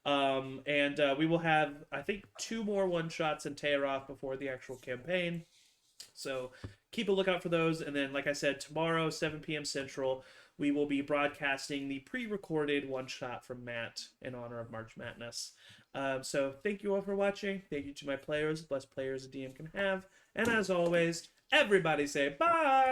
Speaker 1: And we will have, I think, 2 more one-shots in Tayaroth before the actual campaign. So keep a lookout for those. And then, like I said, tomorrow, 7 p.m. Central, we will be broadcasting the pre-recorded one-shot from Matt in honor of March Madness. So thank you all for watching. Thank you to my players. Best players a DM can have. And as always, everybody say bye!